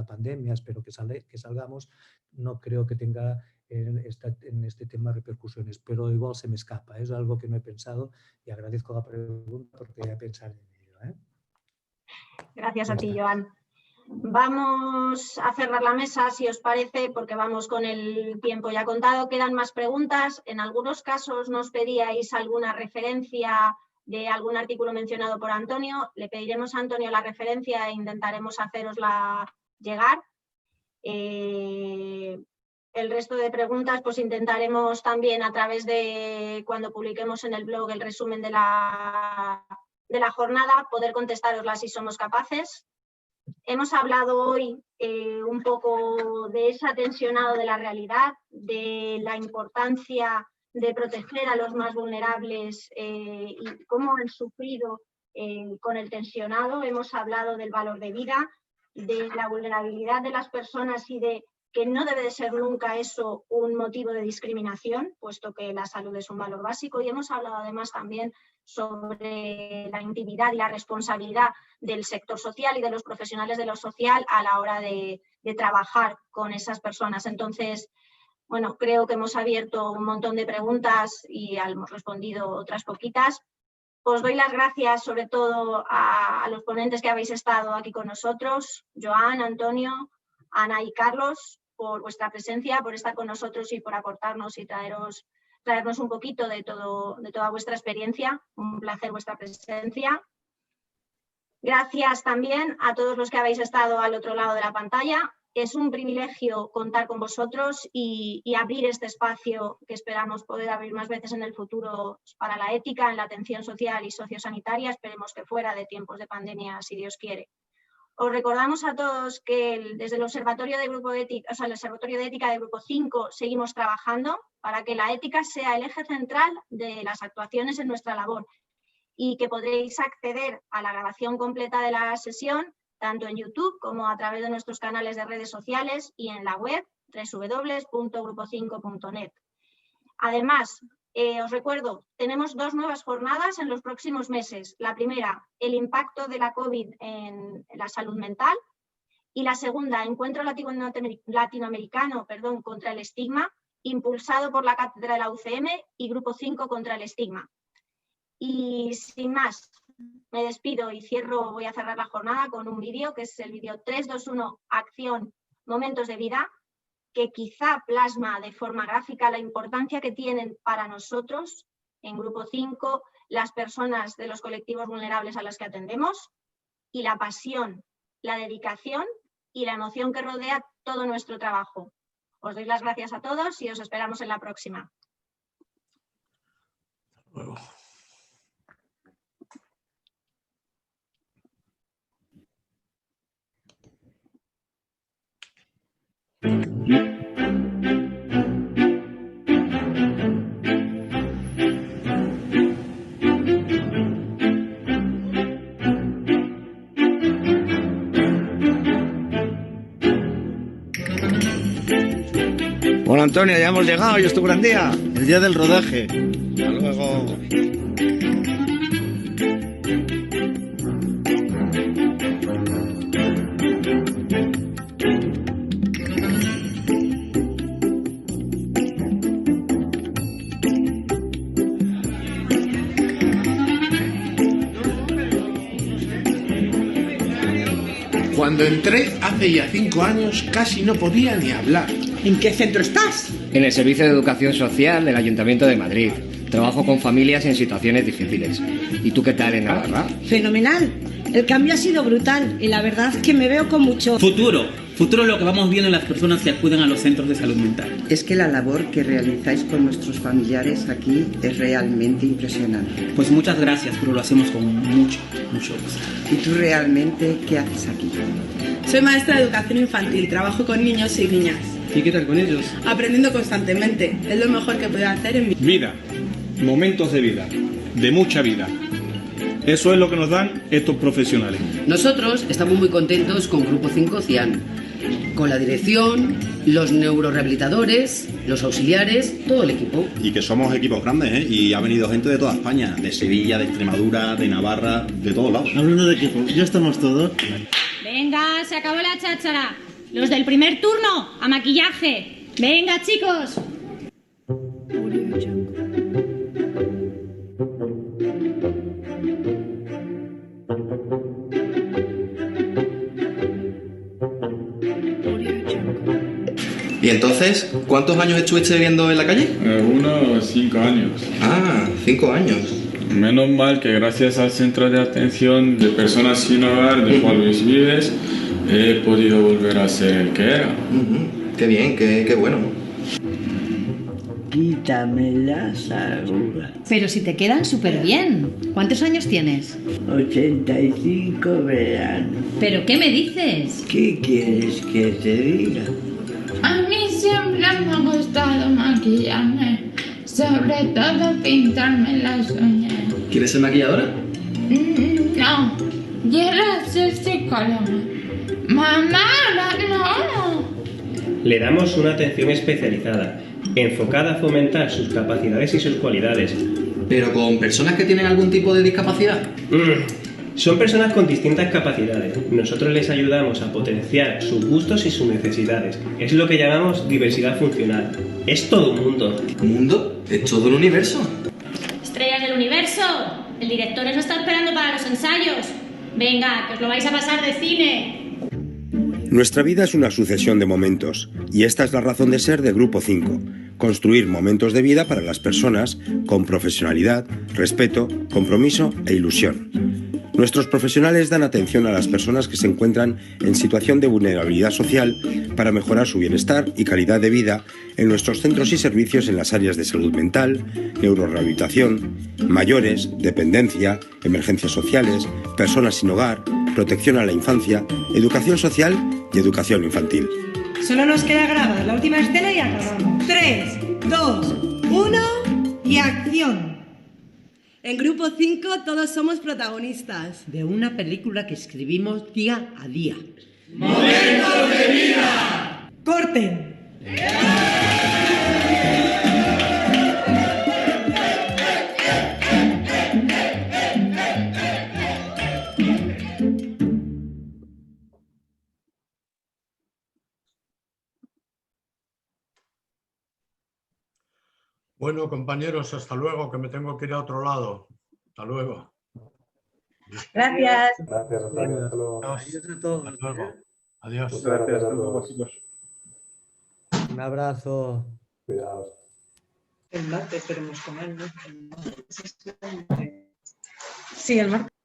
pandemia, espero que salgamos, no creo que tenga en este tema repercusiones, pero igual se me escapa, es algo que no he pensado y agradezco la pregunta porque voy a pensar en ello, ¿eh? Gracias a ti, Joan. Vamos a cerrar la mesa, si os parece, porque vamos con el tiempo ya contado. Quedan más preguntas. En algunos casos nos pedíais alguna referencia de algún artículo mencionado por Antonio. Le pediremos a Antonio la referencia e intentaremos hacerosla llegar. El resto de preguntas pues intentaremos también a través de cuando publiquemos en el blog el resumen de la jornada poder contestaroslas si somos capaces. Hemos hablado hoy un poco de ese tensionado de la realidad, de la importancia de proteger a los más vulnerables y cómo han sufrido con el tensionado. Hemos hablado del valor de vida, de la vulnerabilidad de las personas y de que no debe de ser nunca eso un motivo de discriminación, puesto que la salud es un valor básico. Y hemos hablado además también sobre la intimidad y la responsabilidad del sector social y de los profesionales de lo social a la hora de trabajar con esas personas. Entonces, bueno, creo que hemos abierto un montón de preguntas y hemos respondido otras poquitas. Os doy las gracias sobre todo a los ponentes que habéis estado aquí con nosotros, Joan, Antonio, Ana y Carlos, por vuestra presencia, por estar con nosotros y por aportarnos y traernos un poquito de toda vuestra experiencia. Un placer vuestra presencia. Gracias también a todos los que habéis estado al otro lado de la pantalla. Es un privilegio contar con vosotros y abrir este espacio que esperamos poder abrir más veces en el futuro para la ética en la atención social y sociosanitaria. Esperemos que fuera de tiempos de pandemia, si Dios quiere. Os recordamos a todos que desde el Observatorio de Grupo Ética, el Observatorio de Ética de Grupo 5 seguimos trabajando para que la ética sea el eje central de las actuaciones en nuestra labor y que podréis acceder a la grabación completa de la sesión tanto en YouTube como a través de nuestros canales de redes sociales y en la web www.grupo5.net. Además, os recuerdo, tenemos 2 nuevas jornadas en los próximos meses. La primera, el impacto de la COVID en la salud mental. Y la segunda, encuentro latinoamericano contra el estigma, impulsado por la Cátedra de la UCM y Grupo 5 contra el estigma. Y sin más, me despido y voy a cerrar la jornada con un vídeo, que es el vídeo 321, Acción, Momentos de Vida, que quizá plasma de forma gráfica la importancia que tienen para nosotros, en Grupo 5, las personas de los colectivos vulnerables a las que atendemos, y la pasión, la dedicación y la emoción que rodea todo nuestro trabajo. Os doy las gracias a todos y os esperamos en la próxima. Hasta luego. Bueno, Antonio, ya hemos llegado, hoy es tu gran día. El día del rodaje. Hasta luego. Cuando entré hace ya 5 años casi no podía ni hablar. ¿En qué centro estás? En el Servicio de Educación Social del Ayuntamiento de Madrid. Trabajo con familias en situaciones difíciles. ¿Y tú qué tal en Navarra? Fenomenal. El cambio ha sido brutal y la verdad es que me veo con mucho futuro es lo que vamos viendo en las personas que acuden a los centros de salud mental. Es que la labor que realizáis con nuestros familiares aquí es realmente impresionante. Pues muchas gracias, pero lo hacemos con mucho gusto. ¿Y tú realmente qué haces aquí? Soy maestra de educación infantil, trabajo con niños y niñas. ¿Y qué tal con ellos? Aprendiendo constantemente, es lo mejor que puedo hacer en mi vida. Momentos de vida, de mucha vida. Eso es lo que nos dan estos profesionales. Nosotros estamos muy contentos con Grupo 5 CIAN, con la dirección, los neurorehabilitadores, los auxiliares, todo el equipo. Y que somos equipos grandes, ¿eh? Y ha venido gente de toda España, de Sevilla, de Extremadura, de Navarra, de todos lados. Hablando de equipo, ya estamos todos. Venga, se acabó la cháchara. Los del primer turno, a maquillaje. Venga, chicos. ¿Y entonces, cuántos años estuviste viviendo en la calle? Unos 5 años. Ah, 5 años. Menos mal que gracias al Centro de Atención de Personas Sin Hogar de Juan Luis Vives he podido volver a ser el que era. Qué bien, qué bueno. Quítame las arrugas. Pero si te quedan súper bien. ¿Cuántos años tienes? 85 veranos. ¿Pero qué me dices? ¿Qué quieres que te diga? A mí siempre me ha gustado maquillarme, sobre todo pintarme las uñas. ¿Quieres ser maquilladora? No, quiero ser psicóloga. Mamá, no. Le damos una atención especializada, enfocada a fomentar sus capacidades y sus cualidades. ¿Pero con personas que tienen algún tipo de discapacidad? Son personas con distintas capacidades. Nosotros les ayudamos a potenciar sus gustos y sus necesidades. Es lo que llamamos diversidad funcional. Es todo un mundo. ¿Mundo? ¿Es todo el universo? Estrellas del universo. El director nos está esperando para los ensayos. Venga, que os lo vais a pasar de cine. Nuestra vida es una sucesión de momentos, y esta es la razón de ser de Grupo 5. Construir momentos de vida para las personas con profesionalidad, respeto, compromiso e ilusión. Nuestros profesionales dan atención a las personas que se encuentran en situación de vulnerabilidad social para mejorar su bienestar y calidad de vida en nuestros centros y servicios en las áreas de salud mental, neurorehabilitación, mayores, dependencia, emergencias sociales, personas sin hogar, protección a la infancia, educación social y educación infantil. Solo nos queda grabar la última escena y acabamos. 3, 2, 1 y acción. En Grupo 5 todos somos protagonistas de una película que escribimos día a día. ¡Momentos de vida! ¡Corten! Bueno, compañeros, hasta luego, que me tengo que ir a otro lado. Hasta luego. Gracias. Gracias, Antonio. Hasta luego. Adiós a todos. Hasta luego. Adiós. Muchas gracias. Hasta luego, chicos. Un abrazo. Cuidados. El martes esperemos con él, ¿no? Sí, el martes.